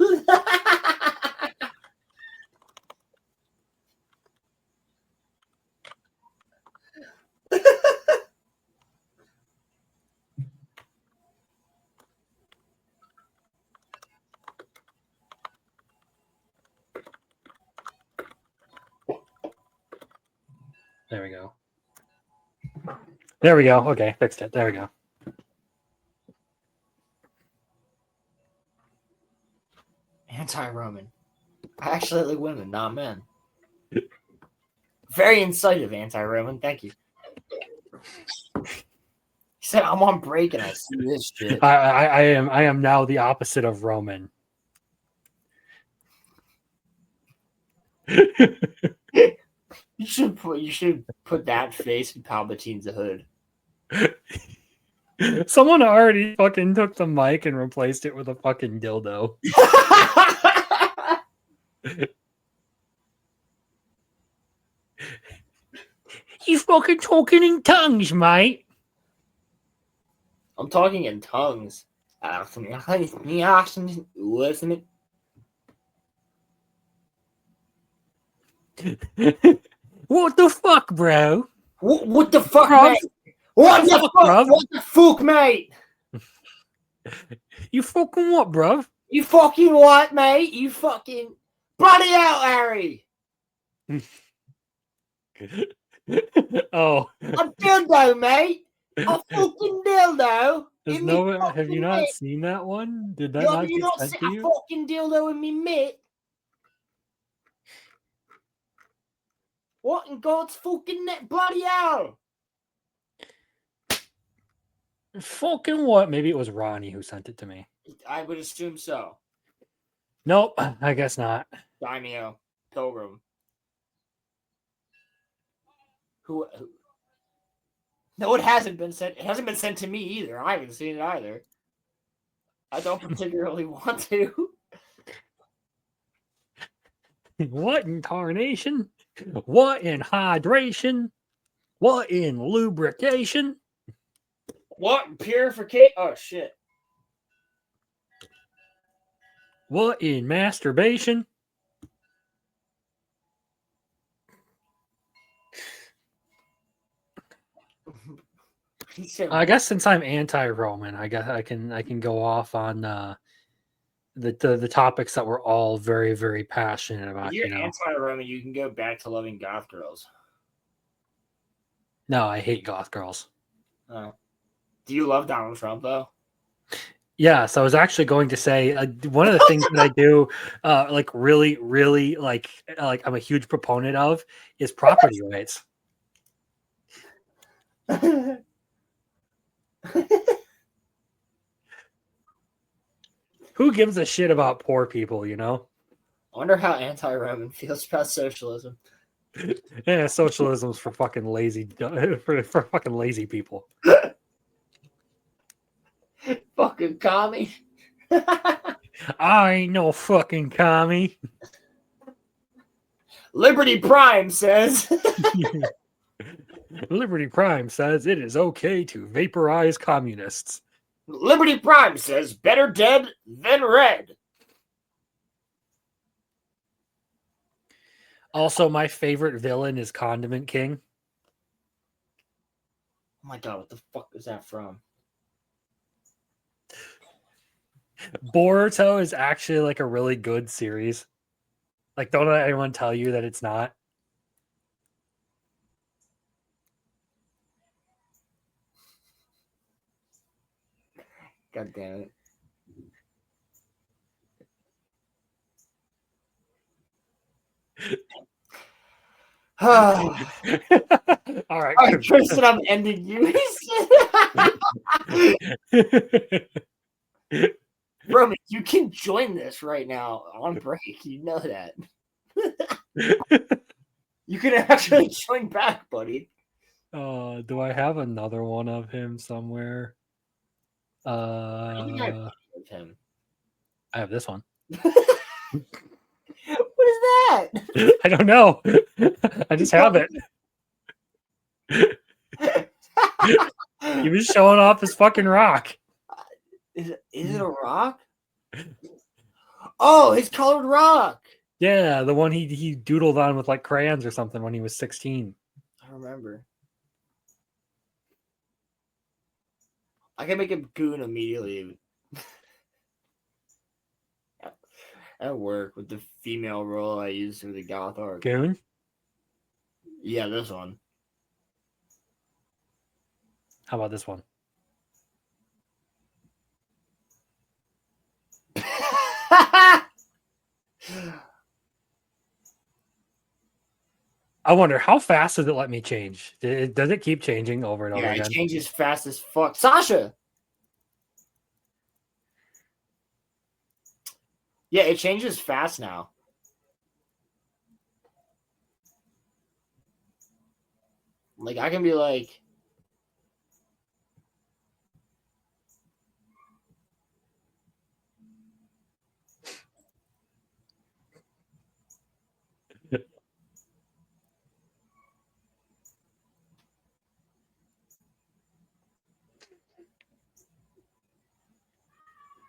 There we go. There we go. Okay, fixed it. There we go. Anti-Roman. I actually like women, not men. Very incisive, anti-Roman. Thank you. He said, I'm on break and I see this shit. I am now the opposite of Roman. You should put that face in Palpatine's hood. Someone already fucking took the mic and replaced it with a fucking dildo. You fucking talking in tongues, mate. I'm talking in tongues. Listen it. What the fuck, bro? What the fuck, Bruv? mate? What the fuck, bruv? What the fuck, mate? You fucking what, bruv? You fucking what, mate? You fucking bloody hell, Harry. Oh, A dildo, mate. A fucking dildo. have you not seen that one? Did that Have not you get not sent seen to a you? fucking dildo in me mitt? What in God's fucking net? Bloody hell! Fucking what? Maybe it was Ronnie who sent it to me. I would assume so. Nope, I guess not. Daimyo, Pilgrim. Who? No, it hasn't been sent. It hasn't been sent to me either. I haven't seen it either. I don't particularly want to. What in tarnation? What in hydration? What in lubrication? What purification? Oh shit! What in masturbation? I guess since I'm anti-Roman, I guess I can go off on the topics that we're all very, very passionate about. If you're anti-Roman, you can go back to loving goth girls. No, I hate goth girls. Oh. Do you love Donald Trump though? Yes, I was actually going to say one of the things that I do, like really, really like I'm a huge proponent of is property rights. Who gives a shit about poor people, you know? I wonder how anti-Roman feels about socialism. Yeah, socialism's for fucking lazy for fucking lazy people. Fucking commie. I ain't no fucking commie. Liberty Prime says. Liberty Prime says it is okay to vaporize communists. Liberty Prime says better dead than red. Also, my favorite villain is Condiment King. Oh my god, what the fuck is that from? Boruto is actually like a really good series. Like, don't let anyone tell you that it's not. God damn it. All right. Tristan, I'm ending you. Roman, you can join this right now on break. You know that. You can actually join back, buddy. Do I have another one of him somewhere? I think I have him. I have this one. What is that? I don't know. I just have it. He was showing off his fucking rock. Is it a rock? Oh, his colored rock. Yeah, the one he doodled on with like crayons or something when he was 16. I remember. I can make him goon immediately. At work with the female role I used for the goth art. Goon? Yeah, this one. How about this one? I wonder how fast does it let me change? Does it keep changing over and over again? It changes fast as fuck. Sasha! Yeah, it changes fast now. Like, I can be like...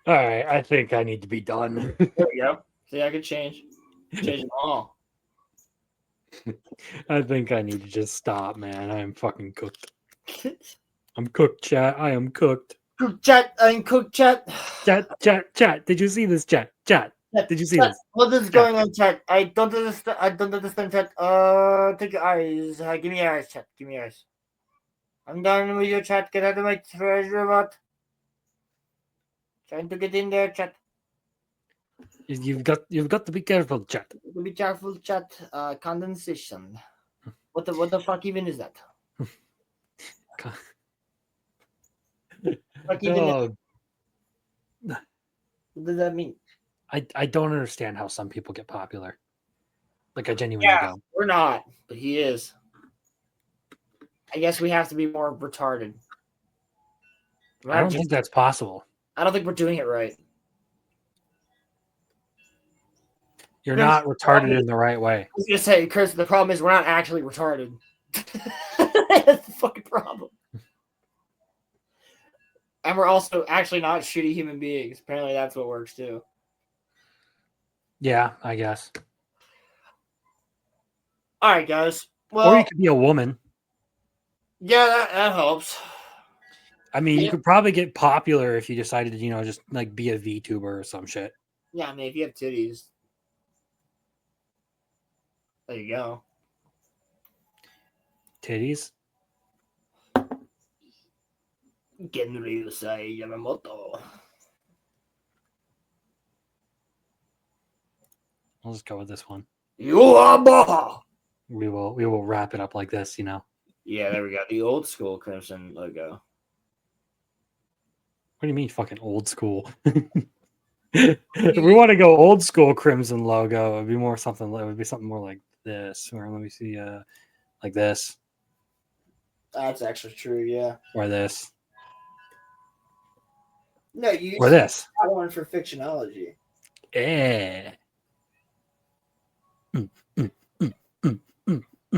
All right, I think I need to be done. There we go. See, I can change them all. I think I need to just stop, man. I am fucking cooked. I'm cooked, chat. I am cooked. Cook chat, I'm cook chat. Chat. Did you see this, chat? Did you see this? What is going on, chat? I don't understand, chat. Take your eyes. Give me your eyes, chat. Give me your eyes. I'm done with your chat. Get out of my treasure bot. Trying to get in there, chat. You've got to be careful, chat. Be careful, chat. Condensation. What the fuck even is that? Fuck even Oh, what does that mean? I don't understand how some people get popular. Like, I genuinely don't. We're not, but he is. I guess we have to be more retarded. I don't think that's possible. I don't think we're doing it right. You're not retarded in the right way. I was gonna say, Chris, the problem is we're not actually retarded. That's the fucking problem. And we're also actually not shitty human beings. Apparently that's what works too. Yeah, I guess. All right, guys. Well, Or you could be a woman. Yeah, that helps. I mean, you could probably get popular if you decided to, just like be a VTuber or some shit. Yeah, I mean, if you have titties, there you go. Titties? Genryusai Yamamoto. I'll just go with this one. Yuaba! We will wrap it up like this, Yeah, there we go. The old school Crimson logo. What do you mean fucking old school? If we want to go old school Crimson logo, it would be something more like this. Or let me see, like this. That's actually true, yeah. Or this. No, you or this. That one for fictionology. Yeah.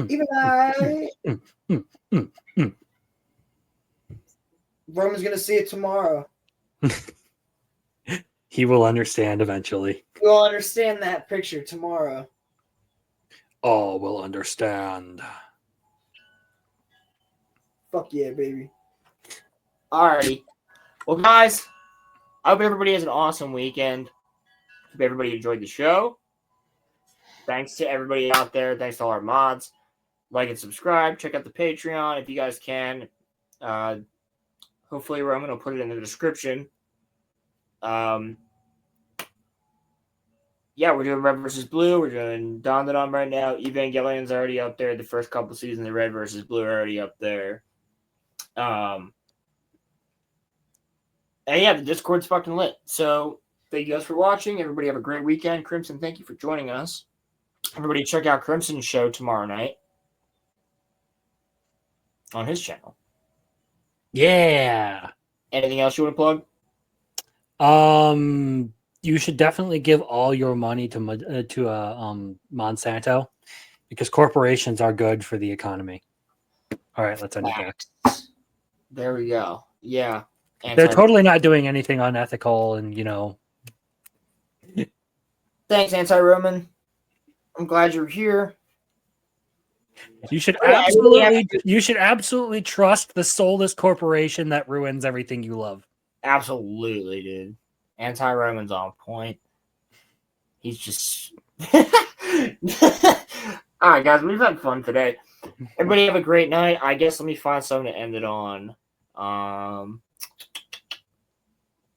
Even I. Roman's gonna see it tomorrow. He will understand eventually. You'll understand that picture tomorrow. All will understand. Fuck yeah, baby. Alrighty. Well, guys, I hope everybody has an awesome weekend. Hope everybody enjoyed the show. Thanks to everybody out there. Thanks to all our mods. Like and subscribe. Check out the Patreon if you guys can. Hopefully, Roman will put it in the description. Yeah, we're doing Red versus Blue. We're doing Dandadan right now. Evangelion's already up there. The first couple seasons of Red versus Blue are already up there. And yeah, the Discord's fucking lit. So thank you guys for watching. Everybody have a great weekend. Crimson, thank you for joining us. Everybody check out Crimson's show tomorrow night on his channel. Yeah. Anything else you want to plug? You should definitely give all your money to Monsanto because corporations are good for the economy. All right, let's end it there. There we go. Yeah. They're totally not doing anything unethical and, Thanks, Anti-Roman. I'm glad you're here. You should absolutely trust the soulless corporation that ruins everything you love. Absolutely, dude. Anti-Roman's on point. He's just... All right, guys, we've had fun today. Everybody have a great night. I guess let me find something to end it on.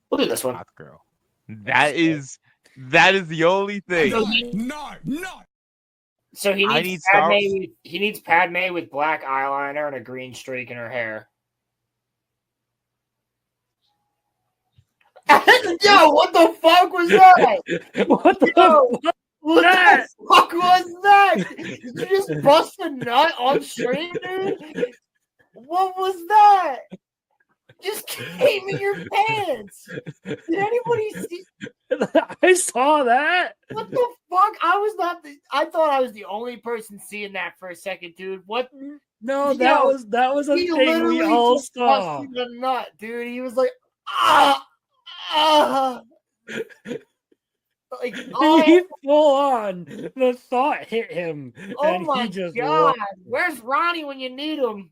We'll do this one. Hot girl. That is the only thing. No. So he needs Padme with black eyeliner and a green streak in her hair. Yo, what the fuck was that? What the fuck was that? What was that? Did you just bust a nut on stream, dude? What was that? Just came in your pants. Did anybody see? I saw that. What the fuck? I thought I was the only person seeing that for a second, dude. What? No, that was a thing we all saw. The nut, dude. He was like, like, he full on. The thought hit him. Oh and my he just god! Where's Ronnie when you need him?